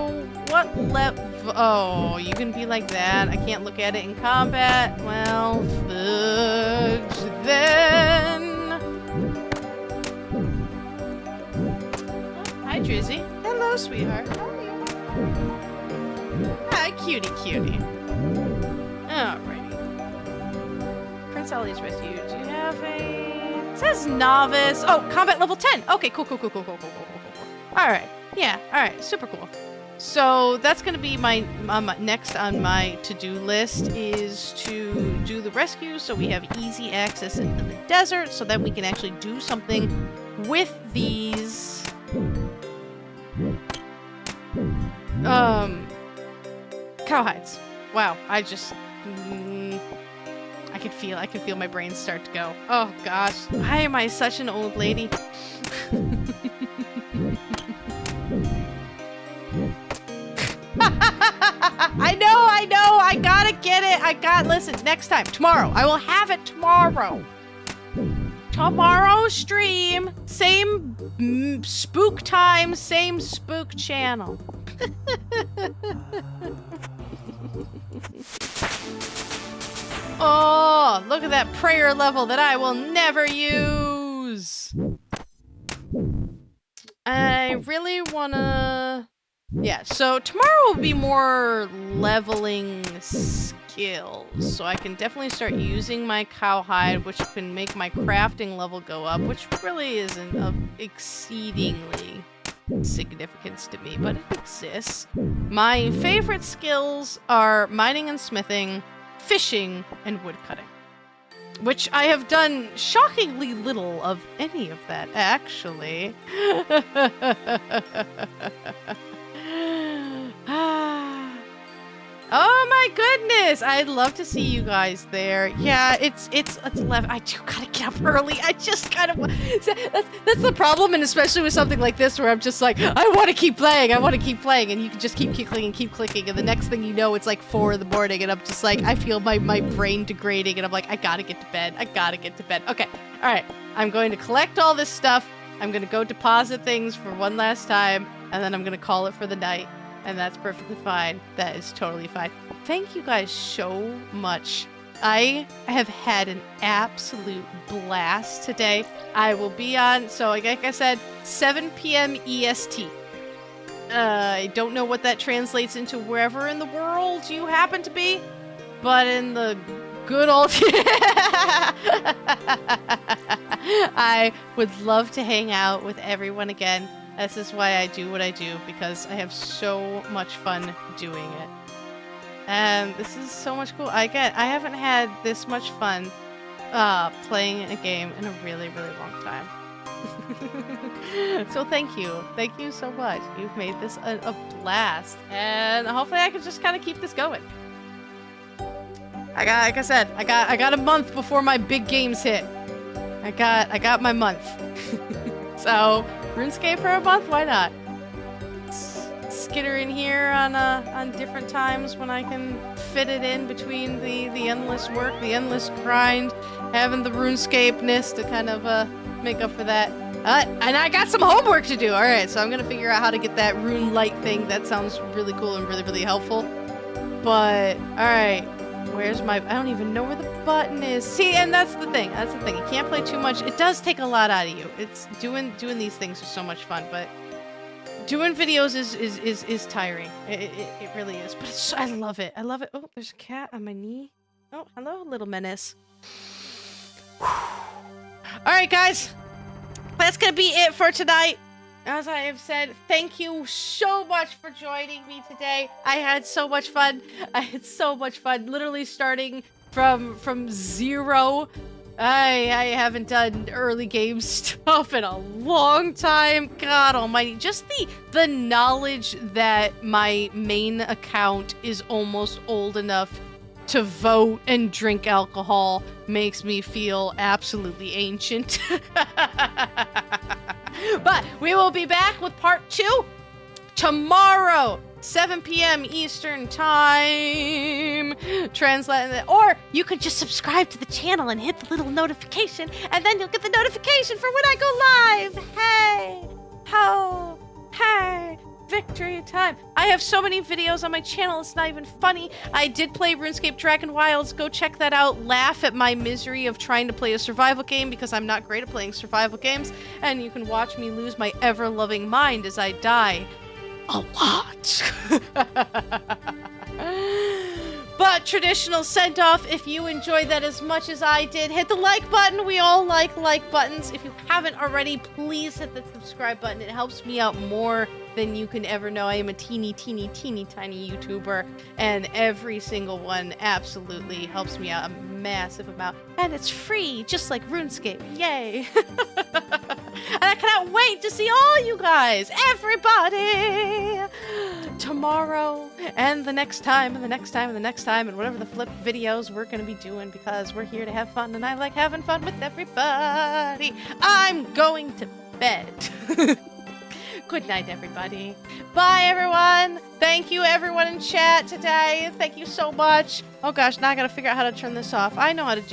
what level? Oh, you can be like that. I can't look at it in combat. Well, fudge then. Oh, hi, Drizzy. Hello, sweetheart. How are you? Hi, cutie. Alrighty. Prince Ali's rescue. Do you have a... It says novice. Oh, combat level 10. Okay, cool. Alright. Yeah, alright, super cool. So that's going to be my next on my to-do list is to do the rescue so we have easy access into the desert so that we can actually do something with these cowhides. Wow, I can feel my brain start to go. Oh gosh, why am I such an old lady? I know, I gotta get it. Listen, next time, tomorrow, I will have it tomorrow. Tomorrow stream, same spook time, same spook channel. Oh, look at that prayer level that I will never use. I really wanna... Yeah, so tomorrow will be more leveling skills. So I can definitely start using my cowhide, which can make my crafting level go up, which really isn't of exceedingly significance to me, but it exists. My favorite skills are mining and smithing, fishing, and woodcutting. Which I have done shockingly little of any of that, actually. Oh my goodness! I'd love to see you guys there. Yeah, it's 11. I do gotta get up early. I just kind of that's the problem, and especially with something like this where I'm just like, I want to keep playing, and you can just keep clicking, and the next thing you know, it's like 4 in the morning, and I'm just like, I feel my brain degrading, and I'm like, I gotta get to bed. Okay, all right. I'm going to collect all this stuff. I'm gonna go deposit things for one last time, and then I'm gonna call it for the night. And that's perfectly fine. That is totally fine. Thank you guys so much. I have had an absolute blast today. I will be on, so like I said, 7 p.m. EST. I don't know what that translates into wherever in the world you happen to be, but in the good old... I would love to hang out with everyone again. This is why I do what I do, because I have so much fun doing it. And this is so much cool. I haven't had this much fun playing a game in a really, really long time. So thank you. Thank you so much. You've made this a blast. And hopefully I can just kind of keep this going. Like I said, I got a month before my big games hit. I got my month. So RuneScape for a month? Why not? Skitter in here on different times when I can fit it in between the endless work, the endless grind, having the RuneScape-ness to kind of make up for that. And I got some homework to do. All right, so I'm gonna figure out how to get that rune light thing. That sounds really cool and really, really helpful. But all right, where's my? I don't even know where the button is. See, and that's the thing. That's the thing. You can't play too much. It does take a lot out of you. It's doing these things is so much fun, but doing videos is tiring. It really is. But it's, I love it. I love it. Oh, there's a cat on my knee. Oh, hello, little menace. All right, guys. That's gonna be it for tonight. As I have said, thank you so much for joining me today. I had so much fun. Literally starting from zero. I haven't done early game stuff in a long time. God almighty. Just the knowledge that my main account is almost old enough to vote and drink alcohol makes me feel absolutely ancient. But we will be back with part 2 tomorrow, 7 p.m. Eastern Time. Translate, or you could just subscribe to the channel and hit the little notification, and then you'll get the notification for when I go live. Hey, ho, hey. Victory time. I have so many videos on my channel, it's not even funny. I did play RuneScape Dragon Wilds. Go check that out. Laugh at my misery of trying to play a survival game because I'm not great at playing survival games. And you can watch me lose my ever-loving mind as I die a lot. But traditional send-off, if you enjoyed that as much as I did, hit the like button. We all like buttons. If you haven't already, please hit the subscribe button. It helps me out more than you can ever know. I am a teeny tiny YouTuber, and every single one absolutely helps me out a massive amount. And it's free, just like RuneScape. Yay! And I cannot wait to see all you guys, everybody, tomorrow, and the next time, and the next time, and the next time, and whatever the flip videos we're going to be doing, because we're here to have fun, and I like having fun with everybody. I'm going to bed. Good night, everybody. Bye, everyone. Thank you, everyone in chat today. Thank you so much. Oh, gosh, now I got to figure out how to turn this off. I know how to do